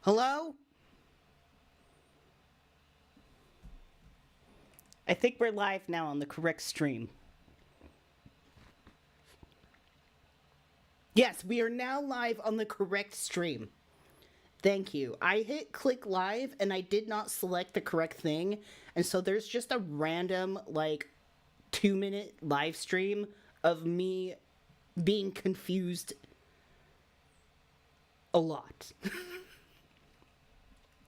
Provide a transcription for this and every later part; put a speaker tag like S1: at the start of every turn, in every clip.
S1: Hello? I think we're live now on the correct stream. Yes, we are now live on the correct stream. Thank you. I hit click live and I did not select the correct thing. And so there's just a random, like, 2-minute live stream of me being confused a lot.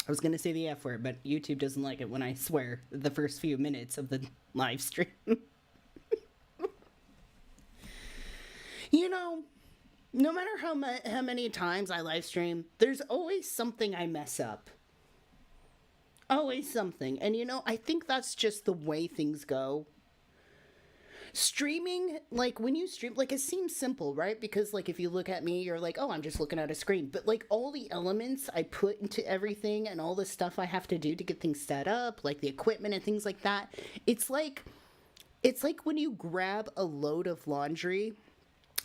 S1: I was going to say the F word, but YouTube doesn't like it when I swear the first few minutes of the live stream. You know, no matter how many times I live stream, there's always something I mess up. Always something. And you know, I think that's just the way things go. Streaming, like when you stream, like it seems simple, right? Because like if you look at me, you're like, oh, I'm just looking at a screen. But like all the elements I put into everything and all the stuff I have to do to get things set up, like the equipment and things like that, it's like when you grab a load of laundry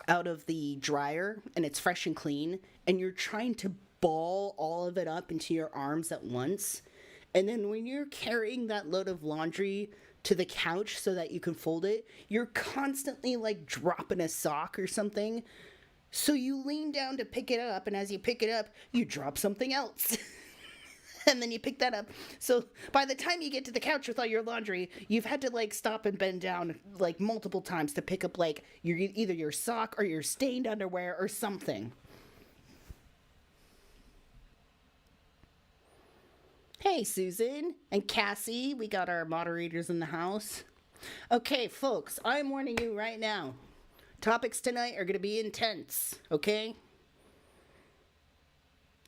S1: out of the dryer and it's fresh and clean and you're trying to ball all of it up into your arms at once. And then when you're carrying that load of laundry to the couch so that you can fold it, you're constantly like dropping a sock or something. So you lean down to pick it up, and as you pick it up, you drop something else. And then you pick that up. So by the time you get to the couch with all your laundry, you've had to like stop and bend down like multiple times to pick up like either your sock or your stained underwear or something. Hey, Susan and Cassie, we got our moderators in the house. Okay, folks, I'm warning you right now. Topics tonight are going to be intense, okay?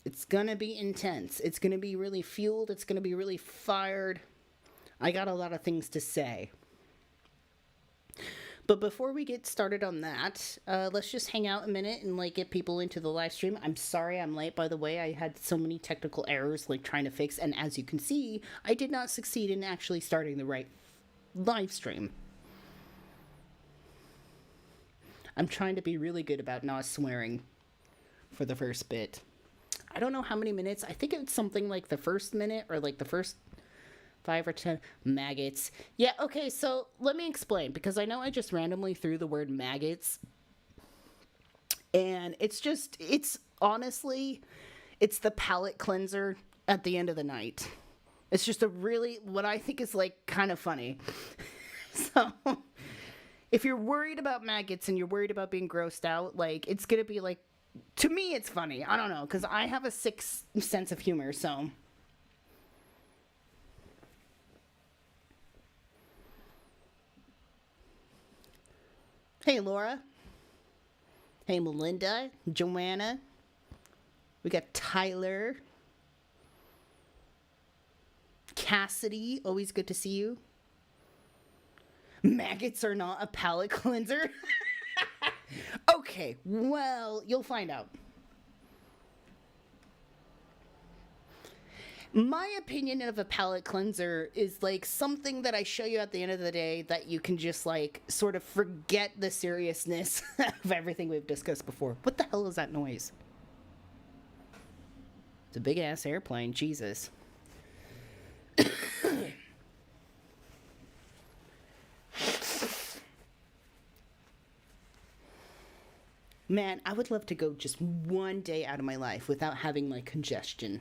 S1: It's going to be intense. It's going to be really fueled. It's going to be really fired. I got a lot of things to say. But before we get started on that, let's just hang out a minute and like get people into the live stream. I'm sorry I'm late, by the way. I had so many technical errors like trying to fix, and as you can see, I did not succeed in actually starting the right live stream. I'm trying to be really good about not swearing for the first bit. I don't know how many minutes. I think it's something like the first minute or like the first 5 or 10 maggots. Yeah, okay, so let me explain, because I know I just randomly threw the word maggots. And it's honestly, it's the palate cleanser at the end of the night. It's just a really, what I think is like kind of funny. So, if you're worried about maggots and you're worried about being grossed out, like, it's gonna be like, to me, it's funny. I don't know, because I have a sick sense of humor, so. Hey, Laura. Hey, Melinda, Joanna. We got Tyler. Cassidy, always good to see you. Maggots are not a palate cleanser. Okay, well, you'll find out. My opinion of a palate cleanser is like something that I show you at the end of the day that you can just like sort of forget the seriousness of everything we've discussed before. What the hell is that noise? It's a big ass airplane, Jesus. Man, I would love to go just one day out of my life without having like congestion.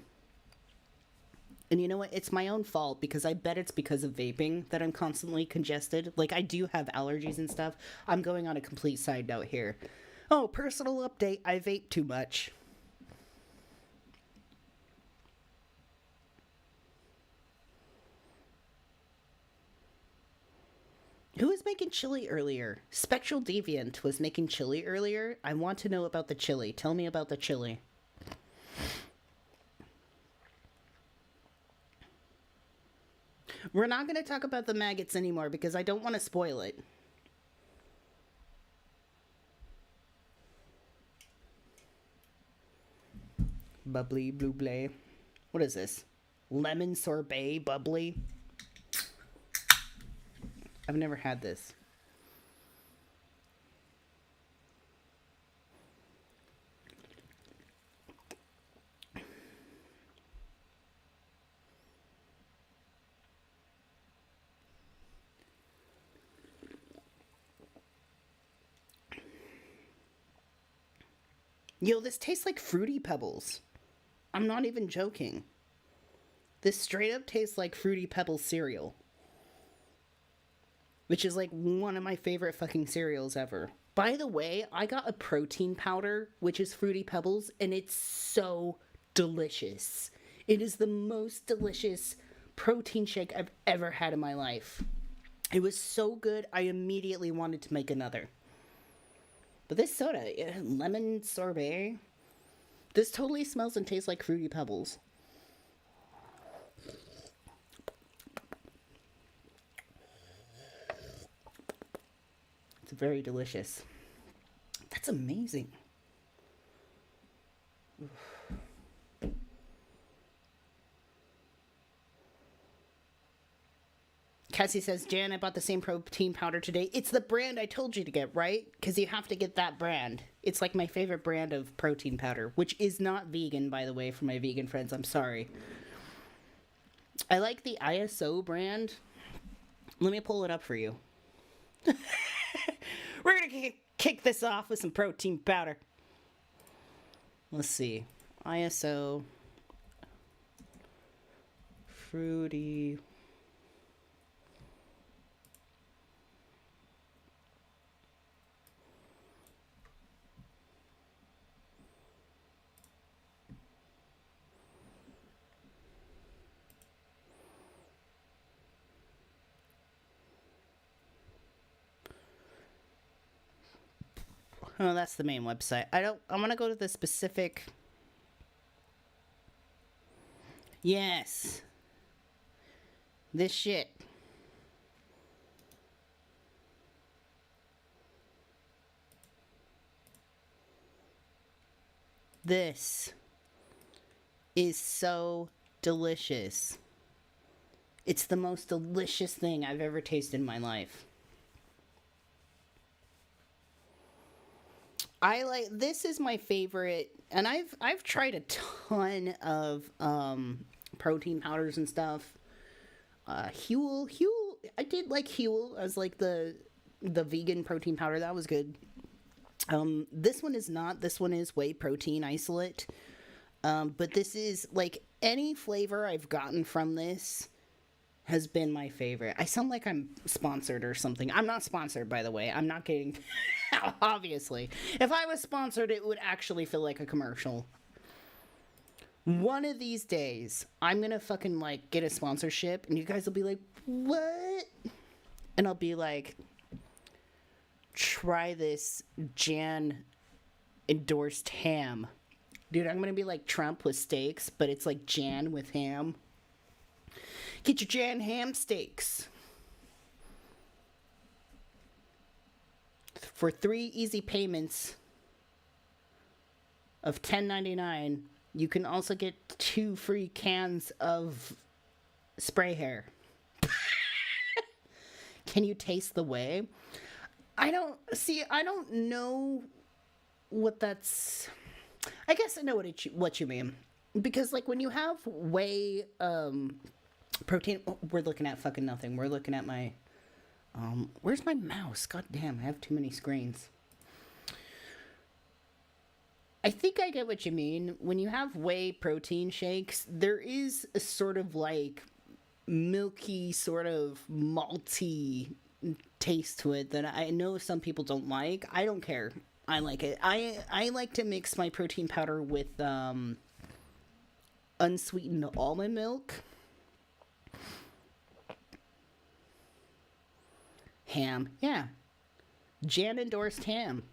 S1: And you know what? It's my own fault, because I bet it's because of vaping that I'm constantly congested. Like, I do have allergies and stuff. I'm going on a complete side note here. Oh, personal update. I vape too much. Who was making chili earlier? Spectral Deviant was making chili earlier. I want to know about the chili. Tell me about the chili. We're not going to talk about the maggots anymore because I don't want to spoil it. Bubbly blue blay. What is this? Lemon sorbet bubbly? I've never had this. Yo, this tastes like Fruity Pebbles. I'm not even joking. This straight up tastes like Fruity Pebbles cereal. Which is like one of my favorite fucking cereals ever. By the way, I got a protein powder, which is Fruity Pebbles, and it's so delicious. It is the most delicious protein shake I've ever had in my life. It was so good, I immediately wanted to make another. But this soda, lemon sorbet, this totally smells and tastes like Fruity Pebbles. It's very delicious. That's amazing. Oof. Cassie says, Jan, I bought the same protein powder today. It's the brand I told you to get, right? Because you have to get that brand. It's like my favorite brand of protein powder, which is not vegan, by the way, for my vegan friends. I'm sorry. I like the ISO brand. Let me pull it up for you. We're going to kick this off with some protein powder. Let's see. ISO. Fruity. Oh, that's the main website. I'm gonna go to the specific. Yes. This shit. This is so delicious. It's the most delicious thing I've ever tasted in my life. This is my favorite, and I've tried a ton of protein powders and stuff. Huel, I did like Huel as like the vegan protein powder. That was good. This one is not. This one is whey protein isolate. But this is like any flavor I've gotten from this has been my favorite. I sound like I'm sponsored or something. I'm not sponsored, by the way. I'm not getting... Obviously. If I was sponsored, it would actually feel like a commercial. One of these days, I'm gonna fucking, like, get a sponsorship, and you guys will be like, what? And I'll be like, try this Jan endorsed ham. Dude, I'm gonna be like Trump with steaks, but it's like Jan with ham. Get your Jan ham steaks. For 3 easy payments of $10.99, you can also get 2 free cans of spray hair. Can you taste the whey? I don't know what that's... I guess I know what you mean. Because, like, when you have whey... protein. Oh, we're looking at fucking nothing. We're looking at my. Where's my mouse? God damn, I have too many screens. I think I get what you mean. When you have whey protein shakes, there is a sort of like milky, sort of malty taste to it that I know some people don't like. I don't care. I like it. I like to mix my protein powder with unsweetened almond milk. Ham, yeah. Jan endorsed ham.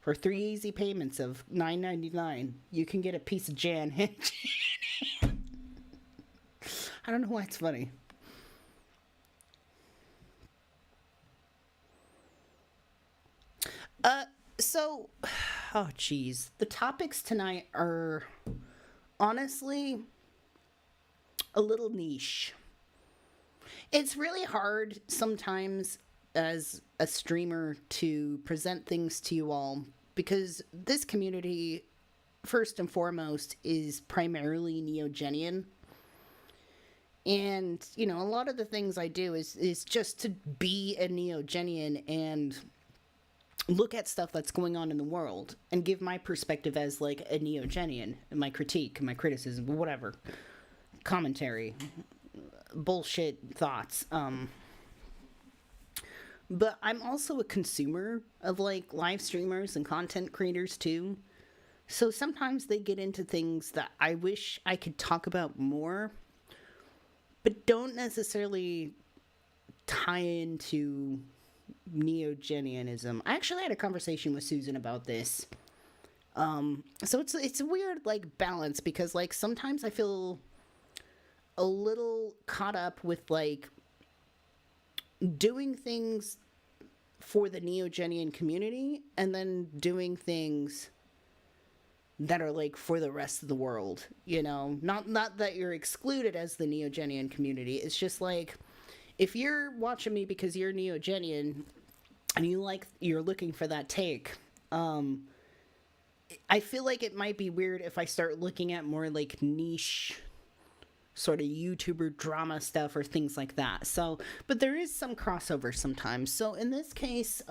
S1: For 3 easy payments of $9.99, you can get a piece of Jan ham. I don't know why it's funny. Oh geez. The topics tonight are honestly a little niche. It's really hard sometimes as a streamer to present things to you all because this community, first and foremost, is primarily Neogenian. And, you know, a lot of the things I do is just to be a Neogenian, and look at stuff that's going on in the world and give my perspective as like a Neogenian, my critique, my criticism, whatever, commentary, bullshit thoughts. But I'm also a consumer of like live streamers and content creators too. So sometimes they get into things that I wish I could talk about more, but don't necessarily tie into Neogenianism. I actually had a conversation with Susan about this. So it's a weird like balance because like sometimes I feel a little caught up with like doing things for the Neogenian community and then doing things that are like for the rest of the world, you know, not that you're excluded as the Neogenian community. It's just like if you're watching me because you're Neogenian and you're looking for that take, I feel like it might be weird if I start looking at more like niche sort of YouTuber drama stuff or things like that. So, but there is some crossover sometimes. So in this case,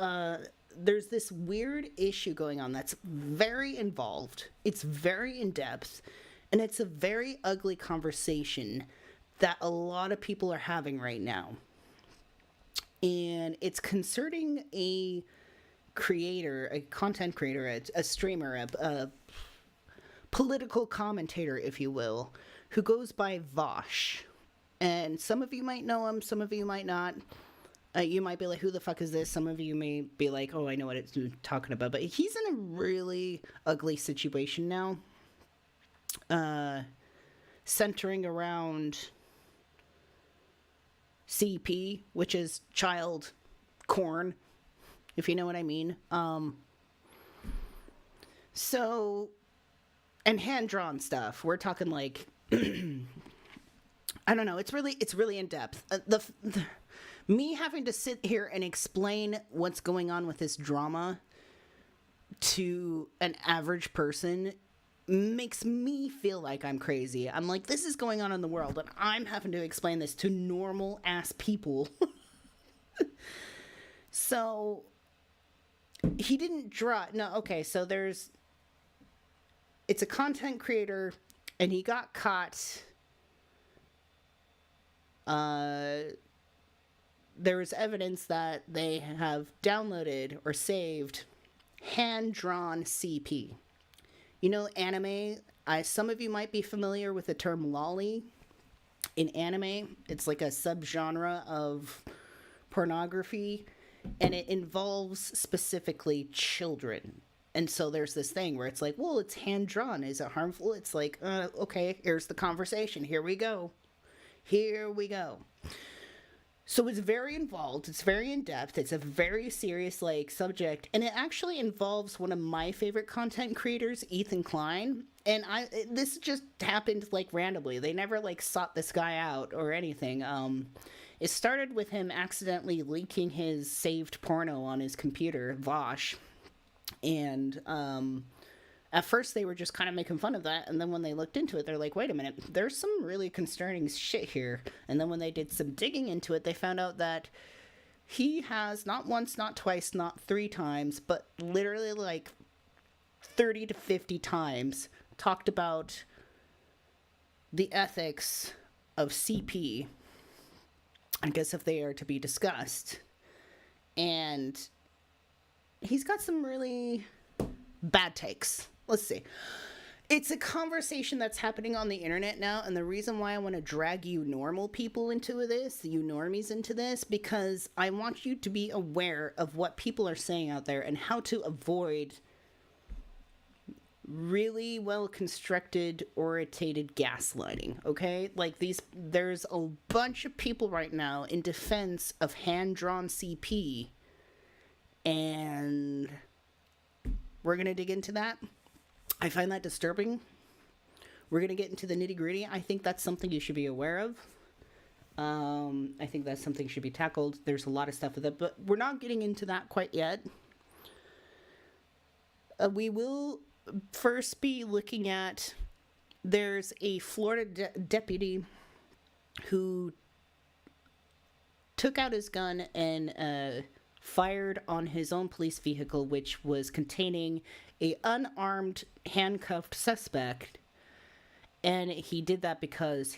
S1: there's this weird issue going on that's very involved. It's very in depth, and it's a very ugly conversation that a lot of people are having right now. And it's concerning a creator, a content creator, a streamer, a political commentator, if you will, who goes by Vaush. And some of you might know him, some of you might not. You might be like, who the fuck is this? Some of you may be like, oh, I know what it's talking about. But he's in a really ugly situation now. Centering around CP, which is child corn, if you know what I mean. So, and hand-drawn stuff. We're talking like, I don't know. It's really in depth. Me having to sit here and explain what's going on with this drama to an average person makes me feel like I'm crazy. I'm like, this is going on in the world, and I'm having to explain this to normal ass people. So he didn't draw. No, okay. So it's a content creator, and he got caught. There was evidence that they have downloaded or saved hand-drawn CP. You know, anime, some of you might be familiar with the term lolly. In anime, it's like a subgenre of pornography, and it involves specifically children. And so there's this thing where it's like, well, it's hand-drawn. Is it harmful? It's like, okay, here's the conversation. Here we go. So it's very involved, it's very in-depth, it's a very serious, like, subject, and it actually involves one of my favorite content creators, Ethan Klein, and this just happened, like, randomly. They never, like, sought this guy out or anything. It started with him accidentally leaking his saved porno on his computer, Vaush, and, at first they were just kind of making fun of that, and then when they looked into it, they're like, wait a minute, there's some really concerning shit here. And then when they did some digging into it, they found out that he has not once, not twice, not 3 times, but literally like 30 to 50 times talked about the ethics of CP, I guess, if they are to be discussed. And he's got some really bad takes. Let's see. It's a conversation that's happening on the internet now, and the reason why I want to drag you normal people into this, you normies into this, because I want you to be aware of what people are saying out there and how to avoid really well-constructed, orientated gaslighting, okay? Like there's a bunch of people right now in defense of hand-drawn CP, and we're going to dig into that. I find that disturbing. We're going to get into the nitty-gritty. I think that's something you should be aware of. I think that's something should be tackled. There's a lot of stuff with it, but we're not getting into that quite yet. We will first be looking at, there's a Florida deputy who took out his gun and fired on his own police vehicle, which was containing a unarmed, handcuffed suspect. And he did that because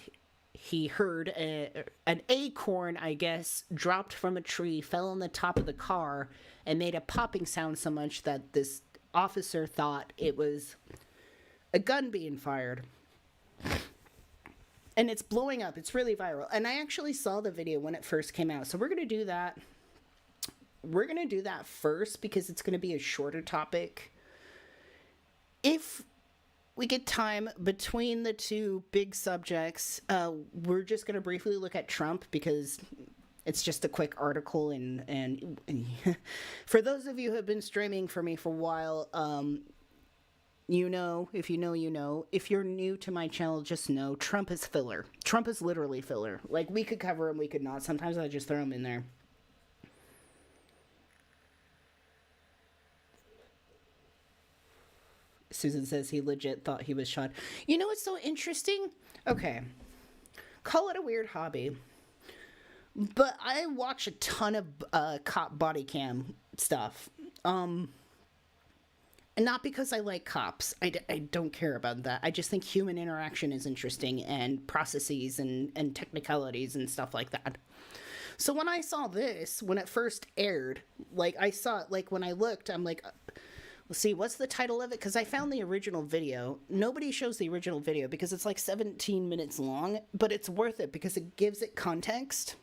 S1: he heard an acorn, I guess, dropped from a tree, fell on the top of the car, and made a popping sound so much that this officer thought it was a gun being fired. And it's blowing up. It's really viral. And I actually saw the video when it first came out. So we're going to do that. We're going to do that first because it's going to be a shorter topic. If we get time between the two big subjects, we're just going to briefly look at Trump because it's just a quick article. And for those of you who have been streaming for me for a while, you know, if you know, you know. If you're new to my channel, just know Trump is filler. Trump is literally filler. Like, we could cover him, we could not. Sometimes I just throw him in there. Susan says he legit thought he was shot. You know what's so interesting? Okay. Call it a weird hobby. But I watch a ton of cop body cam stuff. And not because I like cops. I don't care about that. I just think human interaction is interesting, and processes and technicalities and stuff like that. So when I saw this, when it first aired, like, I saw it, like, when I looked, I'm like, let's see, what's the title of it? Because I found the original video. Nobody shows the original video because it's like 17 minutes long, but it's worth it because it gives it context.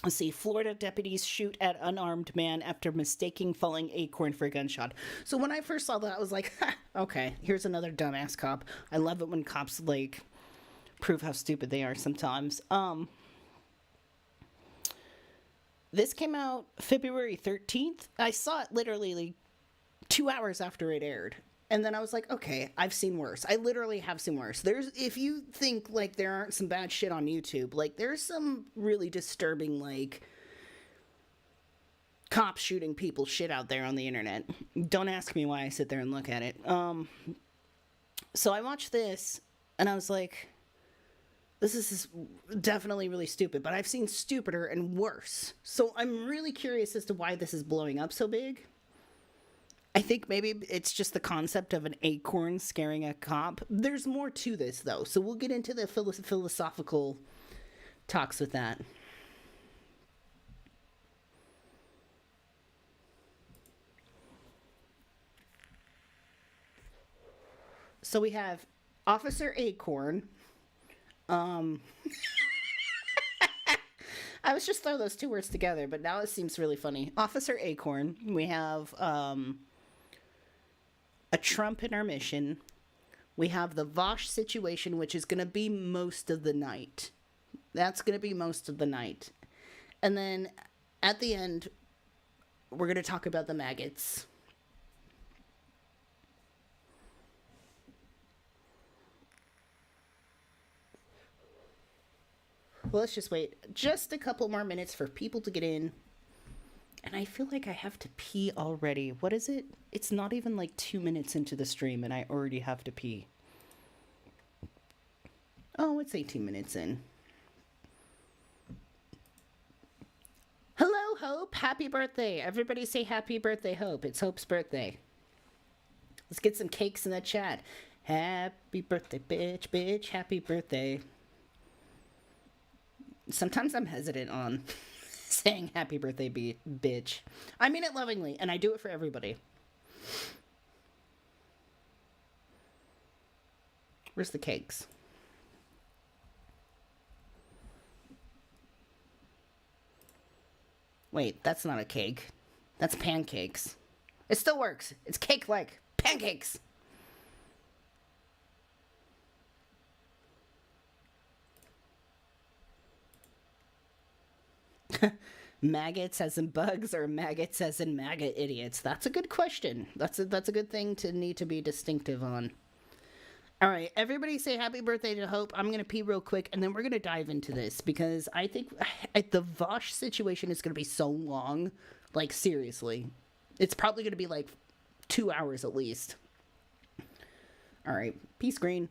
S1: Let's see, Florida deputies shoot at unarmed man after mistaking falling acorn for a gunshot. So when I first saw that, I was like, ha, okay, here's another dumbass cop. I love it when cops, like, prove how stupid they are sometimes. This came out February 13th. I saw it literally, like, 2 hours after it aired. And then I was like, okay, I've seen worse. I literally have seen worse. If you think, like, there aren't some bad shit on YouTube, like, there's some really disturbing, like, cops shooting people shit out there on the internet. Don't ask me why I sit there and look at it. So I watched this, and I was like, this is definitely really stupid, but I've seen stupider and worse. So I'm really curious as to why this is blowing up so big. I think maybe it's just the concept of an acorn scaring a cop. There's more to this, though, so we'll get into the philosophical talks with that. So we have Officer Acorn. I was just throwing those two words together, but now it seems really funny. Officer Acorn. We have a Trump in our mission. We have the Vaush situation, which is going to be most of the night. That's going to be most of the night. And then at the end, we're going to talk about the Maggots. Well, let's just wait just a couple more minutes for people to get in. And I feel like I have to pee already. What is it? It's not even like 2 minutes into the stream and I already have to pee. Oh, it's 18 minutes in. Hello, Hope. Happy birthday. Everybody say happy birthday, Hope. It's Hope's birthday. Let's get some cakes in the chat. Happy birthday, bitch, bitch. Happy birthday. Sometimes I'm hesitant on saying happy birthday, bitch. I mean it lovingly, and I do it for everybody. Where's the cakes? Wait, that's not a cake. That's pancakes. It still works. It's cake-like. Pancakes! Maggots as in bugs or maggots as in maggot idiots? That's a good question. That's a good thing to need to be distinctive on. All right, everybody say happy birthday to Hope. I'm going to pee real quick, and then we're going to dive into this, because I think the Vaush situation is going to be so long. Like, seriously. It's probably going to be, like, 2 hours at least. All right, peace green.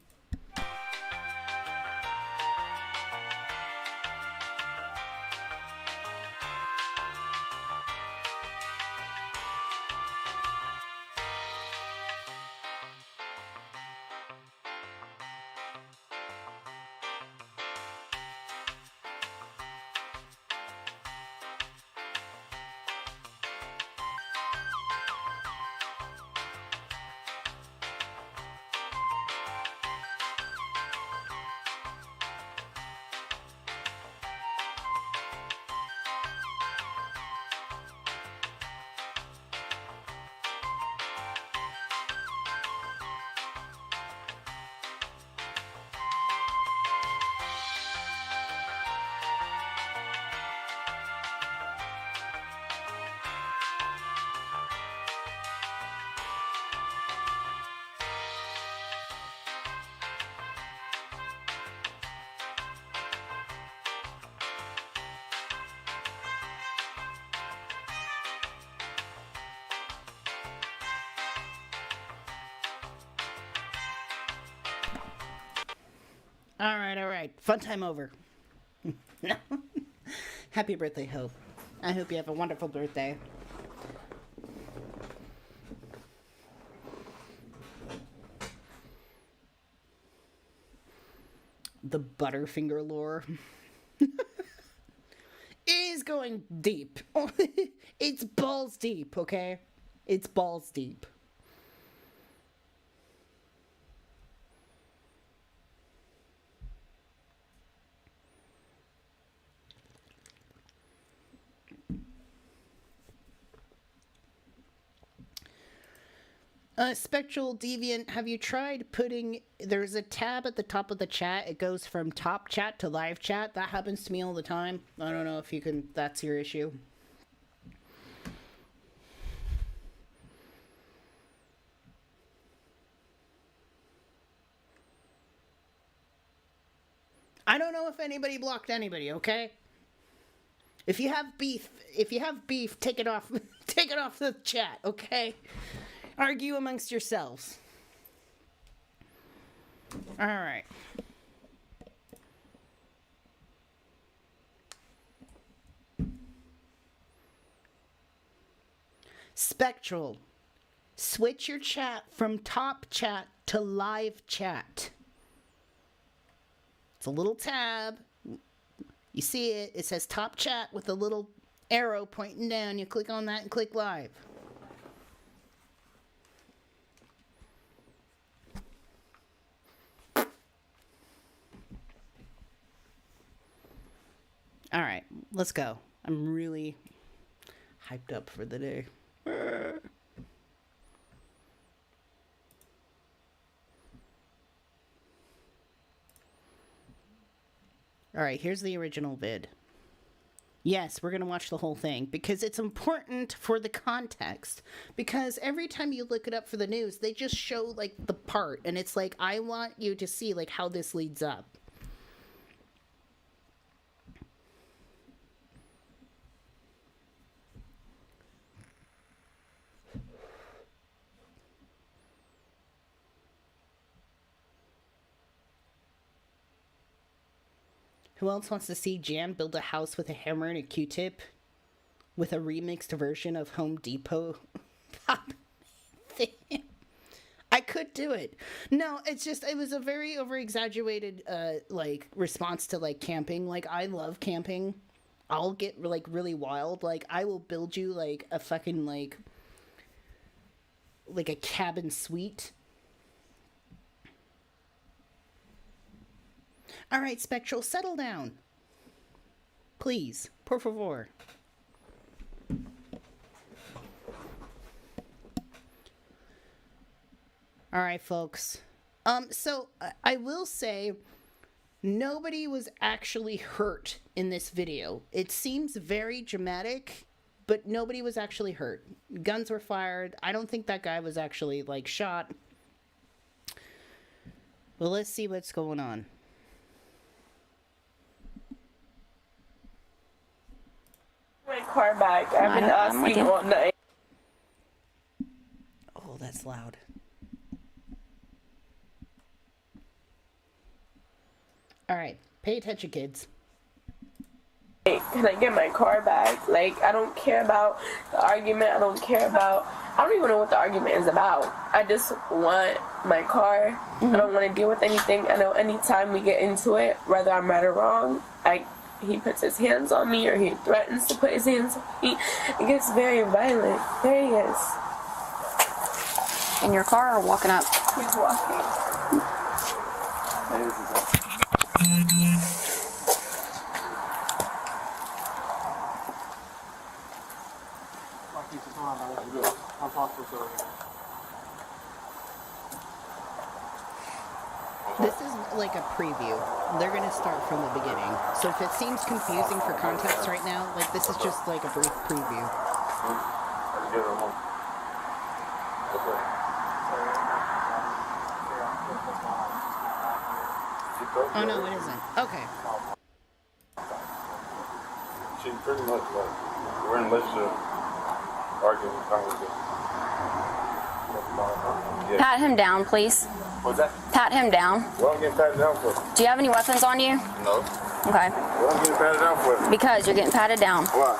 S1: All right. Fun time over. Happy birthday, Hope. I hope you have a wonderful birthday. The Butterfinger lore. It is going deep. It's balls deep, okay? It's balls deep. Spectral Deviant, have you tried putting... There's a tab at the top of the chat. It goes from top chat to live chat. That happens to me all the time. I don't know if you can... That's your issue. I don't know if anybody blocked anybody, okay? If you have beef, take it off the chat, okay? Argue amongst yourselves. All right. Spectral, switch your chat from top chat to live chat. It's a little tab. You see it. It says top chat with a little arrow pointing down. You click on that and click live. All right, let's go. I'm really hyped up for the day. All right, here's the original vid. Yes, we're going to watch the whole thing because it's important for the context. Because every time you look it up for the news, they just show like the part. And it's like, I want you to see like how this leads up. Who else wants to see Jan build a house with a hammer and a Q-tip? With a remixed version of Home Depot pop thing? I could do it. No, it's just, it was a very over-exaggerated, like, response to, like, camping. Like, I love camping. I'll get, like, really wild. Like, I will build you, like, a fucking, like a cabin suite. All right, Spectral, settle down. Please, por favor. All right, folks. So I will say nobody was actually hurt in this video. It seems very dramatic, but nobody was actually hurt. Guns were fired. I don't think that guy was actually, like, shot. Well, let's see what's going on.
S2: My car back. I've been asking all night.
S1: Oh, that's loud. All right, pay attention, kids.
S2: Can I get my car back? Like, I don't care about the argument. I don't even know what the argument is about. I just want my car. Mm-hmm. I don't want to deal with anything. I know anytime we get into it, whether I'm right or wrong, he puts his hands on me or he threatens to put his hands on me. It gets very violent. There he is.
S3: In your car or walking up?
S2: He's walking.
S1: This is like a preview. They're going to start from the beginning. So if it seems confusing for context right now, like this is just like a brief preview. Oh no, it isn't. Okay.
S4: She pretty much like, we're in a relationship, arguing, conversation.
S3: Pat him down, please.
S4: What's that?
S3: Pat him down.
S4: What I'm getting patted down for?
S3: Do you have any weapons on you?
S4: No.
S3: Okay.
S4: What I'm getting patted down for?
S3: Because you're getting patted down.
S4: Why?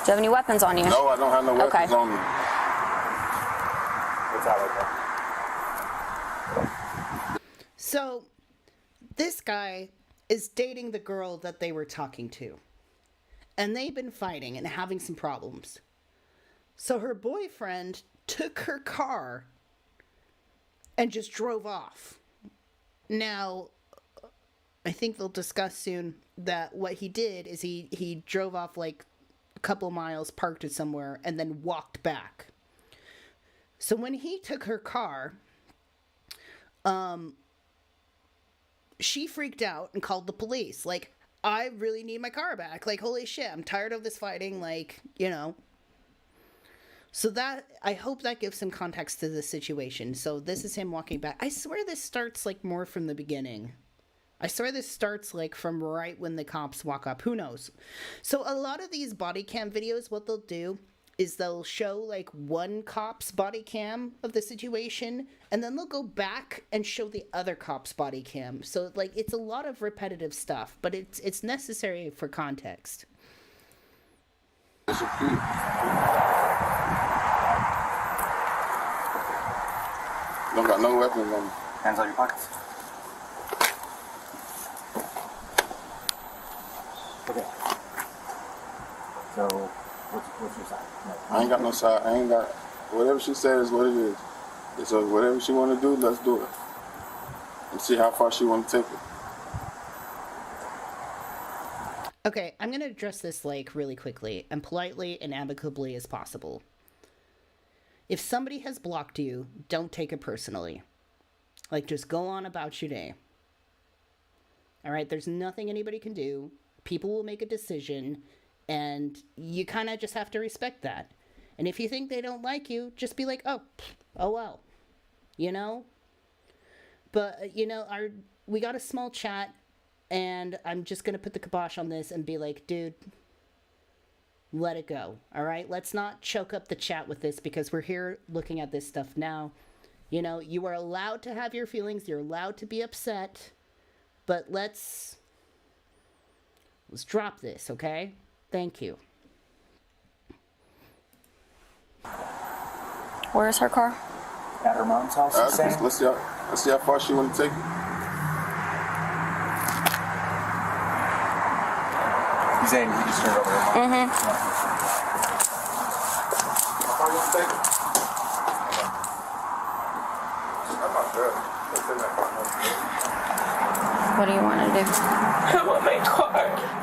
S3: Do you have any weapons on you?
S4: No, I don't have no weapons
S3: Okay.
S4: on me. What's that like that?
S1: So, this guy is dating the girl that they were talking to. And they've been fighting and having some problems. So her boyfriend took her car and just drove off. Now, I think they'll discuss soon that what he did is he drove off like a couple miles, parked it somewhere, and then walked back. So when he took her car, she freaked out and called the police. Like, I really need my car back. Like, holy shit, I'm tired of this fighting. Like, you know. So that, I hope that gives some context to the situation. So this is him walking back. I swear this starts, like, more from the beginning. I swear this starts, like, from right when the cops walk up. Who knows? So a lot of these body cam videos, what they'll do is they'll show, like, one cop's body cam of the situation, and then they'll go back and show the other cop's body cam. So, like, it's a lot of repetitive stuff, but it's necessary for context.
S4: It's a key. Don't got no weapons on me.
S5: Hands on your pockets. Okay. So, what's your side? No.
S4: I ain't got no side. I ain't got... Whatever she said is what it is. And so whatever she want to do, let's do it. And see how far she want to take it.
S1: Okay, I'm going to address this, like, really quickly and politely and amicably as possible. If somebody has blocked you, don't take it personally. Like, just go on about your day. All right, there's nothing anybody can do. People will make a decision, and you kind of just have to respect that. And if you think they don't like you, just be like, oh well, you know? But, you know, we got a small chat, and I'm just going to put the kibosh on this and be like, dude, let it go, all right? Let's not choke up the chat with this because we're here looking at this stuff now. You know, you are allowed to have your feelings. You're allowed to be upset. But let's drop this, okay? Thank you.
S3: Where is her car?
S5: At her mom's house,
S4: Let's
S5: saying?
S4: see how far she want to take it.
S5: He's saying he just turned over her mom.
S3: Mm-hmm.
S4: How far you want to take it? I'm not good. Let's take that car.
S3: What do you want to do?
S2: I want my car.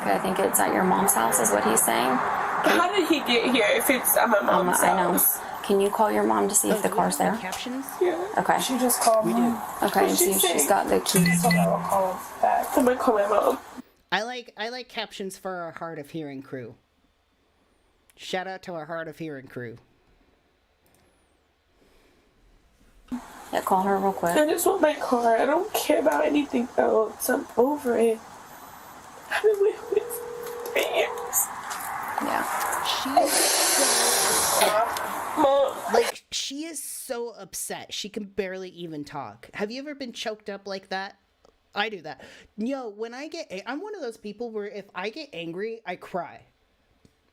S3: Okay, I think it's at your mom's house is what he's saying.
S2: How did he get here if it's at my mom's
S3: I know.
S2: house?
S3: Can you call your mom to see if the car's there?
S1: Captions?
S2: Yeah.
S3: Okay.
S5: She just called me.
S3: Okay, and see if she's got the keys.
S5: So I'll call back.
S2: I'm gonna call my mom.
S1: I like captions for our Hard of Hearing crew. Shout out to our Hard of Hearing crew.
S3: Yeah, call her real quick.
S2: I just want my car. I don't care about anything else. I'm over it. I've been with this for 3 years.
S3: Yeah.
S2: Mom.
S1: Like, she is so upset. She can barely even talk. Have you ever been choked up like that? I do that. Yo, when I'm one of those people where if I get angry, I cry.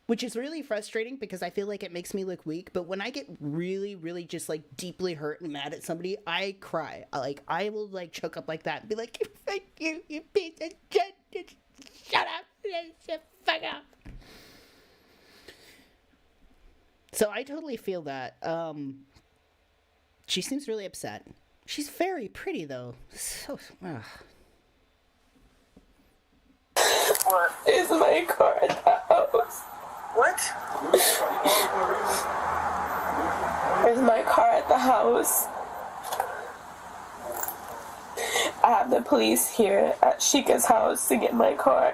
S1: Which is really frustrating because I feel like it makes me look weak. But when I get really, really just like deeply hurt and mad at somebody, I cry. I will like choke up like that and be like, "Fuck you, you piece of shit. Just shut up. Just fuck up." So I totally feel that. She seems really upset. She's very pretty though. So. Ugh.
S2: Is my car at the house?
S5: What?
S2: Is my car at the house? I have the police here at Sheikah's house to get my car.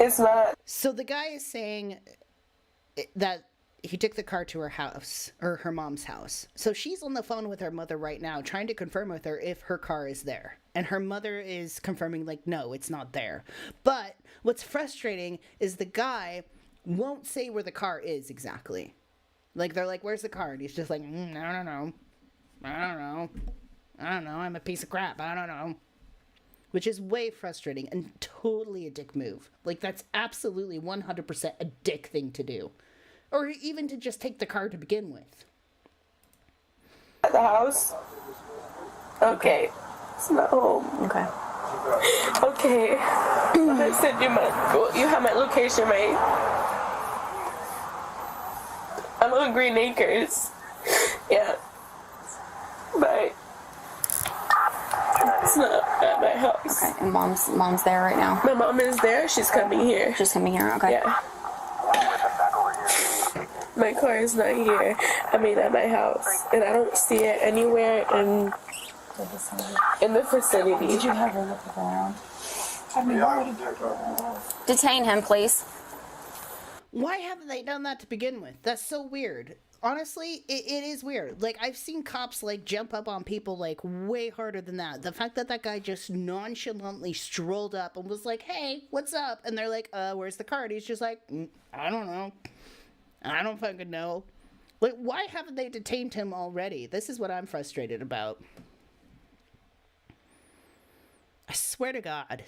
S2: It's not.
S1: So the guy is saying that he took the car to her house, or her mom's house. So she's on the phone with her mother right now, trying to confirm with her if her car is there. And her mother is confirming, like, no, it's not there. But what's frustrating is the guy won't say where the car is exactly. Like, they're like, where's the car? And he's just like, I don't know. I'm a piece of crap. I don't know. Which is way frustrating and totally a dick move. Like, that's absolutely 100% a dick thing to do. Or even to just take the car to begin with.
S2: At the house? Okay. It's not home.
S3: Okay.
S2: Okay. I sent you you have my location, right? I'm on Green Acres. Yeah. But it's not at my house.
S3: Okay. And mom's there right now.
S2: My mom is there. She's coming here.
S3: She's coming here. Okay.
S2: Yeah. My car is not here. I mean, at my house, and I don't see it anywhere in the vicinity.
S3: Did you have her look around? Detain him, please.
S1: Why haven't they done that to begin with? That's so weird. Honestly, it is weird. Like, I've seen cops, like, jump up on people, like, way harder than that. The fact that that guy just nonchalantly strolled up and was like, hey, what's up? And they're like, where's the car? And he's just like, I don't know. I don't fucking know. Like, why haven't they detained him already? This is what I'm frustrated about. I swear to God.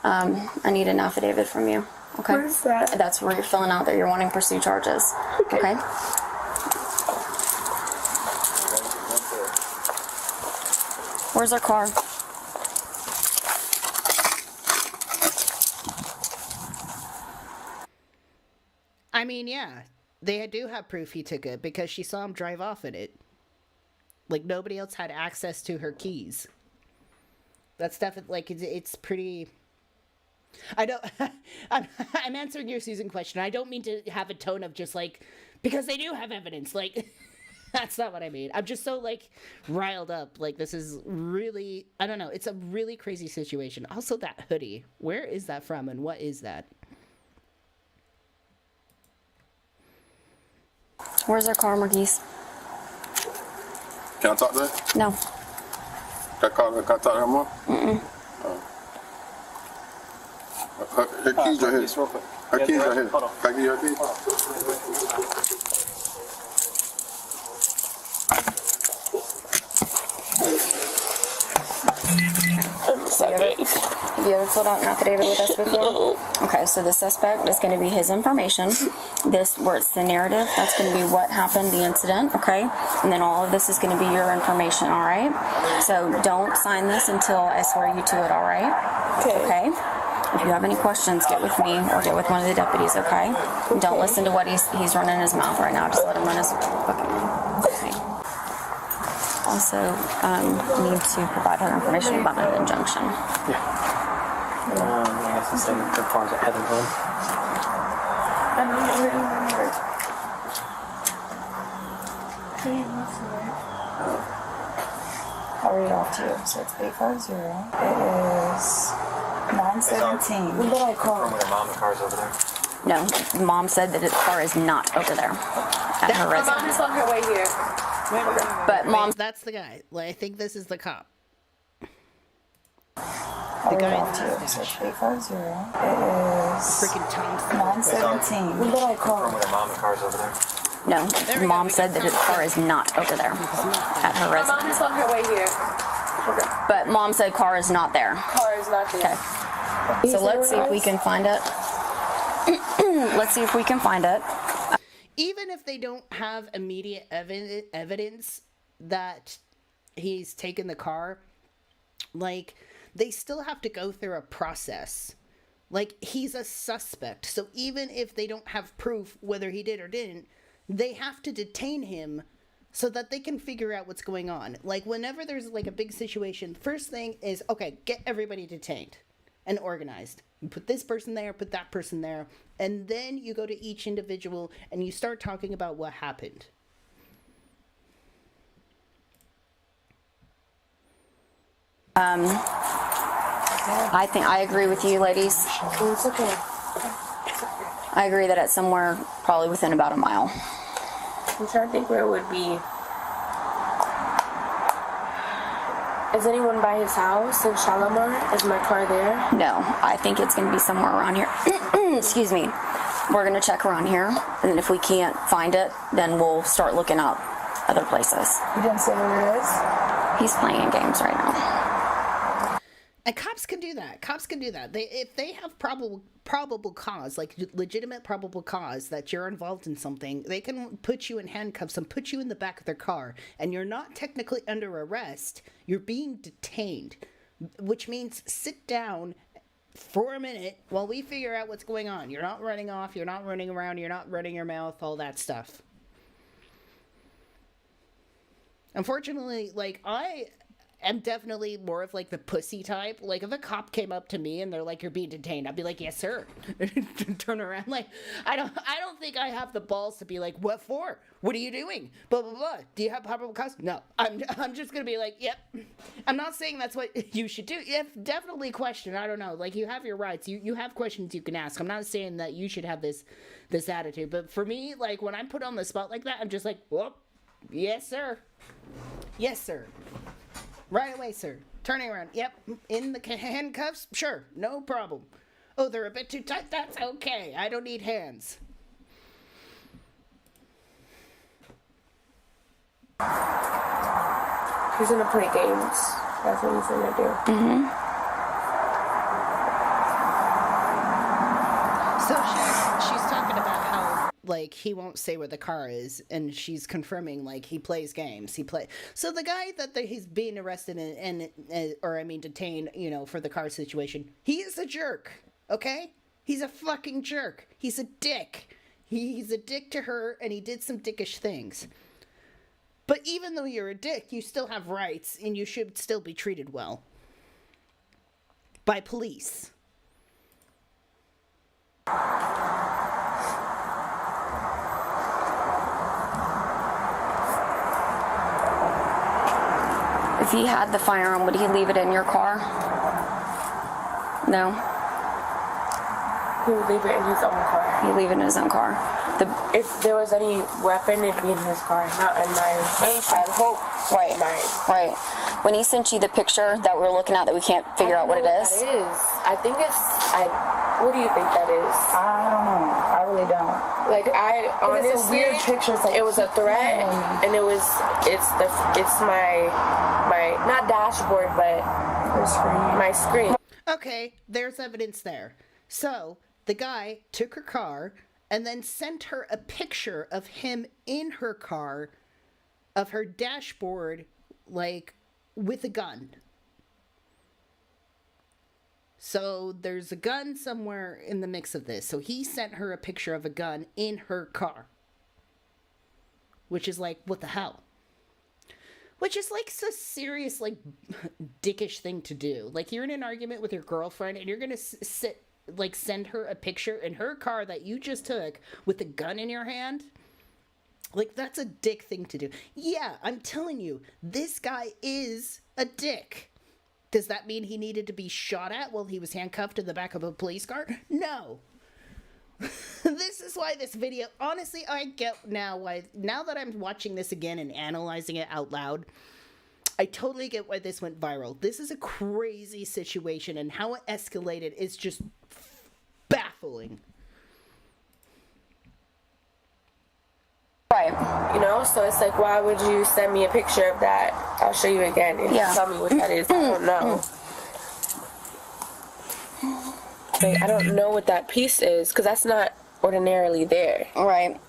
S3: I need an affidavit from you. Okay.
S2: Where's that?
S3: That's where you're filling out that you're wanting to pursue charges. Okay. Where's our car?
S1: I mean, yeah, they do have proof he took it because she saw him drive off in it. Like, nobody else had access to her keys. That's definitely, like, it's pretty... I don't... I'm answering your Susan question. I don't mean to have a tone of just, like, because they do have evidence. Like, that's not what I mean. I'm just so, like, riled up. Like, this is really... I don't know. It's a really crazy situation. Also, that hoodie. Where is that from and what is that?
S3: Where's our car, Marquise?
S4: Can I talk to her?
S3: No.
S4: Can I talk to her more? Her keys right here. Her keys right here. Can I give you her keys?
S3: Have you ever filled out an affidavit with us before? Okay, so the suspect is going to be his information. This, where it's the narrative, that's going to be what happened, the incident, okay? And then all of this is going to be your information, all right? So don't sign this until I swear you to it, all right? Okay? If you have any questions, get with me or get with one of the deputies, okay? And don't listen to what he's running his mouth right now. Just let him run his fucking mouth. Okay. Also, need to provide her information about an injunction.
S6: Yes, it's in the farms at Heather Home.
S2: I don't remember.
S7: I'll read it off to you. So it's 850. It is 917.
S2: What did I call?
S6: From where mom, the car's over there.
S3: No, mom said that the car is not over there at her
S2: My mom
S3: residence.
S2: is on her way here.
S3: But mom,
S1: That's the guy. Like, I think this is the cop.
S7: I'll read it
S1: guy
S7: off to you. So it's 850. It is
S1: Freaking Tom.
S7: 917.
S2: What did I call?
S6: From where mom, the car's over there.
S3: no, mom said that the car is not over there at her
S2: My mom
S3: residence.
S2: is on her way here.
S3: But mom said car is not there.
S2: Car is not there.
S3: Okay. So let's see if we can find it. Let's see if we can find it.
S1: Even if they don't have immediate evidence that he's taken the car, like, they still have to go through a process. Like, he's a suspect. So even if they don't have proof whether he did or didn't, they have to detain him so that they can figure out what's going on. Like, whenever there's, like, a big situation, first thing is, okay, get everybody detained and organized. You put this person there, put that person there, and then you go to each individual and you start talking about what happened.
S3: I think I agree with you, ladies.
S2: It's okay.
S3: I agree that it's somewhere probably within about a mile.
S2: I'm trying to think where it would be. Is anyone by his house in Shalimar? Is my car there?
S3: No, I think it's going to be somewhere around here. Excuse me. We're going to check around here, and then if we can't find it, then we'll start looking up other places.
S7: You didn't say where it is?
S3: He's playing games right now.
S1: And cops can do that. Cops can do that. If they have probable cause, like legitimate probable cause that you're involved in something, they can put you in handcuffs and put you in the back of their car. And you're not technically under arrest. You're being detained, which means sit down for a minute while we figure out what's going on. You're not running off. You're not running around. You're not running your mouth, all that stuff. Unfortunately, like, I am definitely more of like the pussy type. Like, if a cop came up to me and they're like, "You're being detained," I'd be like, "Yes, sir." Turn around. Like, I don't think I have the balls to be like, "What for? What are you doing? Blah blah blah. Do you have probable cause?" No. I'm just gonna be like, "Yep." I'm not saying that's what you should do. If definitely question. I don't know. Like, you have your rights. You have questions you can ask. I'm not saying that you should have this attitude. But for me, like, when I'm put on the spot like that, I'm just like, "Whoop. Yes, sir. Yes, sir. Right away, sir. Turning around. Yep. In the handcuffs? Sure. No problem. Oh, they're a bit too tight? That's okay. I don't need hands."
S2: He's gonna play games. That's what he's gonna do.
S3: Mm-hmm.
S1: So she's talking about how, like, he won't say where the car is, and she's confirming, like, he plays games. So the guy that he's being arrested and detained, you know, for the car situation, he is a jerk, okay? He's a fucking jerk. He's a dick. He's a dick to her, and he did some dickish things. But even though you're a dick, you still have rights, and you should still be treated well. By police.
S3: If he had the firearm, would he leave it in your car? No?
S2: He would leave it in his own car.
S3: He'd leave it in his own car.
S2: If there was any weapon, it'd be in his car, not in mine. I hope.
S3: Right.
S2: Mine.
S3: Right. When he sent you the picture that we're looking at that we can't figure out what it is.
S2: That is. I think it's. What do you think that is?
S7: I don't know. I really don't.
S2: Like, I honestly,
S7: it's a weird picture. It's like,
S2: it was a threat, and it's my not dashboard, but my screen.
S1: Okay, there's evidence there. So the guy took her car and then sent her a picture of him in her car, of her dashboard, like, with a gun. So there's a gun somewhere in the mix of this. So he sent her a picture of a gun in her car. Which is like, what the hell? Which is like so serious, like, dickish thing to do. Like, you're in an argument with your girlfriend and you're gonna send her a picture in her car that you just took with a gun in your hand? Like, that's a dick thing to do. Yeah, I'm telling you, this guy is a dick. Does that mean he needed to be shot at while he was handcuffed in the back of a police car? No. This is why this video, honestly, I get now that I'm watching this again and analyzing it out loud, I totally get why this went viral. This is a crazy situation, and how it escalated is just baffling.
S3: Right.
S2: You know, so it's like, why would you send me a picture of that? I'll show you again and tell me what that is. I don't know. Like, I don't know what that piece is, because that's not ordinarily there.
S3: Right.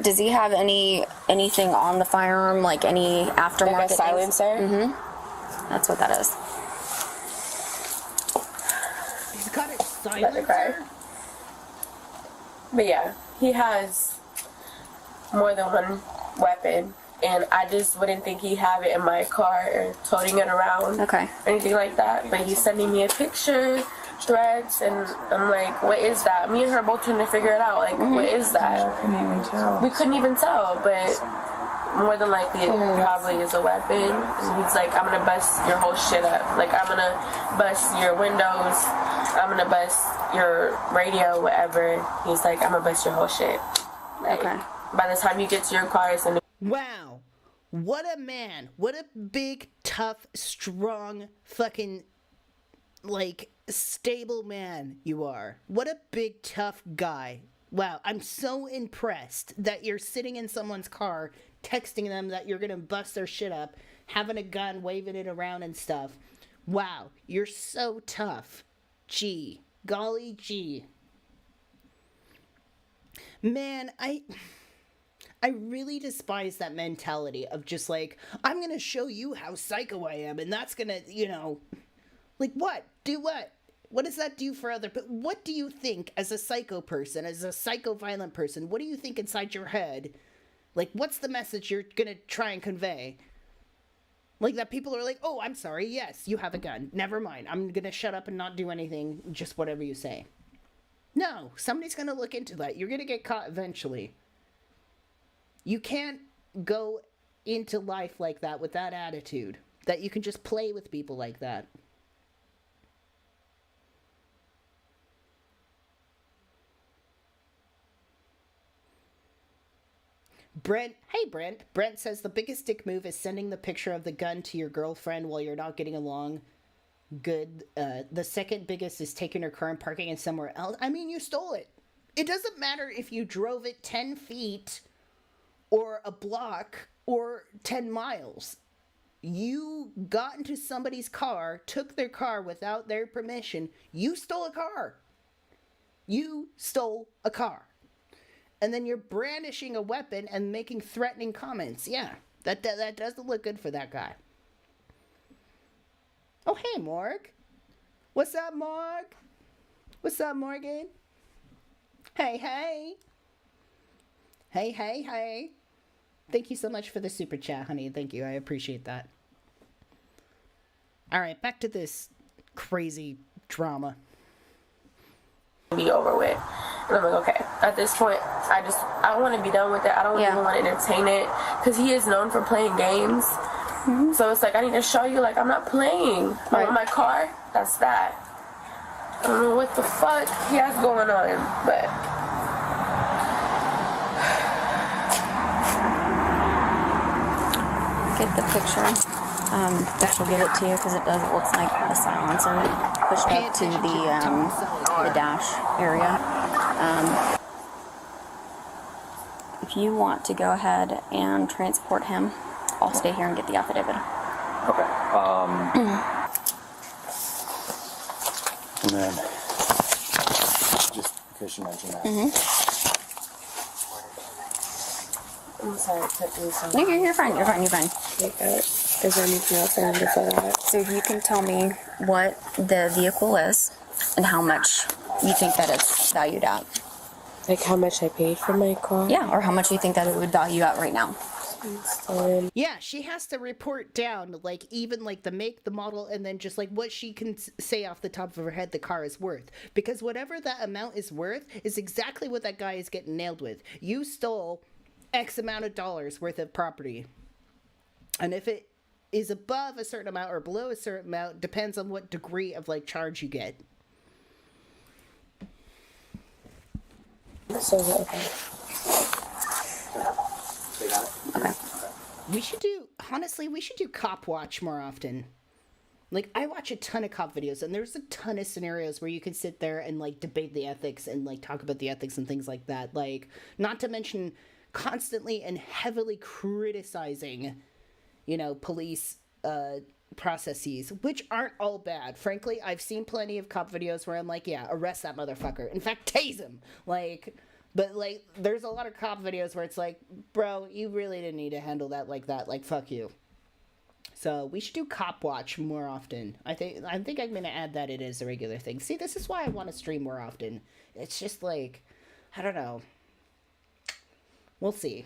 S3: Does he have anything on the firearm, like any aftermarket?
S2: Like a silencer?
S3: Mm-hmm. That's what that is.
S1: He's got a silencer?
S2: But yeah, he has more than one weapon, and I just wouldn't think he'd have it in my car or toting it around.
S3: Okay.
S2: Anything like that. But he's sending me a picture, threats, and I'm like, what is that? Me and her both trying to figure it out. Like, what is that?
S7: I couldn't even tell.
S2: We couldn't even tell, but more than likely it probably is a weapon. And he's like, I'm gonna bust your whole shit up. Like, I'm gonna bust your windows, I'm gonna bust your radio, whatever. He's like, I'm gonna bust your whole shit. Like,
S3: Okay.
S2: by the time you get to your car, it's gonna.
S1: Wow. What a man. What a big, tough, strong, fucking, like, stable man you are. What a big, tough guy. Wow. I'm so impressed that you're sitting in someone's car, texting them that you're gonna bust their shit up, having a gun, waving it around and stuff. Wow. You're so tough. Gee. Golly gee. Man, I really despise that mentality of just like, I'm gonna show you how psycho I am, and that's gonna, like what? Do what? What does that do for other people? What do you think as a psycho person, as a psycho-violent person, what do you think inside your head? Like, what's the message you're gonna try and convey? Like that people are like, oh, I'm sorry, yes, you have a gun. Never mind. I'm gonna shut up and not do anything, just whatever you say. No, somebody's gonna look into that. You're gonna get caught eventually. You can't go into life like that with that attitude, that you can just play with people like that. Brent says the biggest dick move is sending the picture of the gun to your girlfriend while you're not getting along. Good. The second biggest is taking her car and parking it somewhere else. I mean, you stole it. It doesn't matter if you drove it 10 feet or a block or 10 miles. You got into somebody's car, took their car without their permission. You stole a car. You stole a car. And then you're brandishing a weapon and making threatening comments. Yeah, that doesn't look good for that guy. Oh, hey, Morg. What's up, Morg? What's up, Morgan? Hey, hey. Hey, hey, hey. Thank you so much for the super chat, honey. Thank you. I appreciate that. All right, back to this crazy drama.
S2: Be over with. And I'm like, okay. At this point, I want to be done with it. I don't even want to entertain it. Because he is known for playing games. Mm-hmm. So it's like, I need to show you, like, I'm not playing. Right. On my car, that's that. I don't know what the fuck he has going on, but...
S3: Get the picture. Which will give it to you because it does. It looks like a silencer pushed up to the dash area. If you want to go ahead and transport him, I'll stay here and get the affidavit.
S6: Okay. And then, just because you mentioned that.
S2: I'm sorry,
S3: No, you're fine. You're fine. You're fine.
S2: Is there anything else I need to fill out?
S3: So if you can tell me what the vehicle is and how much you think that it's valued at.
S2: Like how much I paid for my car?
S3: Yeah, or how much you think that it would value at right now.
S1: Yeah, she has to report down, like, even, like, the make, the model, and then just, like, what she can say off the top of her head the car is worth. Because whatever that amount is worth is exactly what that guy is getting nailed with. You stole X amount of dollars worth of property. And if it is above a certain amount or below a certain amount, depends on what degree of, like, charge you get.
S2: So, okay.
S3: Okay.
S1: We should do Cop Watch more often. Like, I watch a ton of cop videos, and there's a ton of scenarios where you can sit there and, like, debate the ethics and, like, talk about the ethics and things like that. Like, not to mention constantly and heavily criticizing, police processes, which aren't all bad. Frankly, I've seen plenty of cop videos where I'm like, yeah, arrest that motherfucker. In fact, tase him. But, there's a lot of cop videos where it's like, bro, you really didn't need to handle that like that. Like, fuck you. So, we should do Cop Watch more often. I think I'm going to add that it is a regular thing. See, this is why I want to stream more often. It's just like, I don't know. We'll see.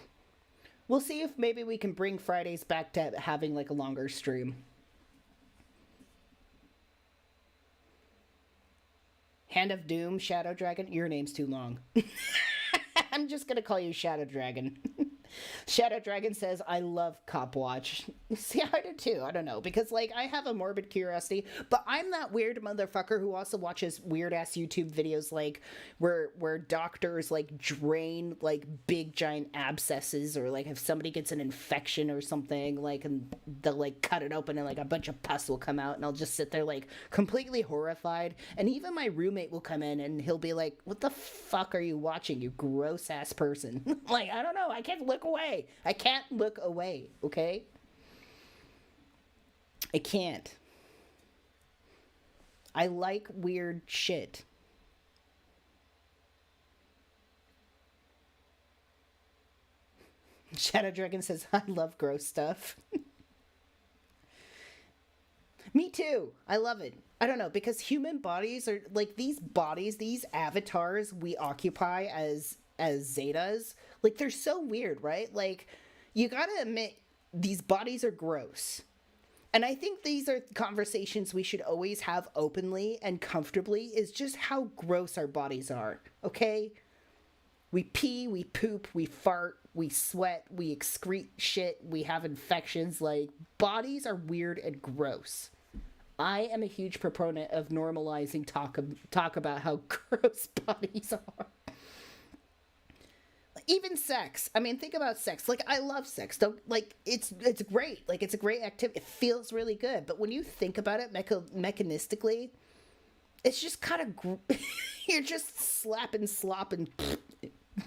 S1: We'll see if maybe we can bring Fridays back to having, like, a longer stream. Hand of Doom, Shadow Dragon. Your name's too long. I'm just gonna call you Shadow Dragon. Shadow Dragon says, I love Cop Watch. See, I do too. I don't know. Because, like, I have a morbid curiosity, but I'm that weird motherfucker who also watches weird-ass YouTube videos, like, where doctors, like, drain, like, big, giant abscesses, or, like, if somebody gets an infection or something, like, and they'll, like, cut it open and, like, a bunch of pus will come out, and I'll just sit there, like, completely horrified. And even my roommate will come in, and he'll be like, what the fuck are you watching, you gross-ass person? Like, I don't know. I can't look away. I can't look away, okay? I can't. I like weird shit. Shadow Dragon says, I love gross stuff. Me too. I love it. I don't know, because human bodies are, like, these bodies, these avatars we occupy as Zetas, like, they're so weird, right? Like, you gotta admit, these bodies are gross. And I think these are conversations we should always have openly and comfortably, is just how gross our bodies are, okay? We pee, we poop, we fart, we sweat, we excrete shit, we have infections. Like, bodies are weird and gross. I am a huge proponent of normalizing talk about how gross bodies are. Even sex. I mean, think about sex. Like, I love sex. Don't, like, it's great. Like, it's a great activity. It feels really good. But when you think about it mechanistically, it's just kind of you're just slopping,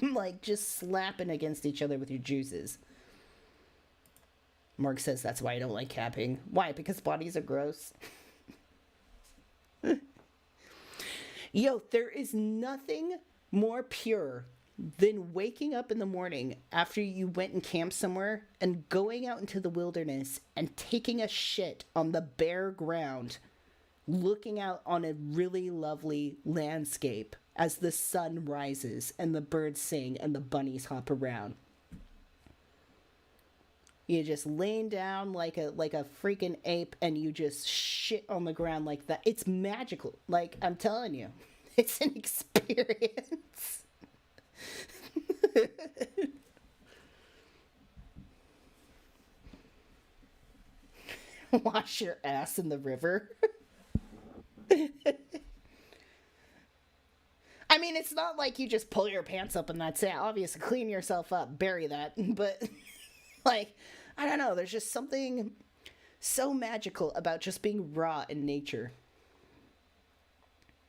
S1: like, just slapping against each other with your juices. Mark says that's why I don't like capping. Why? Because bodies are gross. Yo, there is nothing more pure than waking up in the morning after you went and camped somewhere and going out into the wilderness and taking a shit on the bare ground, looking out on a really lovely landscape as the sun rises and the birds sing and the bunnies hop around. You just laying down like a freaking ape and you just shit on the ground like that. It's magical. Like, I'm telling you, it's an experience. Wash your ass in the river. I mean, it's not like you just pull your pants up and that's it. Obviously, clean yourself up, bury that. But, like, I don't know. There's just something so magical about just being raw in nature.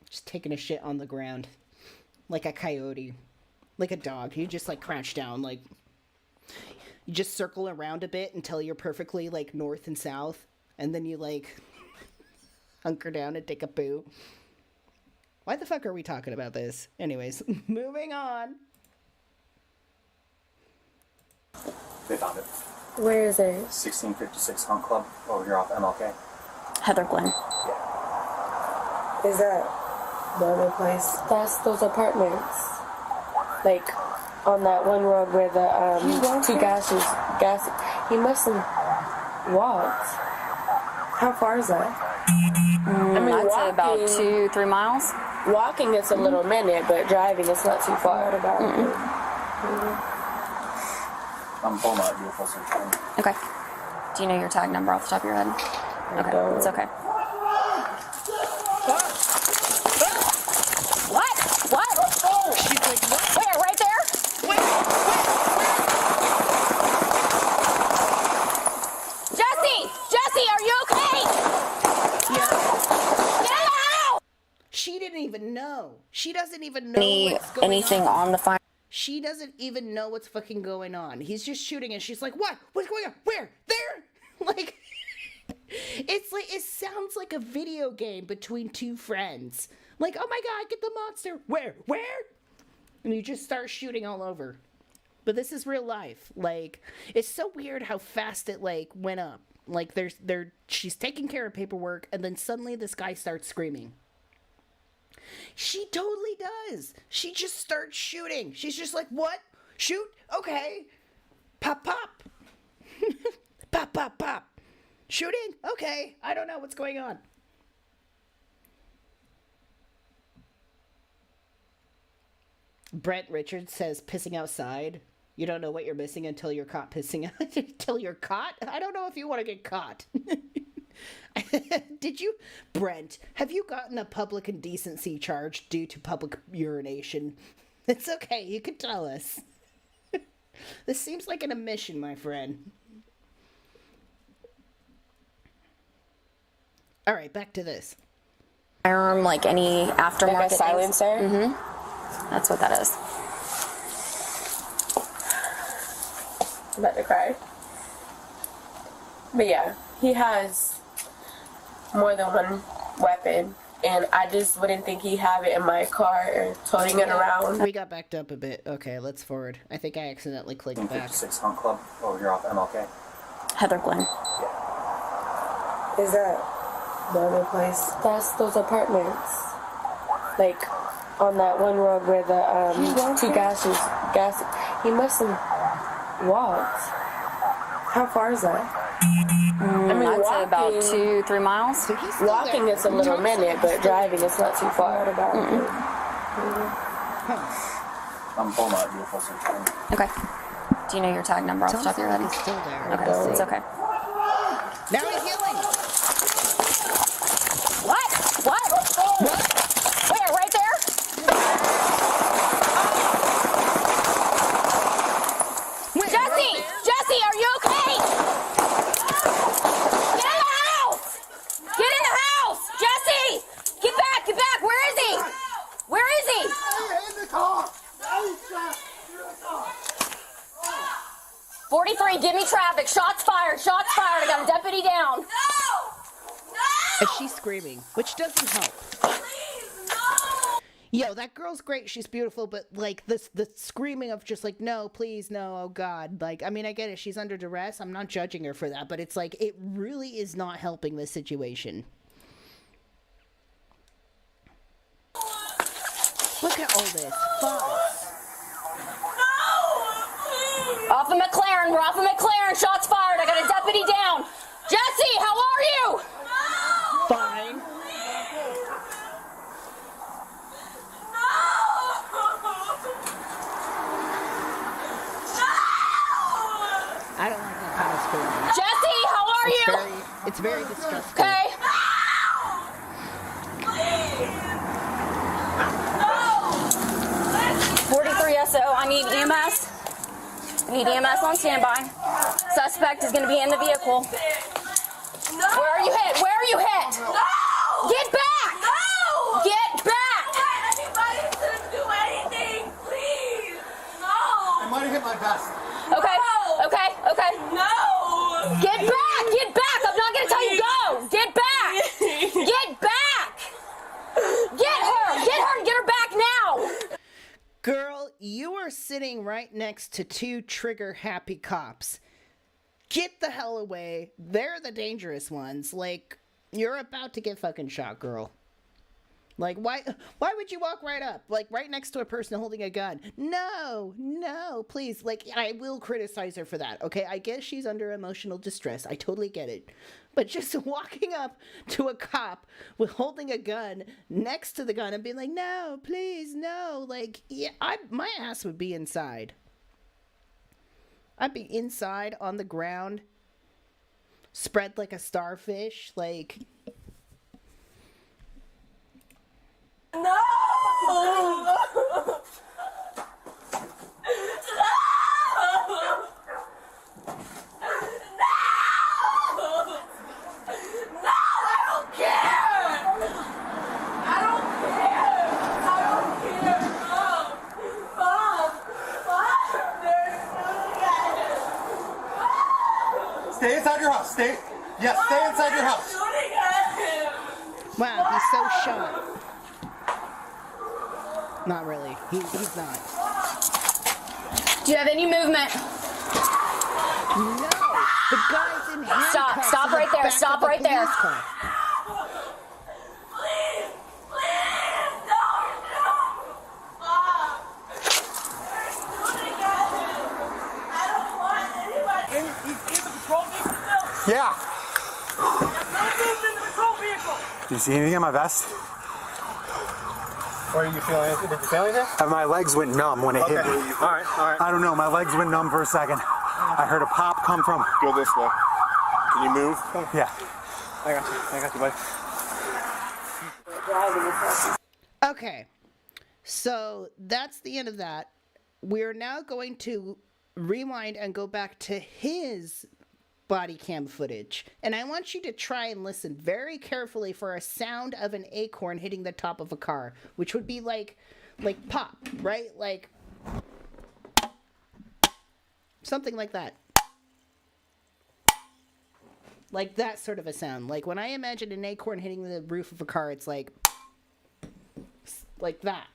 S1: Just taking a shit on the ground. Like a coyote. Like a dog. You just, like, crouch down. Like, you just circle around a bit until you're perfectly, like, north and south. And then you, like, hunker down and take a poo. Why the fuck are we talking about this? Anyways, moving on.
S6: They found it.
S2: Where is it?
S6: 1656 Hunt Club over here off MLK.
S3: Heather Glen.
S5: Is that the other place?
S2: That's those apartments. Like, on that one road where the two gases. He must have walked. How far is that? I mean,
S3: I'd say about
S2: walking-
S3: 2-3 miles.
S2: Walking it's a little minute, but driving it's not too far.
S6: I'm pulling out your full search.
S3: Okay. Do you know your tag number off the top of your head? Okay,
S2: don't.
S3: it's okay. What?
S1: She's like, what?
S3: Where? Right there? Jesse, are you okay?
S1: Yeah.
S3: Get out!
S1: She didn't even know. She doesn't even know what's going
S3: Anything
S1: on.
S3: on the fire?
S1: She doesn't even know what's fucking going on. He's just shooting and she's like, what? What's going on? Where? There? Like, it's like, it sounds like a video game between two friends. Like, oh my god, get the monster. Where? And you just start shooting all over. But this is real life. Like, it's so weird how fast it, like, went up. Like, she's taking care of paperwork and then suddenly this guy starts screaming. She totally does. She just starts shooting. She's just like, what? Shoot? Okay. Pop, pop. Pop, pop, pop. Shooting? Okay. I don't know what's going on. Brent Richards says pissing outside. You don't know what you're missing until you're caught pissing until you're caught? I don't know if you want to get caught. Did you, Brent, have you gotten a public indecency charge due to public urination? It's okay, you can tell us. This seems like an omission, my friend. All right, back to this.
S3: Firearm, like any aftermarket
S2: Like a silencer?
S3: Mm-hmm. That's what that is.
S2: I'm about to cry. But yeah, he has more than one weapon, and I just wouldn't think he'd have it in my car or toting it around.
S1: We got backed up a bit. Okay, let's forward. I think I accidentally clicked back.
S6: 56 Hunt Club. Oh, you're off MLK.
S3: Heather Glenn.
S5: Is that the other place?
S2: That's those apartments. Like, on that one road where the two gas. He must have walked.
S5: How far is that?
S2: I mean,
S3: I'd say about
S2: walking-
S3: 2-3 miles.
S1: So he's still
S2: Walking
S1: there.
S2: is a little minute, but driving is not too far.
S6: I'm pulling out beautiful sometime.
S3: Okay. Do you know your tag number off the top of your head?
S1: He's still there.
S3: Okay, it's okay.
S1: Now he's healing.
S3: What? Where? Right there? Jesse, are you okay? Get in the house! Get in the house! Jesse! Get back! Where is he? Where is he?
S4: In the car!
S3: 43, give me traffic. Shots fired. I got a deputy down.
S1: And she's screaming, which doesn't help. Yo, that girl's great. She's beautiful, but like the screaming of just like, no, please, no, oh God. Like, I mean, I get it. She's under duress. I'm not judging her for that, but it's like, it really is not helping this situation. Look at all this fuss.
S3: Off of McLaren. We're off of McLaren. Shots fired. I got a deputy down. Jesse, how are you?
S1: Fine. I don't like that kind of screaming.
S3: Jesse, how are you?
S1: It's very distressful.
S3: Okay. 43 SO, I need EMS. I need EMS on standby. Suspect is going to be in the vehicle. Where are you hit? Get back! Get back!
S8: I might have hit my vest.
S3: Okay.
S2: No!
S3: Get back! I'm not going to tell you go! Get back! Get her and get her back now!
S1: Girl, you are sitting right next to two trigger-happy cops. Get the hell away. They're the dangerous ones. Like, you're about to get fucking shot, girl. Like, why would you walk right up? Like, right next to a person holding a gun? No, please. Like, I will criticize her for that, okay? I guess she's under emotional distress. I totally get it. But just walking up to a cop with holding a gun next to the gun and being like, no, please, no. Like, yeah, my ass would be inside. I'd be inside on the ground, spread like a starfish, like...
S2: No!
S8: Stay inside your house. Stay inside your house.
S1: Wow, he's so shocked. Not really. He's not.
S3: Do you have any movement?
S1: No! The guy's in handcuffs.
S3: Stop
S1: in the
S3: right there.
S1: back
S3: Stop
S1: of the
S3: right there.
S1: police car.
S8: Yeah. Do you see anything in my vest? Or are you feeling anything? Did you feel anything?
S9: My legs went numb when it hit me.
S8: All right.
S9: I don't know. My legs went numb for a second. I heard a pop come from.
S4: Go this way. Can you move?
S9: Yeah.
S8: I got you, buddy.
S1: Okay, so that's the end of that. We're now going to rewind and go back to his body cam footage. And I want you to try and listen very carefully for a sound of an acorn hitting the top of a car, which would be like pop, right? Like something like that. Like that sort of a sound. Like when I imagine an acorn hitting the roof of a car, it's like that.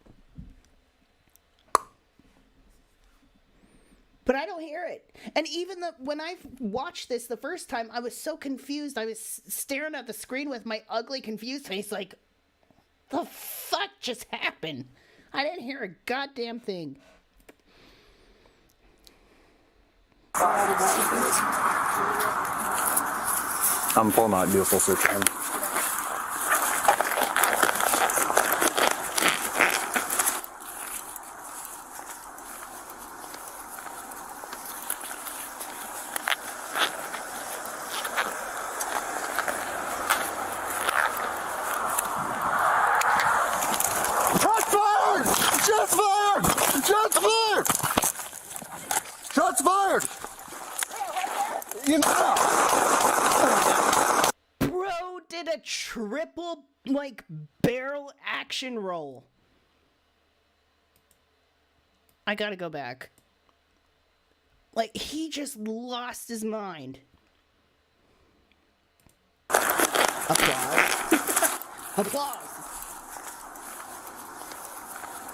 S1: But I don't hear it. And even when I watched this the first time, I was so confused. I was staring at the screen with my ugly, confused face like, the fuck just happened? I didn't hear a goddamn thing.
S6: I'm full not do a full search on him.
S1: Bro did a triple, barrel action roll. I gotta go back. He just lost his mind. Applause. Applause.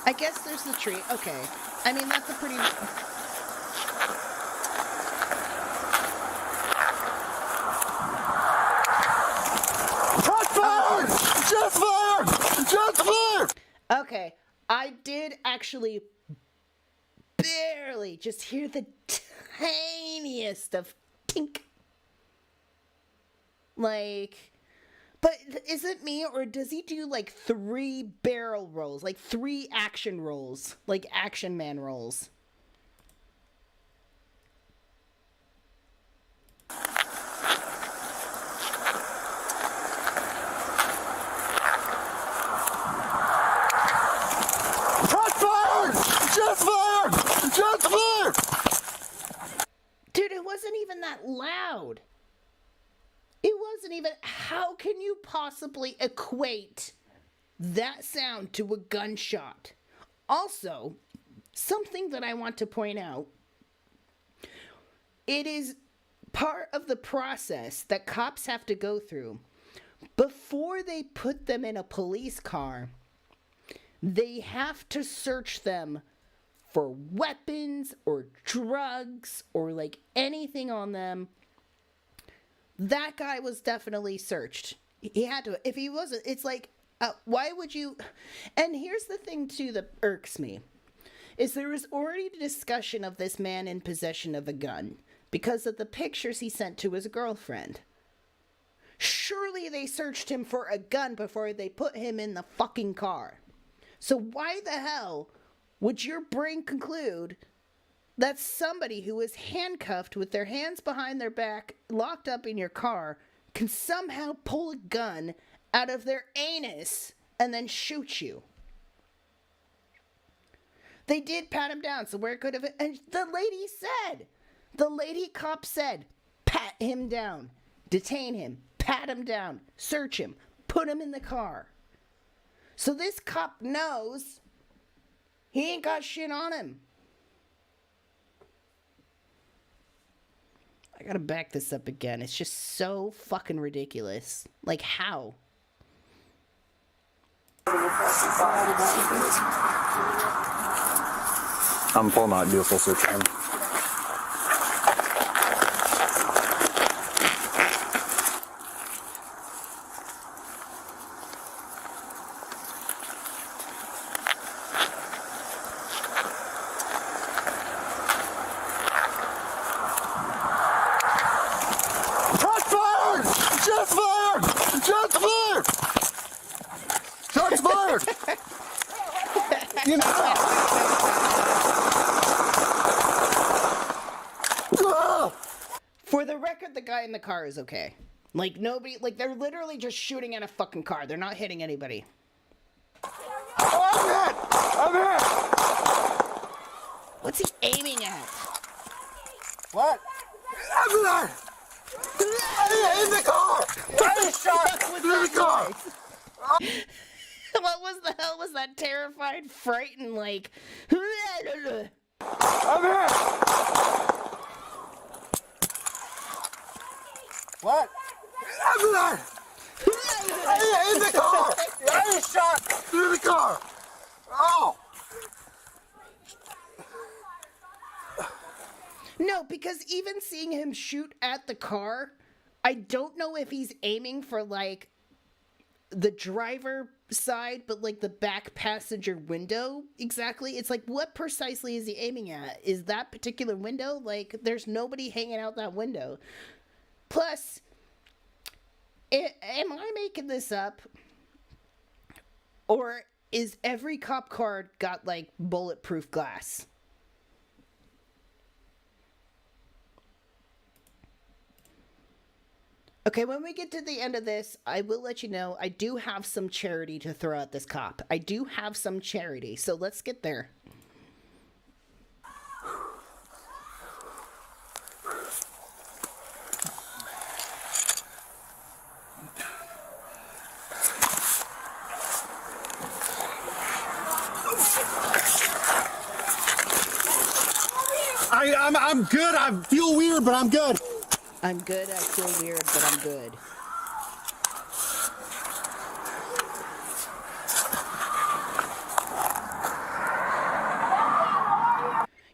S1: I guess there's the tree. Okay. I mean, that's a pretty...
S9: Just fired!
S1: Okay, I did actually barely just hear the tiniest of tink. But is it me, or does he do 3 barrel rolls? 3 action rolls? Action man rolls?
S9: Just fired!
S1: Dude, it wasn't even that loud. It wasn't even... How can you possibly equate that sound to a gunshot? Also, something that I want to point out. It is part of the process that cops have to go through. Before they put them in a police car, they have to search them for weapons or drugs or anything on them. That guy was definitely searched. He had to. If he wasn't, it's why would you? And here's the thing too that irks me, is there was already a discussion of this man in possession of a gun because of the pictures he sent to his girlfriend. Surely they searched him for a gun before they put him in the fucking car. So why the hell would your brain conclude that somebody who is handcuffed with their hands behind their back, locked up in your car, can somehow pull a gun out of their anus and then shoot you? They did pat him down, so where could have... And the lady cop said, pat him down, detain him, pat him down, search him, put him in the car. So this cop knows he ain't got shit on him. I gotta back this up again. It's just so fucking ridiculous. How?
S6: I'm full not do a full search on him.
S9: You know.
S1: For the record, the guy in the car is okay. Like, nobody, like, they're literally just shooting at a fucking car. They're not hitting anybody.
S9: I'm hit!
S1: What's he aiming at?
S9: What? I'm in the car! I shot through the car!
S1: What was the hell was that terrified, frightened, like...
S9: I'm hit! What? I'm in the car! I shot through the car! Oh!
S1: No, because even seeing him shoot at the car, I don't know if he's aiming for, like, the driver side, but, like, the back passenger window exactly. It's like, what precisely is he aiming at? Is that particular window? Like, there's nobody hanging out that window. Plus, am I making this up? Or is every cop car got, like, bulletproof glass? Okay, when we get to the end of this, I will let you know I do have some charity to throw at this cop. I do have some charity, so let's get there.
S9: I'm good. I feel weird, but I'm good.
S1: I'm good, I feel weird, but I'm good.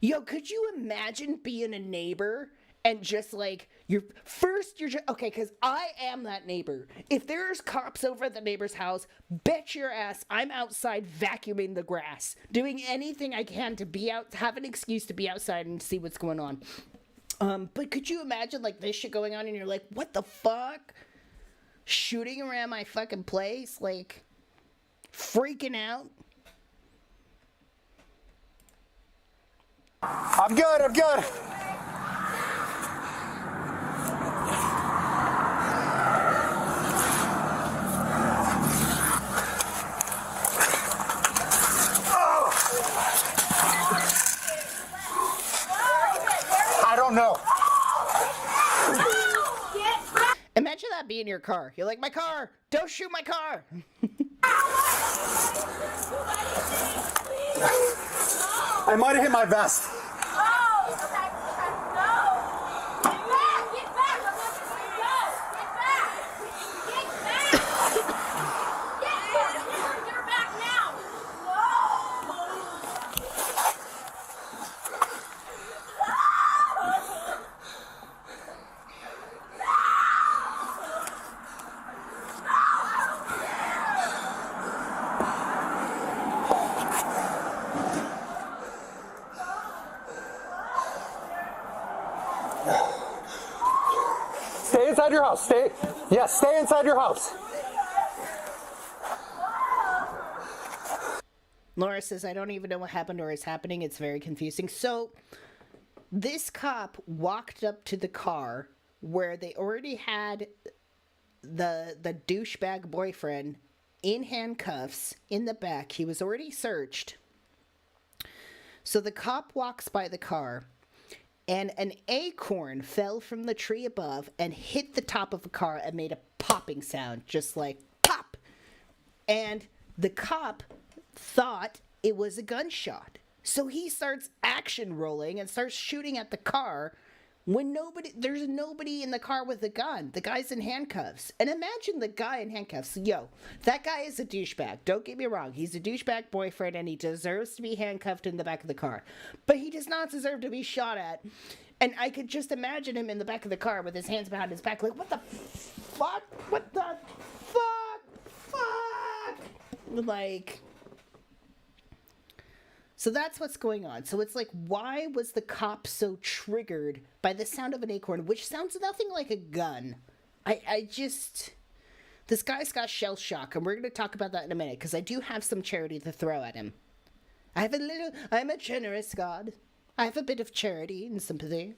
S1: Yo, could you imagine being a neighbor and just like, you're just, okay, because I am that neighbor. If there's cops over at the neighbor's house, bet your ass I'm outside vacuuming the grass, doing anything I can to be out, have an excuse to be outside and see what's going on. But could you imagine like this shit going on and you're like, what the fuck? Shooting around my fucking place, like freaking out.
S9: I'm good. I'm good. I don't know.
S1: Imagine that being your car. You're like, my car! Don't shoot my car!
S9: I might have hit my vest. Stay inside your house. Stay inside your house.
S1: Laura says, I don't even know what happened or is happening. It's very confusing. So, this cop walked up to the car where they already had the douchebag boyfriend in handcuffs in the back. He was already searched. So the cop walks by the car, and an acorn fell from the tree above and hit the top of the car and made a popping sound, just like pop. And the cop thought it was a gunshot. So he starts action rolling and starts shooting at the car when there's nobody in the car with a gun. The guy's in handcuffs. And imagine the guy in handcuffs. Yo, that guy is a douchebag. Don't get me wrong. He's a douchebag boyfriend and he deserves to be handcuffed in the back of the car. But he does not deserve to be shot at. And I could just imagine him in the back of the car with his hands behind his back like, what the fuck? What the fuck? Like... So that's what's going on. So it's like, why was the cop so triggered by the sound of an acorn, which sounds nothing like a gun? This guy's got shell shock, and we're going to talk about that in a minute, because I do have some charity to throw at him. I'm a generous god. I have a bit of charity and sympathy.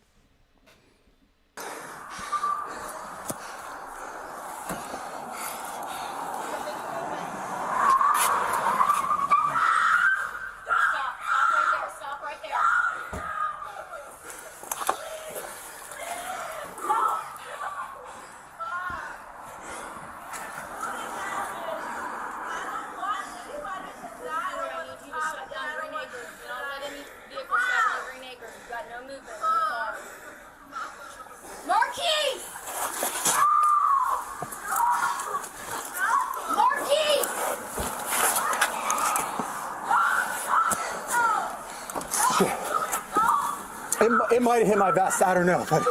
S9: It might have hit my vest. I don't know, but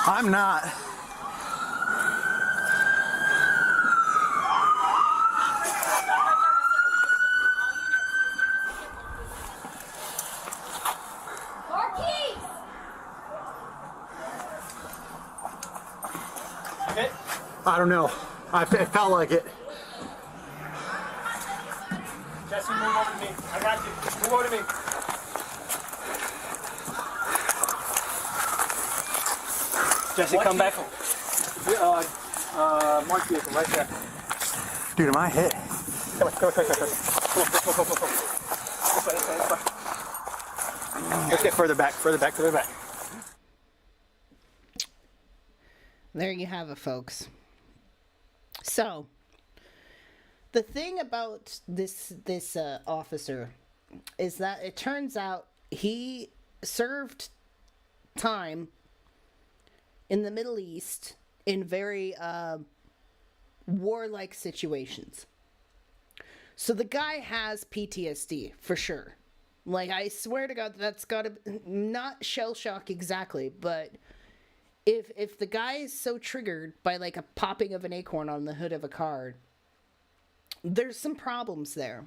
S9: I'm not. I don't know. It felt like it.
S8: Jesse, move over to me. I got you. Move over to me. Jesse, come back. Mark vehicle right there.
S9: Dude, am I hit?
S8: Come on. This way. Let's get further back.
S1: There you have it, folks. So, the thing about this officer is that it turns out he served time in the Middle East in very warlike situations. So the guy has PTSD for sure. Like, I swear to God, that's gotta not shell shock exactly, but if the guy is so triggered by like a popping of an acorn on the hood of a car, there's some problems there.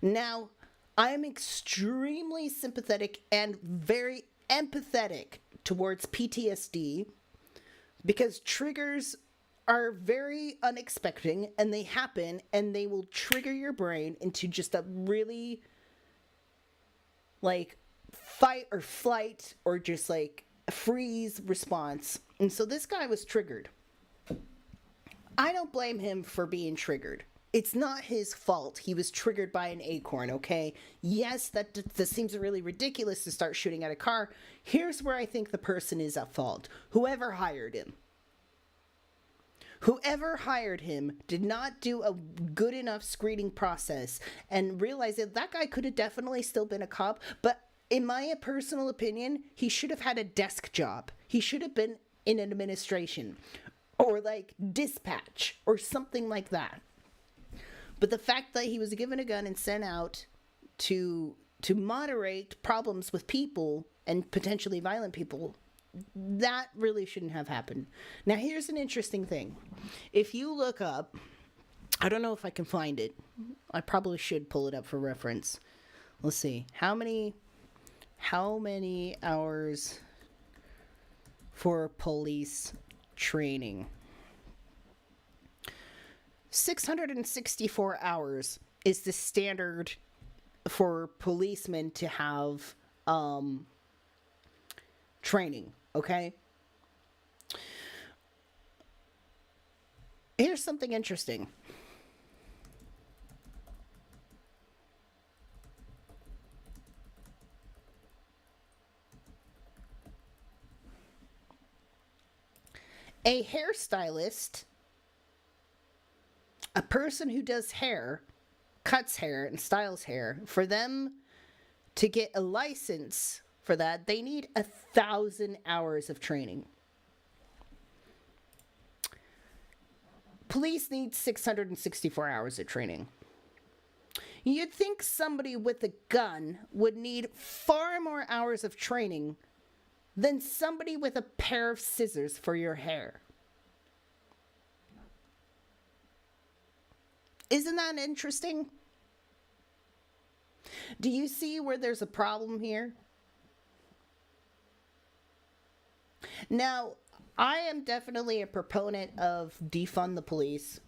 S1: Now, I'm extremely sympathetic and very empathetic towards PTSD because triggers are very unexpected and they happen and they will trigger your brain into just a really like fight or flight or just like freeze response. And so this guy was triggered. I don't blame him for being triggered. It's not his fault. He was triggered by an acorn, okay? Yes, that seems really ridiculous to start shooting at a car. Here's where I think the person is at fault. Whoever hired him. Whoever hired him did not do a good enough screening process and realize that that guy could have definitely still been a cop, but in my personal opinion, he should have had a desk job. He should have been in an administration or like dispatch or something like that. But the fact that he was given a gun and sent out to moderate problems with people and potentially violent people, that really shouldn't have happened. Now, here's an interesting thing. If you look up, I don't know if I can find it. I probably should pull it up for reference. Let's see. How many hours for police training? 664 hours is the standard for policemen to have training, okay? Here's something interesting. A hairstylist, a person who does hair, cuts hair and styles hair, for them to get a license for that, they need 1,000 hours of training. Police need 664 hours of training. You'd think somebody with a gun would need far more hours of training than somebody with a pair of scissors for your hair. Isn't that interesting? Do you see where there's a problem here? Now, I am definitely a proponent of defund the police.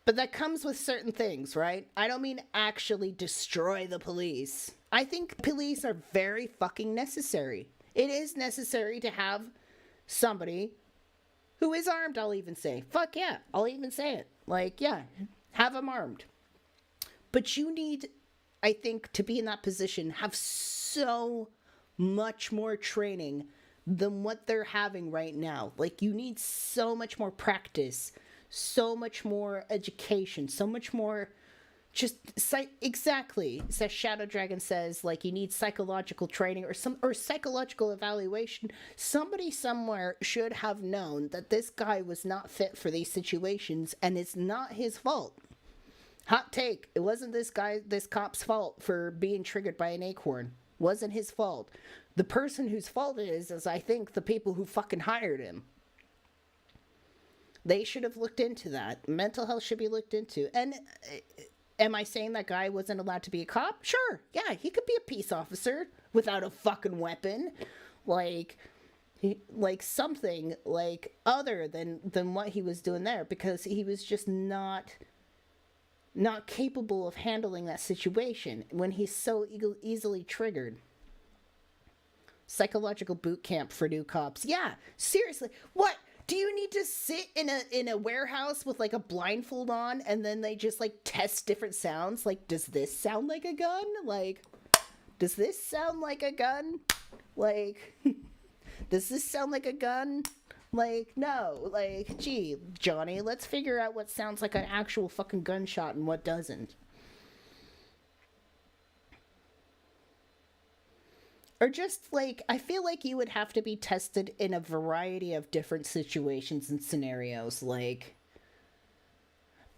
S1: But that comes with certain things, right? I don't mean actually destroy the police. I think police are very fucking necessary. It is necessary to have somebody who is armed, I'll even say. Fuck yeah, I'll even say it. Like, yeah, have them armed. But you need, I think, to be in that position, have so much more training than what they're having right now. Like, you need so much more practice, so much more education, so much more just exactly. Says Shadow Dragon says, like, you need psychological training or psychological evaluation. Somebody somewhere should have known that this guy was not fit for these situations, and it's not his fault. Hot take. It wasn't this cop's fault for being triggered by an acorn. Wasn't his fault. The person whose fault it is I think the people who fucking hired him. They should have looked into that. Mental health should be looked into. And am I saying that guy wasn't allowed to be a cop? Sure. Yeah, he could be a peace officer without a fucking weapon. Like something like other than what he was doing there, because he was just not capable of handling that situation when he's so easily triggered. Psychological boot camp for new cops. Yeah, seriously. What? Do you need to sit in a warehouse with like a blindfold on and then they just like test different sounds? Like, does this sound like a gun? Like, does this sound like a gun? Like, does this sound like a gun? Like, no. Like, gee, Johnny, let's figure out what sounds like an actual fucking gunshot and what doesn't. Or just, like, I feel like you would have to be tested in a variety of different situations and scenarios, like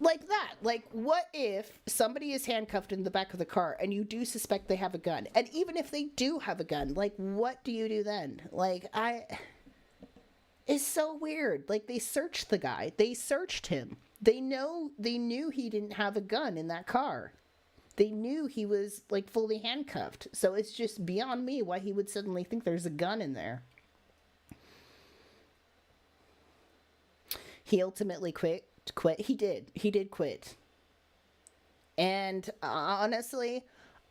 S1: that. Like, what if somebody is handcuffed in the back of the car and you do suspect they have a gun? And even if they do have a gun, like, what do you do then? Like, it's so weird. Like, they searched the guy. They searched him. They knew he didn't have a gun in that car. They knew he was, like, fully handcuffed. So it's just beyond me why he would suddenly think there's a gun in there. He ultimately quit. He did quit. And honestly,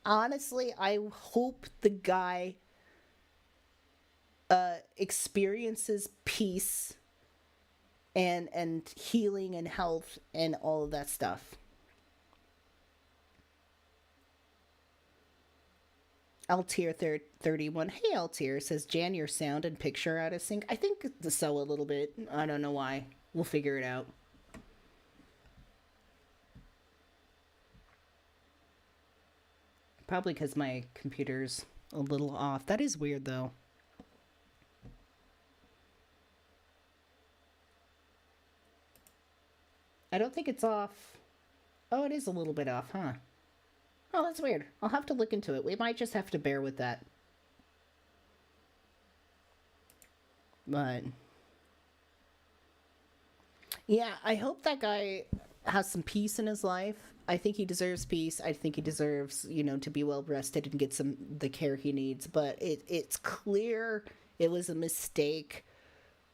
S1: I hope the guy experiences peace and healing and health and all of that stuff. Altier 31. Hey, Altier, says Jan, your sound and picture out of sync. I think so a little bit. I don't know why. We'll figure it out. Probably because my computer's a little off. That is weird, though. I don't think it's off. Oh, it is a little bit off, huh? Oh, that's weird. I'll have to look into it. We might just have to bear with that. But yeah, I hope that guy has some peace in his life. I think he deserves peace. I think he deserves, to be well rested and get the care he needs. But it's clear it was a mistake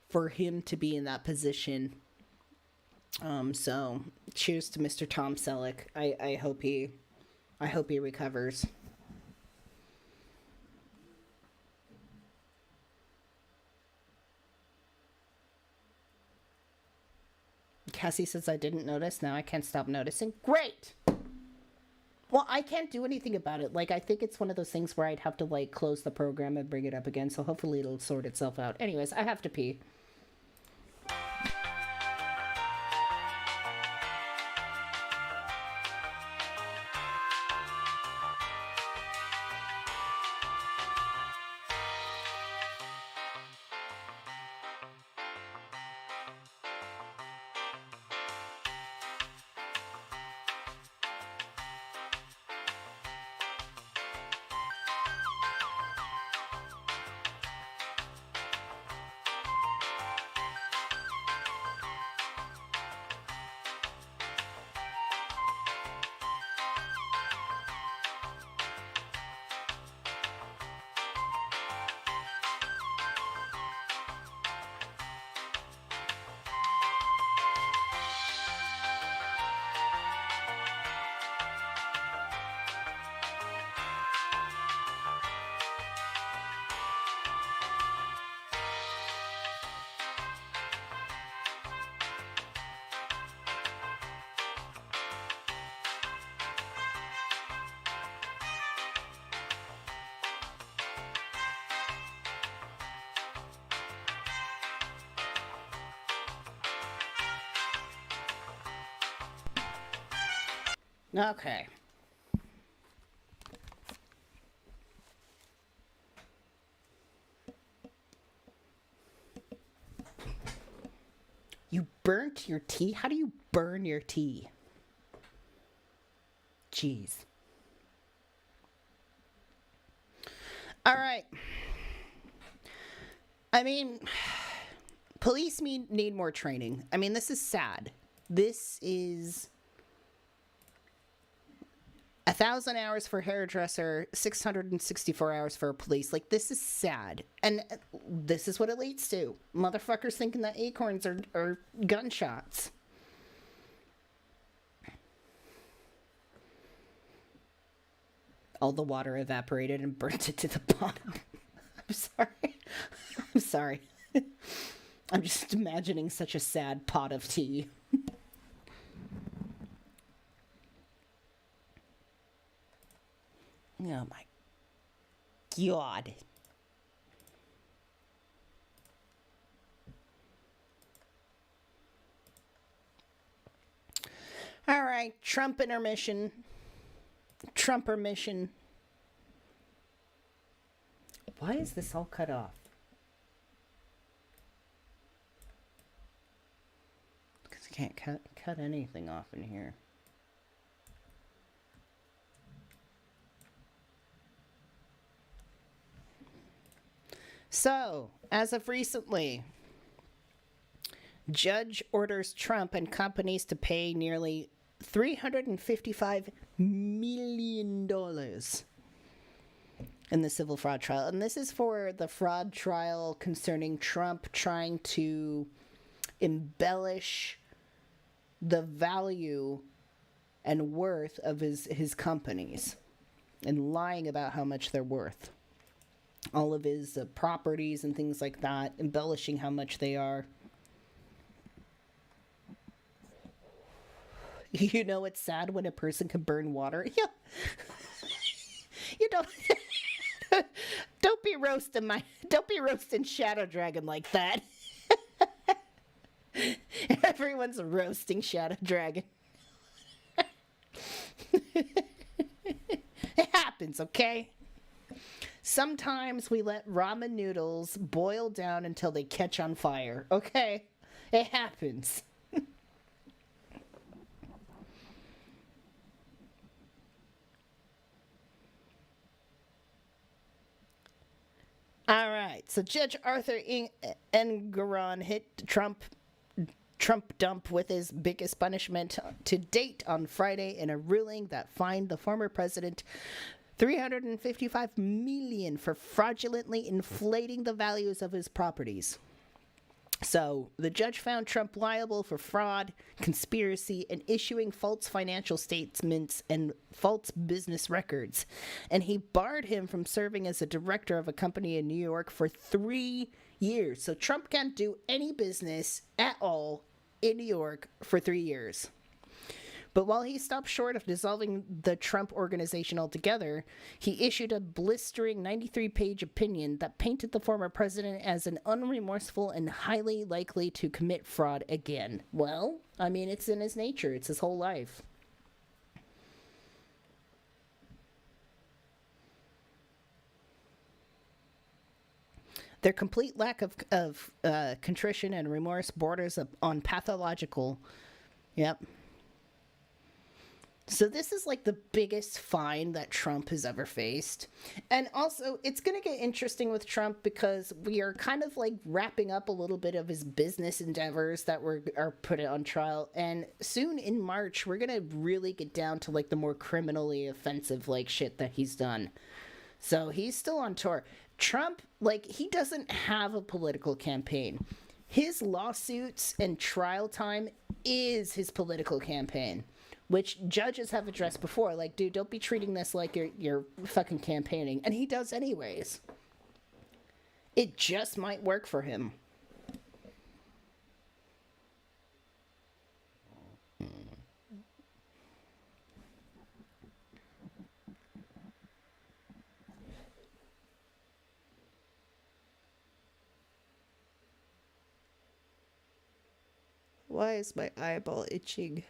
S1: for him to be in that position. So cheers to Mr. Tom Selleck. I hope he recovers. Cassie says, I didn't notice. Now I can't stop noticing. Great! Well, I can't do anything about it. Like, I think it's one of those things where I'd have to, like, close the program and bring it up again. So hopefully it'll sort itself out. Anyways, I have to pee. Okay. You burnt your tea? How do you burn your tea? Jeez. All right. I mean, police need more training. I mean, this is sad. This is 1,000 hours for hairdresser, 664 hours for police. Like, this is sad. And this is what it leads to. Motherfuckers thinking that acorns are gunshots. All the water evaporated and burnt it to the bottom. I'm sorry. I'm sorry. I'm just imagining such a sad pot of tea. Oh my God. All right, Trump intermission. Trumper mission. Why is this all cut off? Because I can't cut anything off in here. So, as of recently, judge orders Trump and companies to pay nearly $355 million in the civil fraud trial. And this is for the fraud trial concerning Trump trying to embellish the value and worth of his companies and lying about how much they're worth. All of his properties and things like that, embellishing how much they are. You know it's sad when a person can burn water? Yeah. You don't don't be roasting Shadow Dragon like that. Everyone's roasting Shadow Dragon. It happens, okay? Sometimes we let ramen noodles boil down until they catch on fire, okay? It happens. All right, so Judge Arthur Engoron hit Trump dump with his biggest punishment to date on Friday in a ruling that fined the former president $355 million for fraudulently inflating the values of his properties. So, the judge found Trump liable for fraud, conspiracy, and issuing false financial statements and false business records. And he barred him from serving as a director of a company in New York for 3 years. So, Trump can't do any business at all in New York for 3 years. But while he stopped short of dissolving the Trump organization altogether, he issued a blistering 93-page opinion that painted the former president as an unremorseful and highly likely to commit fraud again. Well, I mean, it's in his nature. It's his whole life. Their complete lack of contrition and remorse borders on pathological. Yep. So this is like the biggest fine that Trump has ever faced. And also, it's going to get interesting with Trump because we are kind of like wrapping up a little bit of his business endeavors that are put on trial. And soon in March, we're going to really get down to like the more criminally offensive like shit that he's done. So he's still on tour. Trump, like, he doesn't have a political campaign. His lawsuits and trial time is his political campaign. Which judges have addressed before. Like, dude, don't be treating this like you're fucking campaigning. And he does anyways. It just might work for him. Why is my eyeball itching?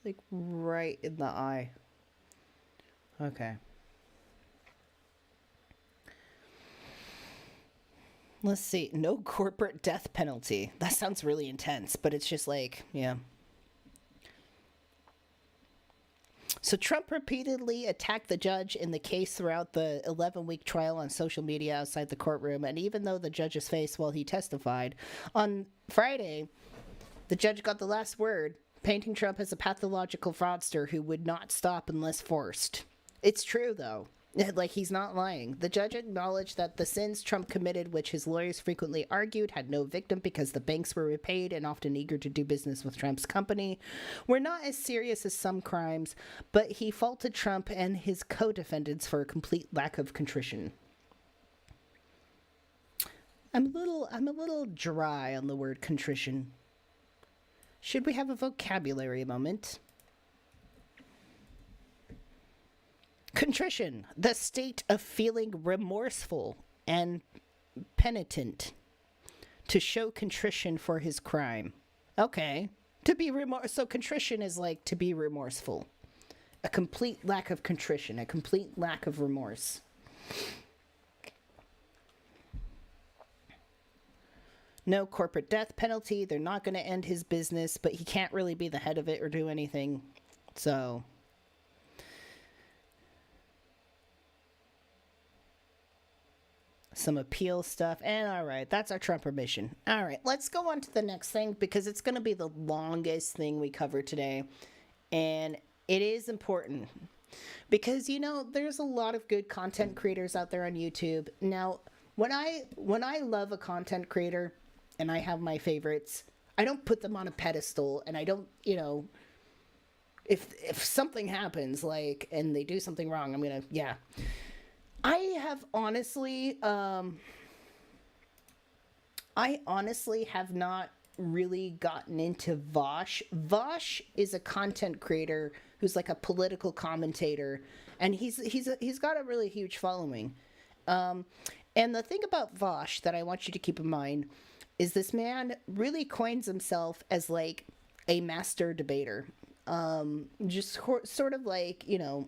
S1: like right in the eye. Okay. Let's see. No corporate death penalty. That sounds really intense, but it's just like, yeah. So Trump repeatedly attacked the judge in the case throughout the 11-week trial on social media outside the courtroom. And even though the judge's face while he testified, on Friday, the judge got the last word, painting Trump as a pathological fraudster who would not stop unless forced. It's true, though. Like, he's not lying. The judge acknowledged that the sins Trump committed, which his lawyers frequently argued had no victim because the banks were repaid and often eager to do business with Trump's company, were not as serious as some crimes, but he faulted Trump and his co-defendants for a complete lack of contrition. I'm a little dry on the word contrition. Should we have a vocabulary moment? Contrition, the state of feeling remorseful and penitent, to show contrition for his crime. Okay. So contrition is like to be remorseful. A complete lack of contrition, a complete lack of remorse. No corporate death penalty. They're not going to end his business, but he can't really be the head of it or do anything. So... some appeal stuff, and all right, that's our Trump remission. All right, let's go on to the next thing, because it's going to be the longest thing we cover today, and it is important, because, you know, there's a lot of good content creators out there on YouTube. Now, when I love a content creator, and I have my favorites, I don't put them on a pedestal, and I don't, you know, if something happens, like, and they do something wrong, I'm gonna, yeah. I honestly have not really gotten into Vaush. Vaush is a content creator who's like a political commentator, and he's got a really huge following. And the thing about Vaush that I want you to keep in mind is this man really coins himself as like a master debater. Just sort of like, you know,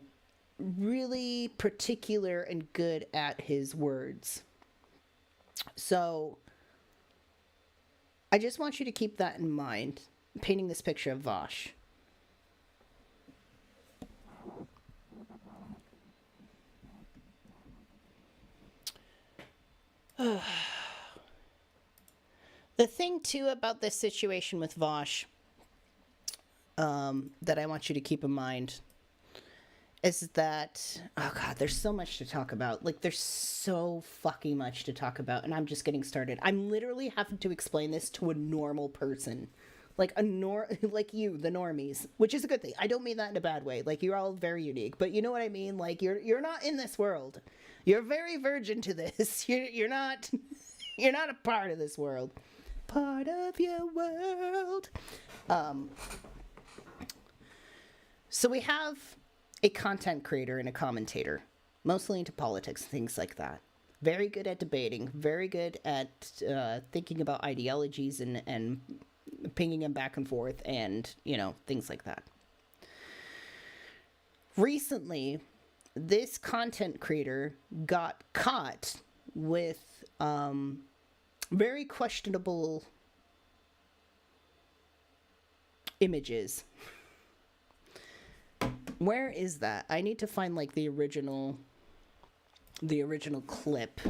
S1: really particular and good at his words. So I just want you to keep that in mind, painting this picture of Vaush. The thing too about this situation with Vaush that I want you to keep in mind is that, oh God, there's so much to talk about. Like, there's so fucking much to talk about, and I'm just getting started. I'm literally having to explain this to a normal person. Like, like you, the normies, which is a good thing. I don't mean that in a bad way. Like, you're all very unique, but you know what I mean? Like, you're not in this world. You're very virgin to this. You're not, you're not a part of this world. Part of your world. So we have a content creator and a commentator, mostly into politics and things like that. Very good at debating, very good at thinking about ideologies and pinging them back and forth and, you know, things like that. Recently, this content creator got caught with very questionable images. Where is that? I need to find like the original clip.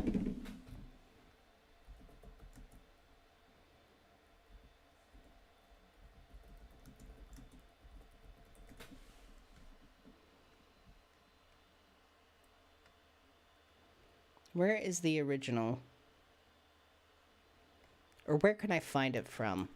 S1: Where is the original? Or where can I find it from?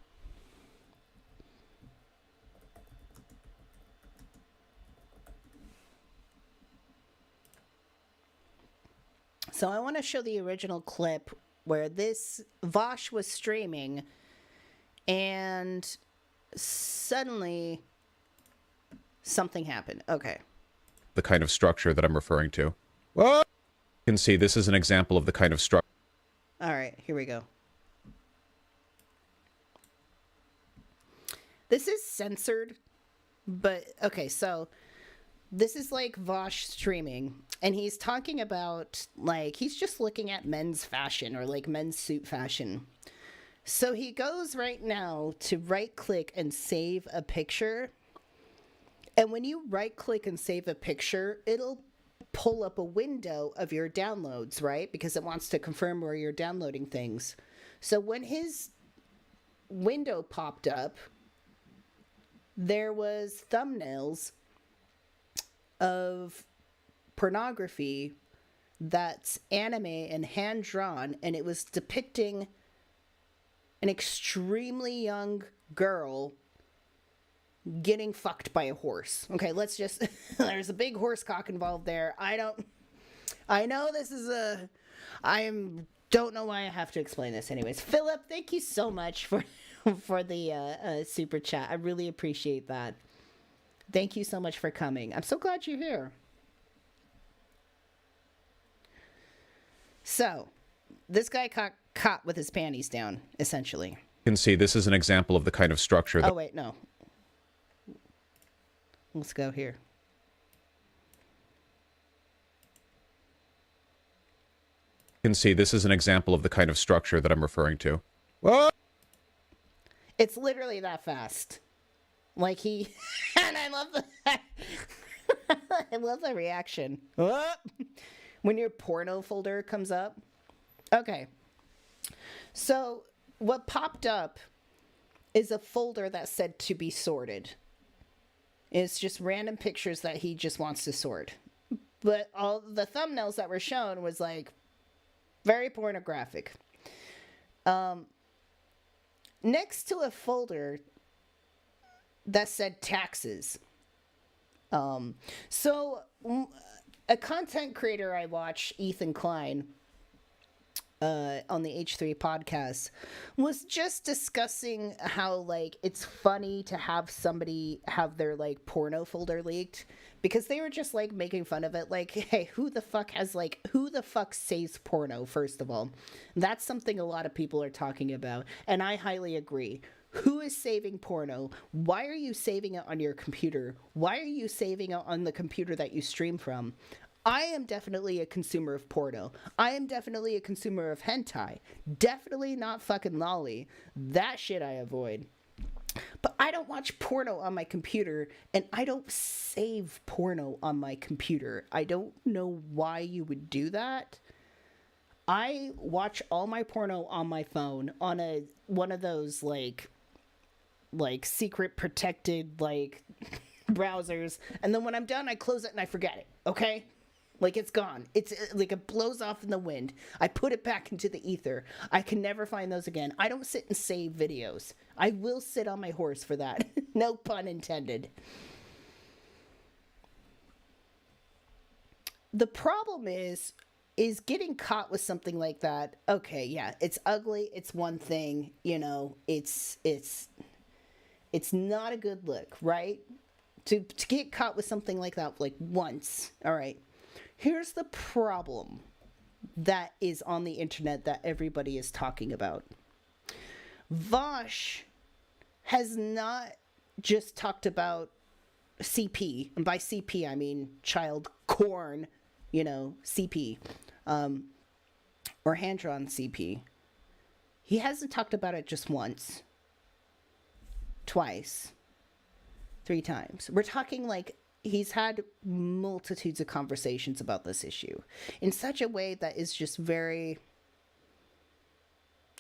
S1: So I want to show the original clip where this Vaush was streaming and suddenly something happened. Okay.
S10: The kind of structure that I'm referring to. Well, you can see this is an example of the kind of structure.
S1: All right, here we go. This is censored But okay, so this is like Vaush streaming, and he's talking about like he's just looking at men's fashion or like men's suit fashion. So he goes right now to right click and save a picture. And when you right click and save a picture, it'll pull up a window of your downloads, right? Because it wants to confirm where you're downloading things. So when his window popped up, there was thumbnails of pornography that's anime and hand drawn, and it was depicting an extremely young girl getting fucked by a horse. Okay, let's just there's a big horse cock involved there. I know this is don't know why I have to explain this anyways. Philip, thank you so much for the super chat. I really appreciate that. Thank you so much for coming. I'm so glad you're here. So, this guy caught with his panties down, essentially.
S10: You can see this is an example of the kind of structure that...
S1: Oh, wait, no. Let's go here.
S10: You can see this is an example of the kind of structure that I'm referring to. What?
S1: It's literally that fast. Like he... and I love the... I love the reaction. When your porno folder comes up. Okay. So, what popped up is a folder that said to be sorted. It's just random pictures that he just wants to sort. But all the thumbnails that were shown was like very pornographic. Next to a folder that said taxes. So a content creator I watch, Ethan Klein, on the H3 podcast, was just discussing how like it's funny to have somebody have their like porno folder leaked, because they were just like making fun of it, like, hey, who the fuck saves porno? First of all, that's something a lot of people are talking about, and I highly agree. Who is saving porno? Why are you saving it on your computer? Why are you saving it on the computer that you stream from? I am definitely a consumer of porno. I am definitely a consumer of hentai. Definitely not fucking lolly. That shit I avoid. But I don't watch porno on my computer, and I don't save porno on my computer. I don't know why you would do that. I watch all my porno on my phone on one of those like secret protected like browsers, and then when I'm done I close it and I forget it, okay? Like it's gone. It's like it blows off in the wind. I put it back into the ether. I can never find those again. I don't sit and save videos. I will sit on my horse for that. No pun intended. The problem is getting caught with something like that. Okay, yeah, it's ugly. It's one thing, you know, it's not a good look, right? To get caught with something like that, like once, all right. Here's the problem that is on the internet that everybody is talking about. Vaush has not just talked about CP, and by CP I mean child corn, you know, CP, or hand-drawn CP. He hasn't talked about it just once, twice, 3 times. We're talking like he's had multitudes of conversations about this issue in such a way that is just very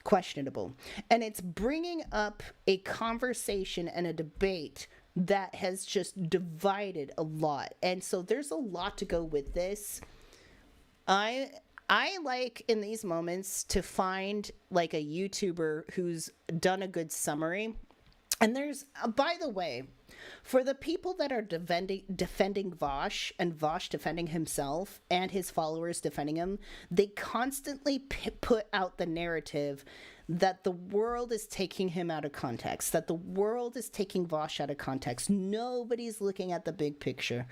S1: questionable. And it's bringing up a conversation and a debate that has just divided a lot. And so there's a lot to go with this. I like in these moments to find like a YouTuber who's done a good summary. And there's, by the way, for the people that are defending Vaush, and Vaush defending himself, and his followers defending him, they constantly put out the narrative that the world is taking him out of context, that the world is taking Vaush out of context. Nobody's looking at the big picture.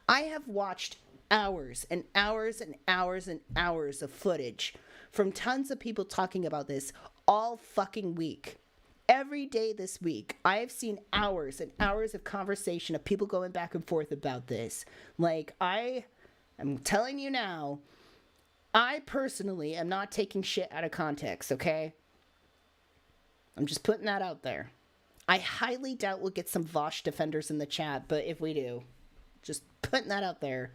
S1: I have watched hours and hours and hours and hours of footage from tons of people talking about this all fucking week. Every day this week, I have seen hours and hours of conversation of people going back and forth about this. Like, I'm telling you now, I personally am not taking shit out of context, okay? I'm just putting that out there. I highly doubt we'll get some Vaush defenders in the chat, but if we do, just putting that out there.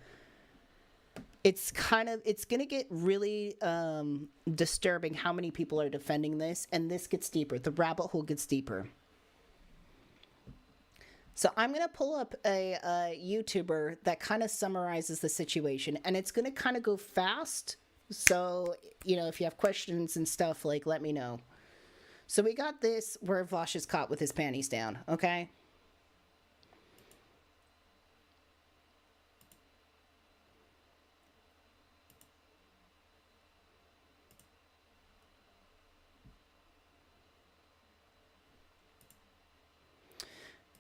S1: It's gonna get really disturbing how many people are defending this, and this gets deeper. The rabbit hole gets deeper. So I'm gonna pull up a YouTuber that kind of summarizes the situation, and it's gonna kind of go fast. So, you know, if you have questions and stuff, like, let me know. So we got this where Vaush is caught with his panties down, okay?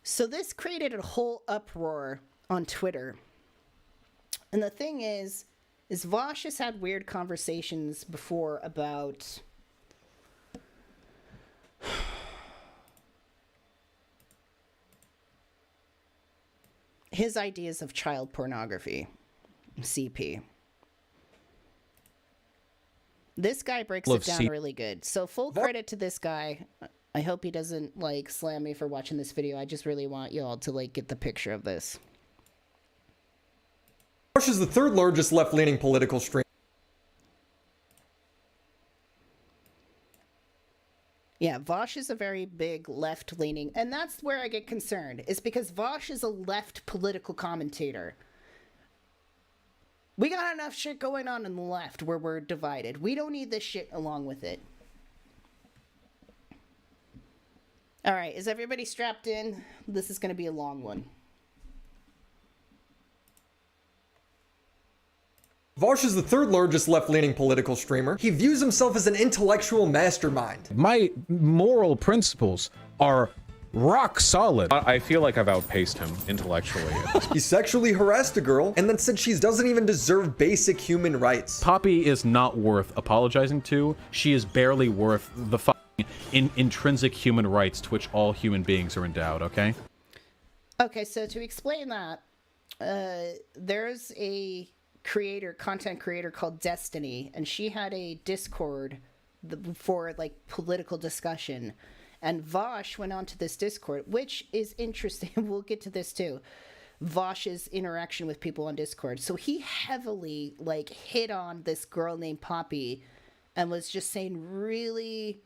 S1: So this created a whole uproar on Twitter. And the thing is Vaush has had weird conversations before about his ideas of child pornography, CP. This guy breaks it down really good. So full credit to this guy. I hope he doesn't, like, slam me for watching this video. I just really want y'all to, like, get the picture of this.
S11: Vaush is the third largest left-leaning political stream.
S1: Yeah, Vaush is a very big left-leaning, and that's where I get concerned, is because Vaush is a left political commentator. We got enough shit going on the left where we're divided. We don't need this shit along with it. All right, is everybody strapped in? This is going to be a long one.
S11: Vaush is the third largest left-leaning political streamer. He views himself as an intellectual mastermind.
S10: My moral principles are rock solid. I feel like I've outpaced him intellectually.
S11: He sexually harassed a girl and then said she doesn't even deserve basic human rights.
S10: Poppy is not worth apologizing to. She is barely worth the intrinsic human rights to which all human beings are endowed, okay?
S1: Okay, so to explain that, there's a content creator called Destiny, and she had a Discord for, like, political discussion. And Vaush went onto this Discord, which is interesting. We'll get to this too. Vaush's interaction with people on Discord. So he heavily, like, hit on this girl named Poppy and was just saying really,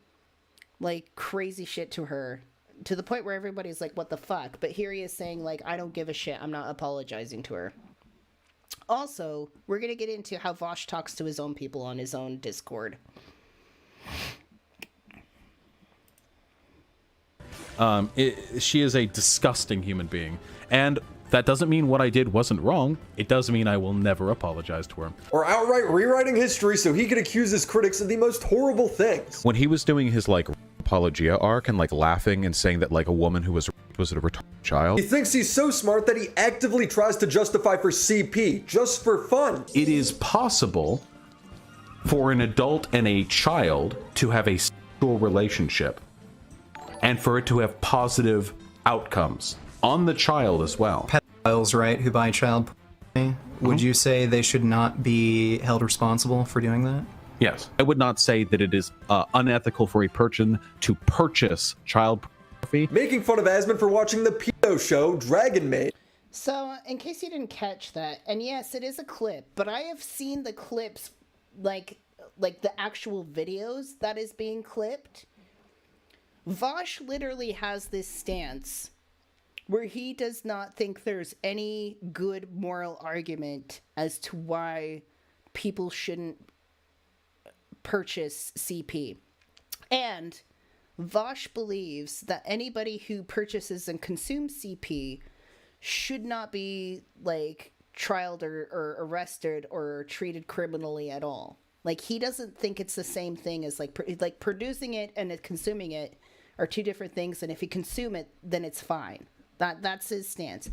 S1: like, crazy shit to her, to the point where everybody's like, what the fuck? But here he is saying, like, I don't give a shit. I'm not apologizing to her. Also, we're going to get into how Vaush talks to his own people on his own Discord.
S10: She is a disgusting human being. And that doesn't mean what I did wasn't wrong. It does mean I will never apologize to her.
S11: Or outright rewriting history so he could accuse his critics of the most horrible things.
S10: When he was doing his, like, apologia arc and, like, laughing and saying that, like, a woman who was a retarded child.
S11: He thinks he's so smart that he actively tries to justify for CP, just for fun.
S10: It is possible for an adult and a child to have a sexual relationship and for it to have positive outcomes on the child as well.
S12: Pedophiles, right, who buy child pornography, would you say they should not be held responsible for doing that?
S10: Yes. I would not say that it is unethical for a person to purchase child pornography.
S11: Making fun of Asmund for watching the pedo show Dragon Maid.
S1: So, in case you didn't catch that, and yes, it is a clip, but I have seen the clips, like the actual videos that is being clipped. Vaush literally has this stance where he does not think there's any good moral argument as to why people shouldn't purchase CP. And Vaush believes that anybody who purchases and consumes CP should not be, like, trialed or arrested or treated criminally at all. Like, he doesn't think it's the same thing as, like producing it and consuming it are two different things, and if you consume it, then it's fine. That's his stance.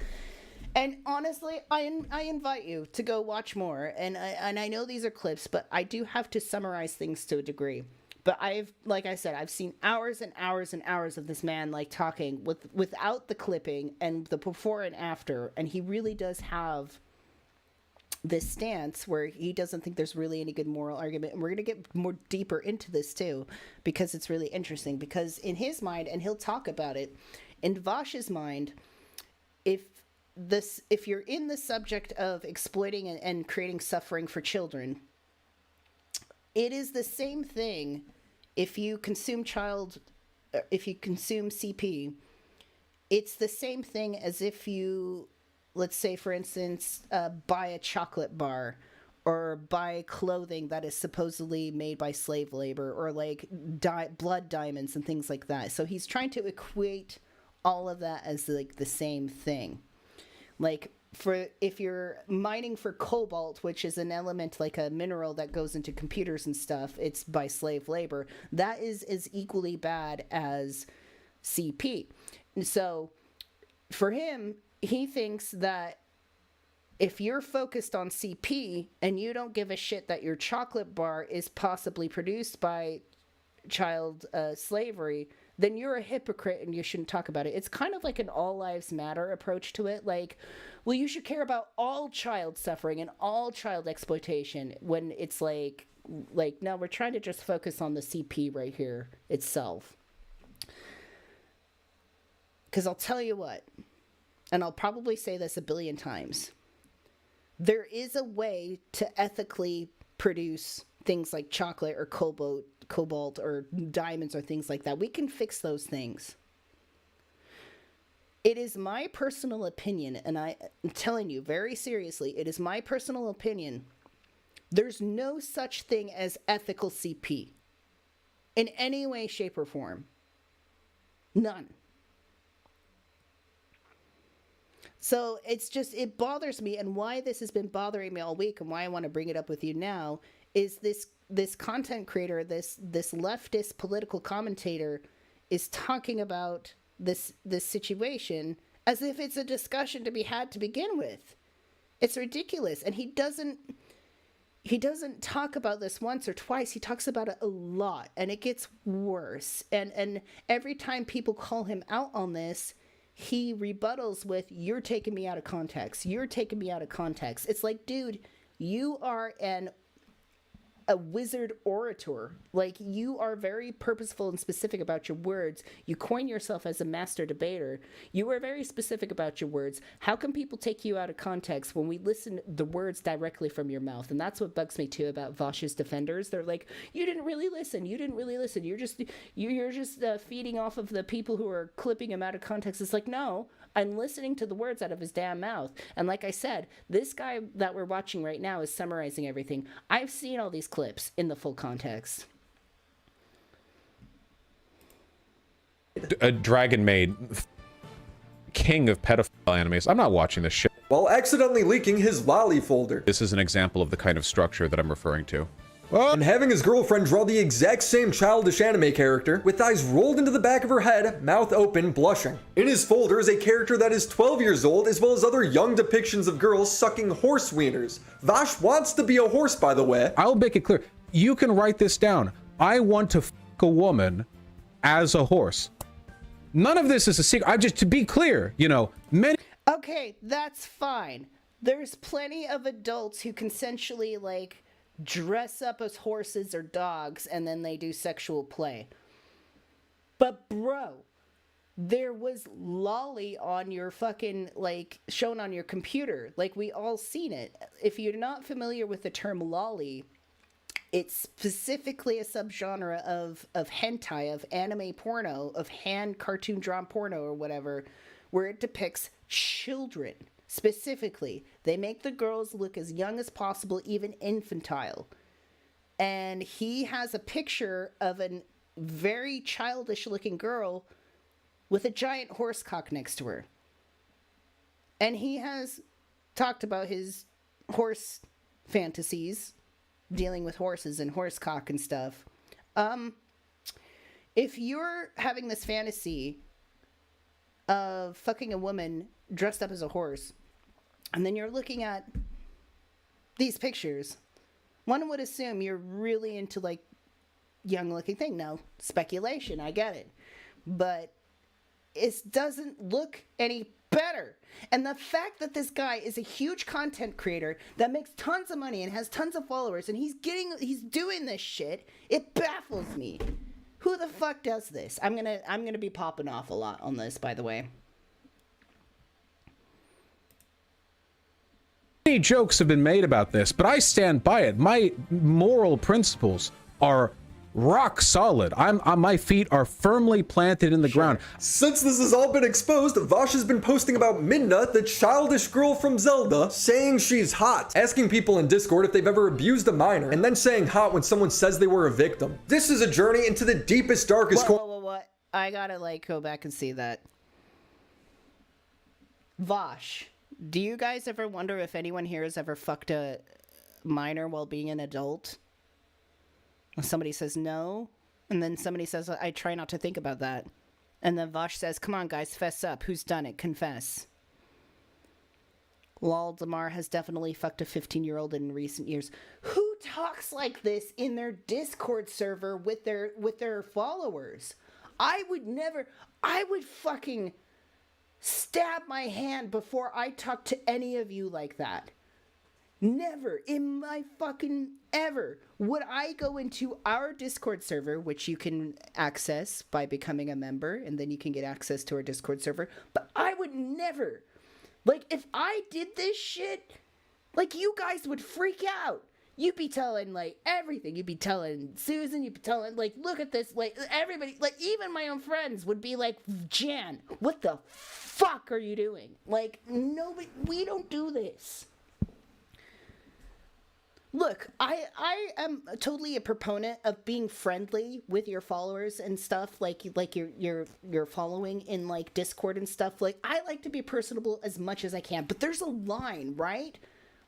S1: And honestly, I invite you to go watch more. And I know these are clips, but I do have to summarize things to a degree. But like I said, I've seen hours and hours and hours of this man like talking without the clipping and the before and after, and he really does have this stance where he doesn't think there's really any good moral argument. And we're going to get more deeper into this too, because it's really interesting. Because in his mind, and he'll talk about it, in Vaush's mind, if you're in the subject of exploiting and creating suffering for children, it is the same thing if you consume CP. It's the same thing as if you, let's say, for instance, buy a chocolate bar or buy clothing that is supposedly made by slave labor, or like blood diamonds and things like that. So he's trying to equate all of that as like the same thing. Like, if you're mining for cobalt, which is an element, like a mineral that goes into computers and stuff, it's by slave labor. That is as equally bad as CP. And so for him, he thinks that if you're focused on CP and you don't give a shit that your chocolate bar is possibly produced by child slavery, then you're a hypocrite and you shouldn't talk about it. It's kind of like an all lives matter approach to it. Like, well, you should care about all child suffering and all child exploitation, when it's like, no, we're trying to just focus on the CP right here itself. Because I'll tell you what, and I'll probably say this a billion times, there is a way to ethically produce things like chocolate or cobalt or diamonds or things like that. We can fix those things. It is my personal opinion, and I'm telling you very seriously, it is my personal opinion, there's no such thing as ethical CP in any way, shape, or form. None. So it's just, it bothers me, and why this has been bothering me all week and why I want to bring it up with you now is this content creator, this leftist political commentator is talking about this situation as if it's a discussion to be had to begin with. It's ridiculous. And he doesn't talk about this once or twice. He talks about it a lot, and it gets worse. And every time people call him out on this, he rebuttals with, you're taking me out of context. You're taking me out of context. It's like, dude, you are a wizard orator. Like, you are very purposeful and specific about your words. You coin yourself as a master debater. You are very specific about your words. How can people take you out of context when we listen the words directly from your mouth? And that's what bugs me too about Vaush's defenders. They're like, you didn't really listen. You're just feeding off of the people who are clipping him out of context. It's like, no, I'm listening to the words out of his damn mouth. And like I said, this guy that we're watching right now is summarizing everything. I've seen all these clips in the full context.
S10: A Dragon Maid, king of pedophile animes. I'm not watching this shit.
S11: While accidentally leaking his lolly folder.
S10: This is an example of the kind of structure that I'm referring to.
S11: And having his girlfriend draw the exact same childish anime character, with eyes rolled into the back of her head, mouth open, blushing. In his folder is a character that is 12 years old, as well as other young depictions of girls sucking horse wieners. Vaush wants to be a horse, by the way.
S10: I'll make it clear. You can write this down. I want to f a woman as a horse. None of this is a secret. To be clear, many...
S1: Okay, that's fine. There's plenty of adults who consensually, like, dress up as horses or dogs and then they do sexual play. But bro, there was lolly on your fucking, like, shown on your computer. Like, we all seen it. If you're not familiar with the term lolly, it's specifically a subgenre of hentai, of anime porno, of hand cartoon drawn porno or whatever, where it depicts children. Specifically, they make the girls look as young as possible, even infantile. And he has a picture of a very childish looking girl with a giant horse cock next to her. And he has talked about his horse fantasies, dealing with horses and horse cock and stuff. If you're having this fantasy of fucking a woman dressed up as a horse, and then you're looking at these pictures, one would assume you're really into, like, young looking thing. Now, speculation, I get it. But it doesn't look any better. And the fact that this guy is a huge content creator that makes tons of money and has tons of followers and he's doing this shit, it baffles me. Who the fuck does this? I'm gonna be popping off a lot on this, by the way.
S10: Many jokes have been made about this, but I stand by it. My moral principles are rock solid. My feet are firmly planted in the ground.
S11: Since this has all been exposed, Vaush has been posting about Midna, the childish girl from Zelda, saying she's hot, asking people in Discord if they've ever abused a minor, and then saying hot when someone says they were a victim. This is a journey into the deepest, darkest
S1: What? I gotta, like, go back and see that. Vaush, do you guys ever wonder if anyone here has ever fucked a minor while being an adult? Somebody says no, and then somebody says, I try not to think about that. And then Vaush says, come on, guys, fess up. Who's done it? Confess. Lol, Damar has definitely fucked a 15-year-old in recent years. Who talks like this in their Discord server with their followers? I would fucking stab my hand before I talk to any of you like that. Never in my fucking ever would I go into our Discord server, which you can access by becoming a member, and then you can get access to our Discord server. But I would never, like, if I did this shit, like, you guys would freak out. You'd be telling, like, everything. You'd be telling Susan, you'd be telling, like, look at this, like, everybody, like, even my own friends would be like, Jan, what the fuck are you doing? Like, nobody, we don't do this. Look, I am totally a proponent of being friendly with your followers and stuff, like your following in, like, Discord and stuff. Like, I like to be personable as much as I can, but there's a line, right?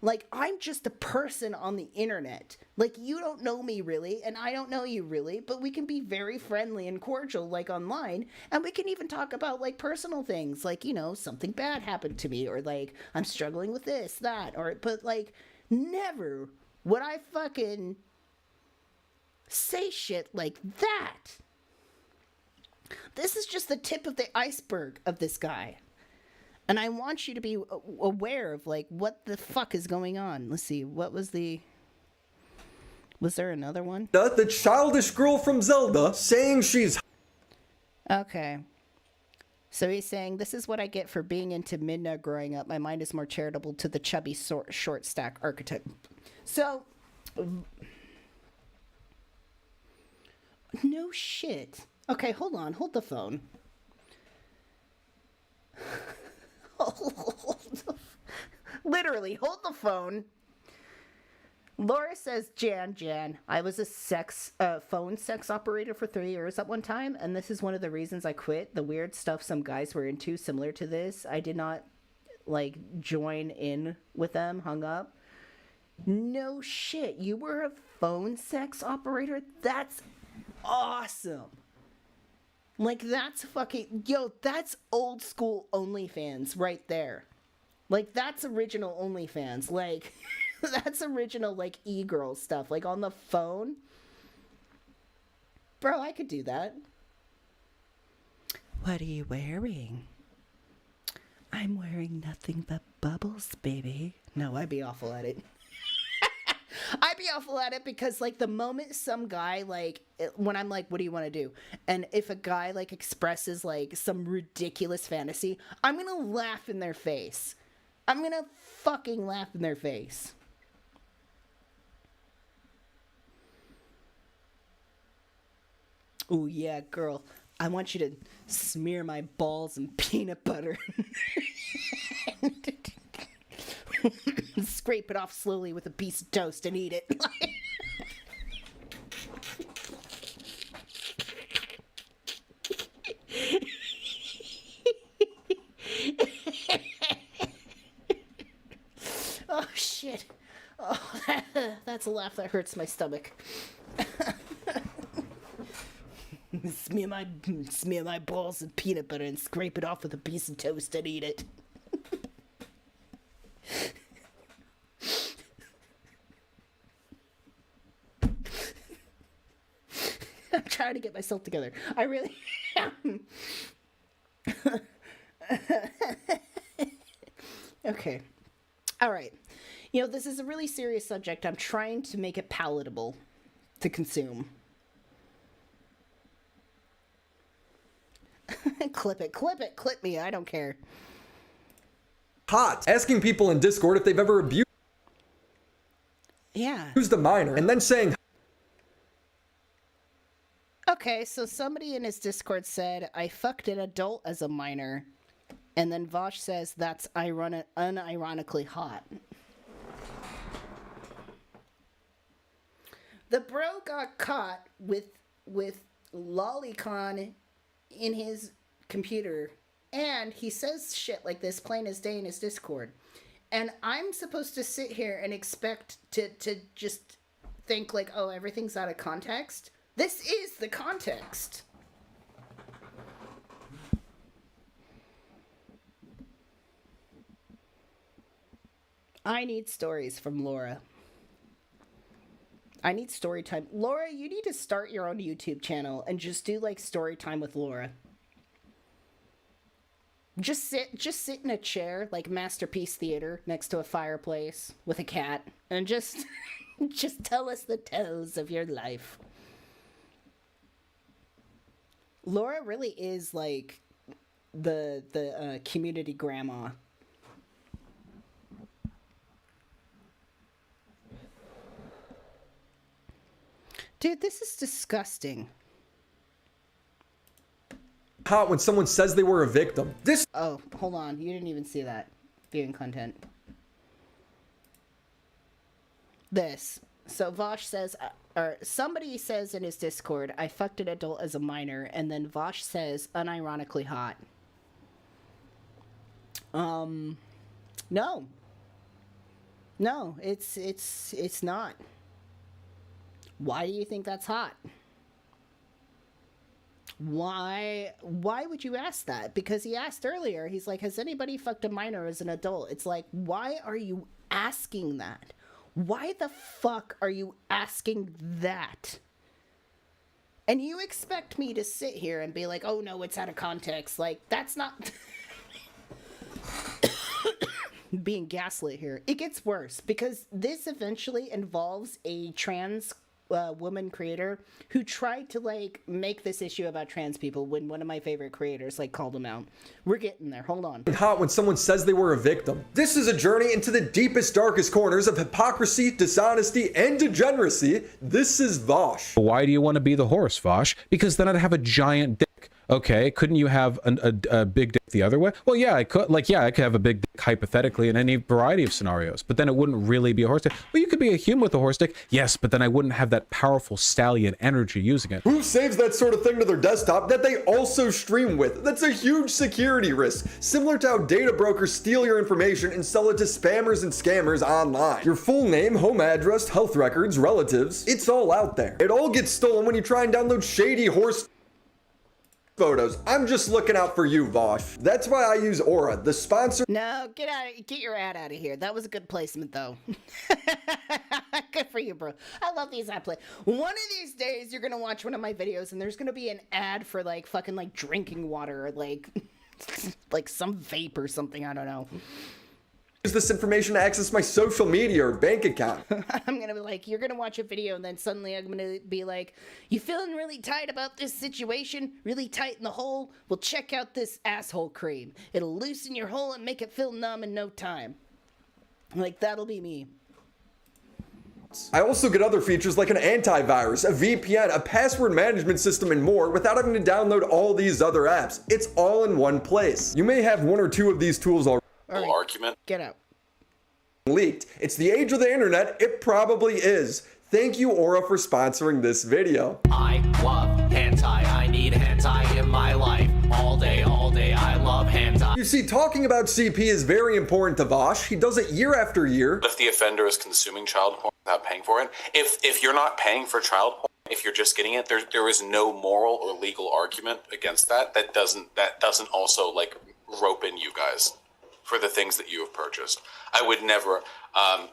S1: Like, I'm just a person on the internet. Like, you don't know me really, and I don't know you really, but we can be very friendly and cordial, like, online, and we can even talk about, like, personal things, like, you know, something bad happened to me, or, like, I'm struggling with this, that, or, but, like, never would I fucking say shit like that. This is just the tip of the iceberg of this guy. And I want you to be aware of, like, what the fuck is going on. Let's see, was there another one?
S11: The childish girl from Zelda, saying she's...
S1: Okay. So he's saying, this is what I get for being into Midna growing up. My mind is more charitable to the chubby short stack archetype. So, no shit. Okay, hold on. Hold the phone. Literally, hold the phone. Laura says, Jan, I was a phone sex operator for 3 years at one time, and this is one of the reasons I quit. The weird stuff some guys were into, similar to this. I did not, like, join in with them, hung up. No shit, you were a phone sex operator? That's awesome. Like, that's fucking, yo, that's old school OnlyFans right there. Like, that's original OnlyFans. Like, that's original, like, e-girl stuff. Like, on the phone. Bro, I could do that. What are you wearing? I'm wearing nothing but bubbles, baby. No, I'd be awful at it. I'd be awful at it because, like, the moment some guy, like, when I'm like, what do you want to do? And if a guy, like, expresses, like, some ridiculous fantasy, I'm gonna laugh in their face. I'm gonna fucking laugh in their face. Oh, yeah, girl. I want you to smear my balls in peanut butter. Scrape it off slowly with a piece of toast and eat it. Oh, shit. Oh, that's a laugh that hurts my stomach. Smear my balls in peanut butter and scrape it off with a piece of toast and eat it. I'm trying to get myself together. I really am. Okay. All right. You know, this is a really serious subject. I'm trying to make it palatable to consume. Clip it, clip me. I don't care.
S11: Hot. Asking people in Discord if they've ever abused a minor, and then saying,
S1: okay, so somebody in his Discord said, I fucked an adult as a minor. And then Vaush says that's unironically hot. The bro got caught with lolicon in his computer, and he says shit like this plain as day in his Discord. And I'm supposed to sit here and expect to just think like, oh, everything's out of context? This is the context. I need stories from Laura. I need story time. Laura, you need to start your own YouTube channel and just do like story time with Laura. Just sit in a chair like Masterpiece Theater next to a fireplace with a cat and just tell us the tales of your life. Laura really is like the community grandma. Dude, this is disgusting.
S11: hot when someone says they were a victim. This.
S1: Oh, hold on. You didn't even see that. Viewing content. This. So Vaush says, or somebody says in his Discord, I fucked an adult as a minor, and then Vaush says, unironically hot. No. No, it's not. Why do you think that's hot? Why would you ask that? Because he asked earlier, he's like, has anybody fucked a minor as an adult? It's like, why are you asking that? Why the fuck are you asking that? And you expect me to sit here and be like, oh no, it's out of context. Like, that's not... being gaslit here. It gets worse because this eventually involves a trans woman creator who tried to like make this issue about trans people when one of my favorite creators like called them out. We're getting there. Hold on.
S11: Hot when someone says they were a victim. This is a journey into the deepest, darkest corners of hypocrisy, dishonesty, and degeneracy. This is Vaush.
S10: Why do you want to be the horse, Vaush? Because then I'd have a giant dick. Okay, couldn't you have a big dick the other way? Well, yeah, I could. Like, yeah, I could have a big dick hypothetically in any variety of scenarios, but then it wouldn't really be a horse dick. Well, you could be a human with a horse dick, yes, but then I wouldn't have that powerful stallion energy using it.
S11: Who saves that sort of thing to their desktop that they also stream with? That's a huge security risk, similar to how data brokers steal your information and sell it to spammers and scammers online. Your full name, home address, health records, relatives, it's all out there. It all gets stolen when you try and download shady horse photos. I'm just looking out for you, Vaush. That's why I use Aura, the sponsor.
S1: No, get your ad out of here. That was a good placement, though. Good for you, bro. I love these ad play. One of these days, you're gonna watch one of my videos, and there's gonna be an ad for like fucking like drinking water, or like like some vape or something. I don't know.
S11: Use this information to access my social media or bank account.
S1: I'm gonna be like, you're gonna watch a video and then suddenly I'm gonna be like, you feeling really tight about this situation? Really tight in the hole? Well, check out this asshole cream. It'll loosen your hole and make it feel numb in no time. Like, that'll be me.
S11: I also get other features like an antivirus, a VPN, a password management system, and more without having to download all these other apps. It's all in one place. You may have one or two of these tools already.
S1: Right.
S13: Argument.
S1: Get out.
S11: Leaked. It's the age of the internet. It probably is. Thank you, Aura, for sponsoring this video.
S14: I love hentai. I need hentai in my life. All day, I love hentai.
S11: You see, talking about CP is very important to Vaush. He does it year after year.
S13: If the offender is consuming child porn without paying for it, if you're not paying for child porn, if you're just getting it, there is no moral or legal argument against that. That doesn't also like rope in you guys for the things that you have purchased. I would never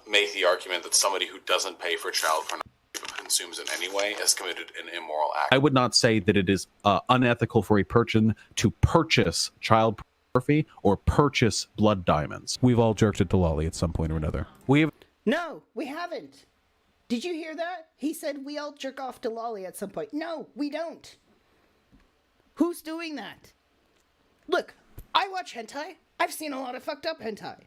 S13: make the argument that somebody who doesn't pay for child pornography consumes in any way has committed an immoral act.
S10: I would not say that it is unethical for a person to purchase child pornography or purchase blood diamonds. We've all jerked it to Lolly at some point or another.
S1: No, we haven't. Did you hear that? He said we all jerk off to Lolly at some point. No, we don't. Who's doing that? Look, I watch hentai. I've seen a lot of fucked up hentai.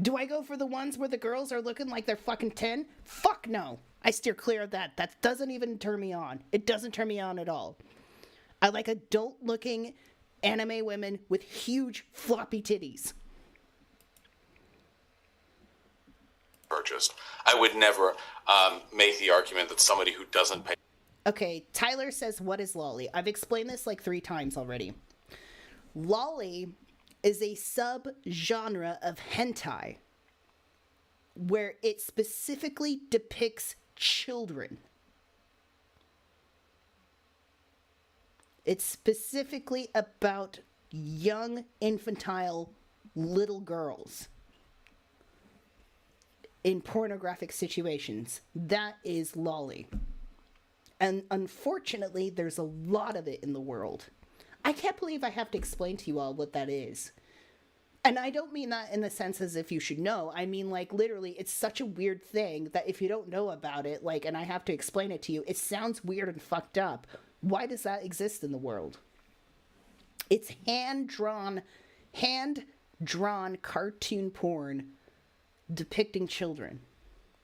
S1: Do I go for the ones where the girls are looking like they're fucking 10? Fuck no. I steer clear of that. That doesn't even turn me on. It doesn't turn me on at all. I like adult-looking anime women with huge floppy titties.
S13: Purchased. I would never make the argument that somebody who doesn't pay.
S1: Okay, Tyler says, what is lolly? I've explained this like 3 times already. Lolly is a sub-genre of hentai where it specifically depicts children. It's specifically about young, infantile little girls in pornographic situations. That is lolly. And unfortunately, there's a lot of it in the world. I can't believe I have to explain to you all what that is. And I don't mean that in the sense as if you should know. I mean, like, literally, it's such a weird thing that if you don't know about it, like, and I have to explain it to you, it sounds weird and fucked up. Why does that exist in the world? It's hand-drawn cartoon porn depicting children.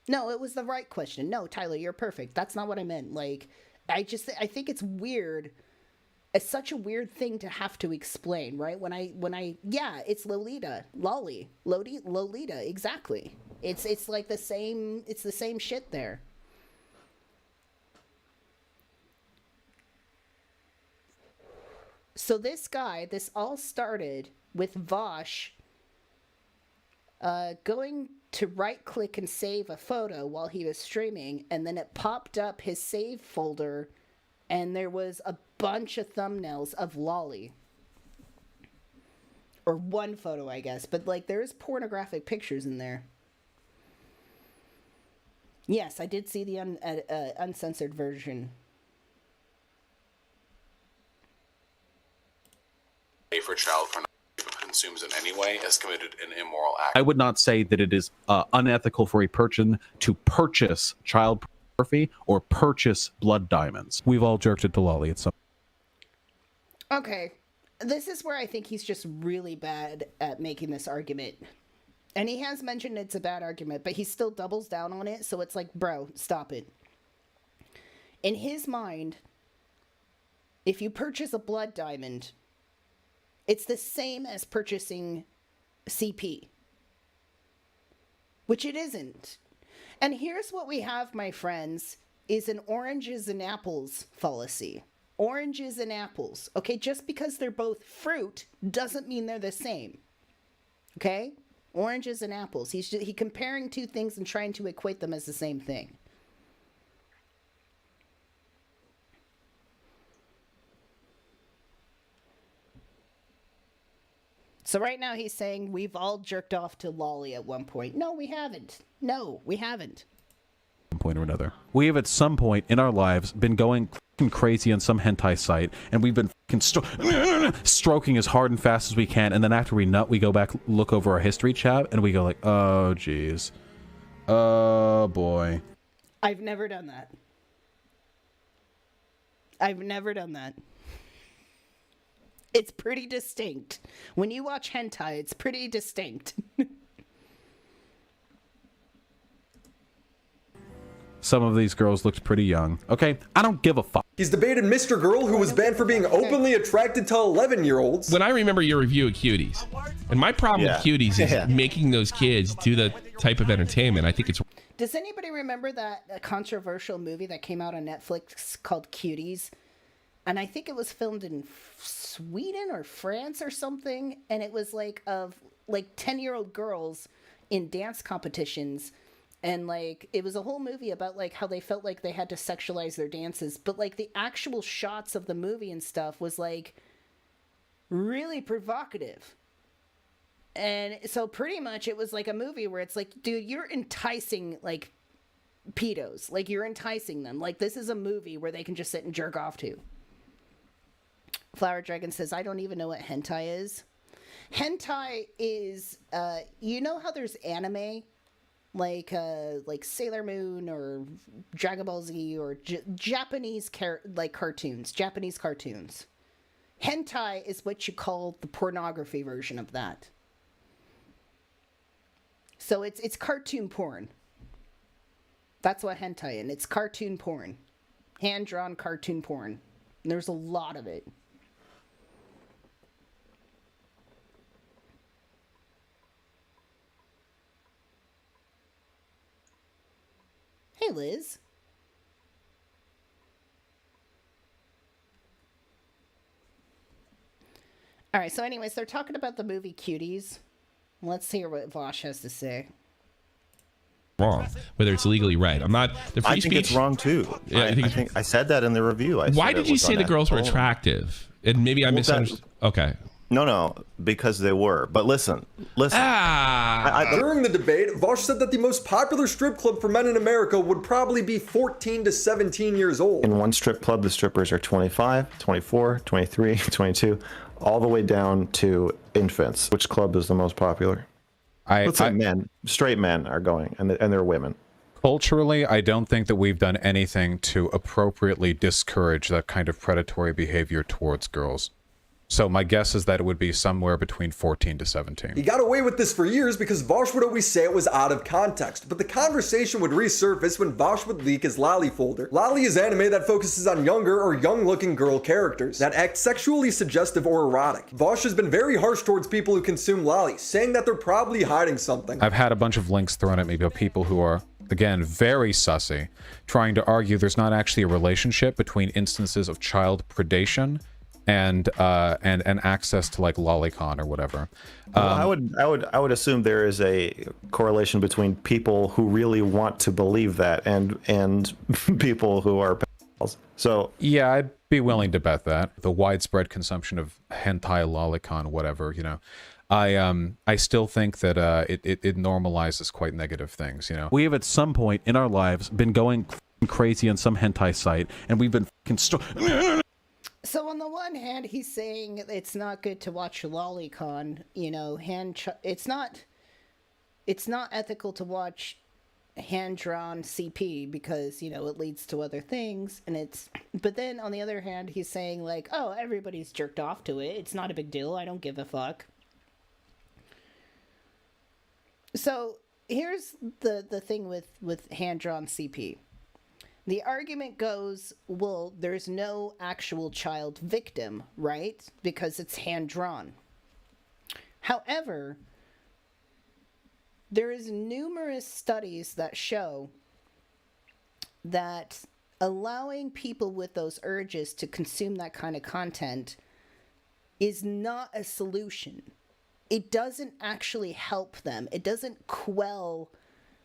S1: No, it was the right question. No, Tyler, you're perfect. That's not what I meant. Like, I think it's weird. It's such a weird thing to have to explain, right? Yeah, it's Lolita, Lolita, exactly. It's like the same shit there. So this all started with Vaush going to right-click and save a photo while he was streaming, and then it popped up his save folder, and there was a bunch of thumbnails of lolly. Or one photo, I guess, but like there's pornographic pictures in there. Yes, I did see the uncensored version.
S13: For child pornography consumes in any way has committed an immoral act.
S10: I would not say that it is unethical for a person to purchase child pornography or purchase blood diamonds. We've all jerked it to Lolly at some.
S1: Okay, this is where I think he's just really bad at making this argument. And he has mentioned it's a bad argument, but he still doubles down on it, so it's like, bro, stop it. In his mind, if you purchase a blood diamond, it's the same as purchasing CP. Which it isn't. And here's what we have, my friends, is an oranges and apples fallacy. Oranges and apples. Okay, just because they're both fruit doesn't mean they're the same. Okay? Oranges and apples. He's comparing 2 things and trying to equate them as the same thing. So right now he's saying we've all jerked off to lolly at one point. No, we haven't. No, we haven't.
S10: Point or another. We have at some point in our lives been going crazy on some hentai site, and we've been stroking as hard and fast as we can, and then after we nut, we go back, look over our history tab, and we go like, oh geez, oh boy.
S1: I've never done that. I've never done that. It's pretty distinct. When you watch hentai, it's pretty distinct.
S10: Some of these girls looked pretty young. Okay, I don't give a fuck.
S11: He's debated Mr. Girl, who was banned for being openly attracted to 11-year-olds.
S15: When I remember your review of Cuties, and my problem with Cuties is making those kids do the type of entertainment. I think it's...
S1: Does anybody remember that controversial movie that came out on Netflix called Cuties? And I think it was filmed in Sweden or France or something. And it was like of like 10-year-old girls in dance competitions. And like it was a whole movie about like how they felt like they had to sexualize their dances. But like the actual shots of the movie and stuff was like really provocative. And so pretty much it was like a movie where it's like, dude, you're enticing like pedos. Like, you're enticing them. Like, this is a movie where they can just sit and jerk off to. Flower Dragon says, I don't even know what hentai is. Hentai is, you know how there's anime? Like Sailor Moon or Dragon Ball Z or Japanese cartoons. Japanese cartoons. Hentai is what you call the pornography version of that. So it's cartoon porn. That's what hentai is. It's cartoon porn. Hand-drawn cartoon porn. And there's a lot of it. Hey, Liz. All right, so anyways, they're talking about the movie Cuties. Let's hear what Vaush has to say.
S15: Wrong, whether it's legally right. I'm not the free
S16: I think
S15: speech.
S16: it's wrong too.
S15: Yeah,
S16: I think I said that in the review.
S15: Why did you say the girls were attractive? And maybe I misunderstood. Okay.
S16: No, because they were. But listen.
S11: During the debate, Vaush said that the most popular strip club for men in America would probably be 14 to 17 years old.
S16: In one strip club, the strippers are 25, 24, 23, 22, all the way down to infants. Which club is the most popular? Let's say men, straight men are going, and they're women.
S17: Culturally, I don't think that we've done anything to appropriately discourage that kind of predatory behavior towards girls. So my guess is that it would be somewhere between 14 to 17.
S11: He got away with this for years because Vaush would always say it was out of context, but the conversation would resurface when Vaush would leak his Lolly folder. Lolly is anime that focuses on younger or young-looking girl characters that act sexually suggestive or erotic. Vaush has been very harsh towards people who consume Lolly, saying that they're probably hiding something.
S17: I've had a bunch of links thrown at me by people who are, again, very sussy, trying to argue there's not actually a relationship between instances of child predation and access to like lolicon or whatever.
S16: Well, I would assume there is a correlation between people who really want to believe that and people who are pedophiles. So
S17: yeah, I'd be willing to bet that the widespread consumption of hentai, lolicon, whatever, you know. I still think that it normalizes quite negative things, you know. We have at some point in our lives been going crazy on some hentai site, and we've been
S1: So on the one hand, he's saying it's not good to watch lolicon, you know, it's not ethical to watch hand-drawn CP because, you know, it leads to other things, but then on the other hand, he's saying like, oh, everybody's jerked off to it. It's not a big deal. I don't give a fuck. So here's the thing with hand-drawn CP. The argument goes, well, there's no actual child victim, right? Because it's hand-drawn. However, there is numerous studies that show that allowing people with those urges to consume that kind of content is not a solution. It doesn't actually help them. It doesn't quell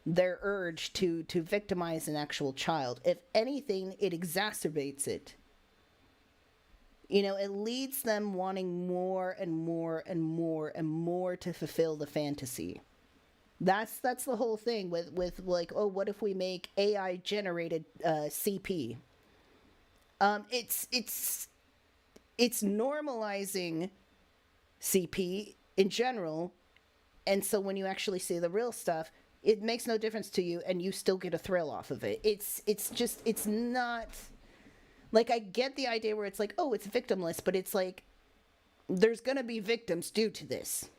S1: their urge to victimize an actual child. If anything, it exacerbates it. You know, it leads them wanting more and more and more and more to fulfill the fantasy. That's the whole thing with like, oh, what if we make AI generated CP? It's normalizing CP in general, and so when you actually see the real stuff, it makes no difference to you, and you still get a thrill off of it. It's not like, I get the idea where it's like, oh, it's victimless, but it's like there's gonna be victims due to this.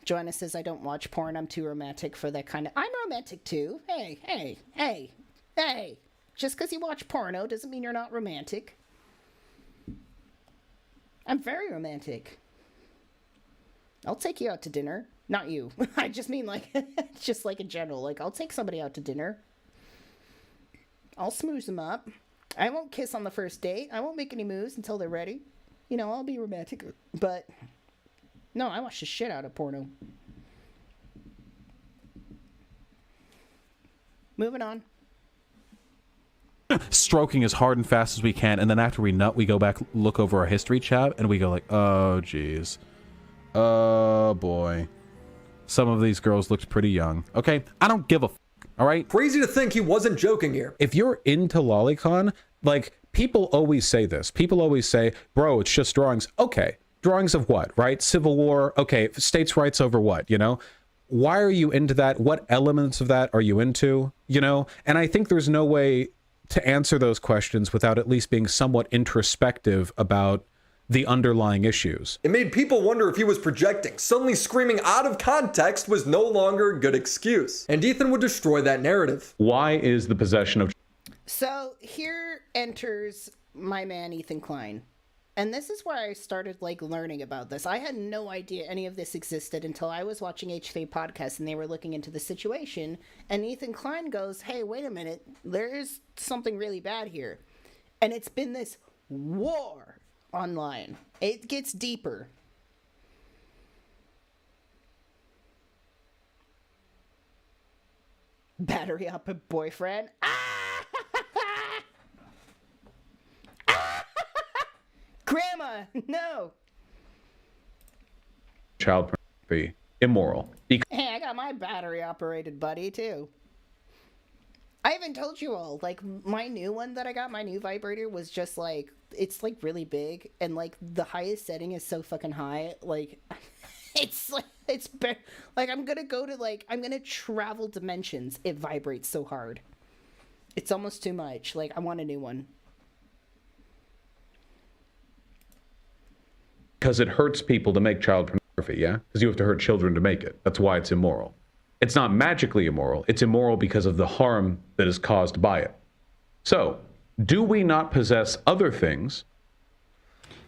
S1: Joanna says, I don't watch porn. I'm too romantic for that kind of... I'm romantic too. Hey. Just because you watch porno doesn't mean you're not romantic. I'm very romantic. I'll take you out to dinner. Not you. I just mean like, just like in general. Like, I'll take somebody out to dinner. I'll smooze them up. I won't kiss on the first date. I won't make any moves until they're ready. You know, I'll be romantic. But... no, I watch the shit out of porno. Moving on.
S10: Stroking as hard and fast as we can, and then after we nut, we go back, look over our history chat, and we go like, oh, jeez. Oh, boy. Some of these girls looked pretty young. Okay, I don't give a fuck.
S17: All right?
S11: Crazy to think he wasn't joking here.
S17: If you're into lolicon, like, people always say this. People always say, bro, it's just drawings. Okay, drawings of what, right? Civil War. Okay, states' rights over what, you know? Why are you into that? What elements of that are you into, you know? And I think there's no way to answer those questions without at least being somewhat introspective about the underlying issues.
S11: It made people wonder if he was projecting. Suddenly screaming out of context was no longer a good excuse. And Ethan would destroy that narrative.
S10: Why is the possession of...
S1: So here enters my man Ethan Klein. And this is where I started like learning about this. I had no idea any of this existed until I was watching H3 podcast and they were looking into the situation. And Ethan Klein goes, hey, wait a minute. There's something really bad here. And it's been this war online. It gets deeper. Battery up a boyfriend. Grandma, no.
S10: Child pornography, immoral.
S1: Hey, I got my battery operated buddy too. I haven't told you all, like, my new one that I got, my new vibrator was just like, it's like really big, and like the highest setting is so fucking high, like, it's like, like I'm gonna travel dimensions. It vibrates so hard. It's almost too much. Like, I want a new one.
S10: Because it hurts people to make child pornography, yeah? Because you have to hurt children to make it. That's why it's immoral. It's not magically immoral. It's immoral because of the harm that is caused by it. So, do we not possess other things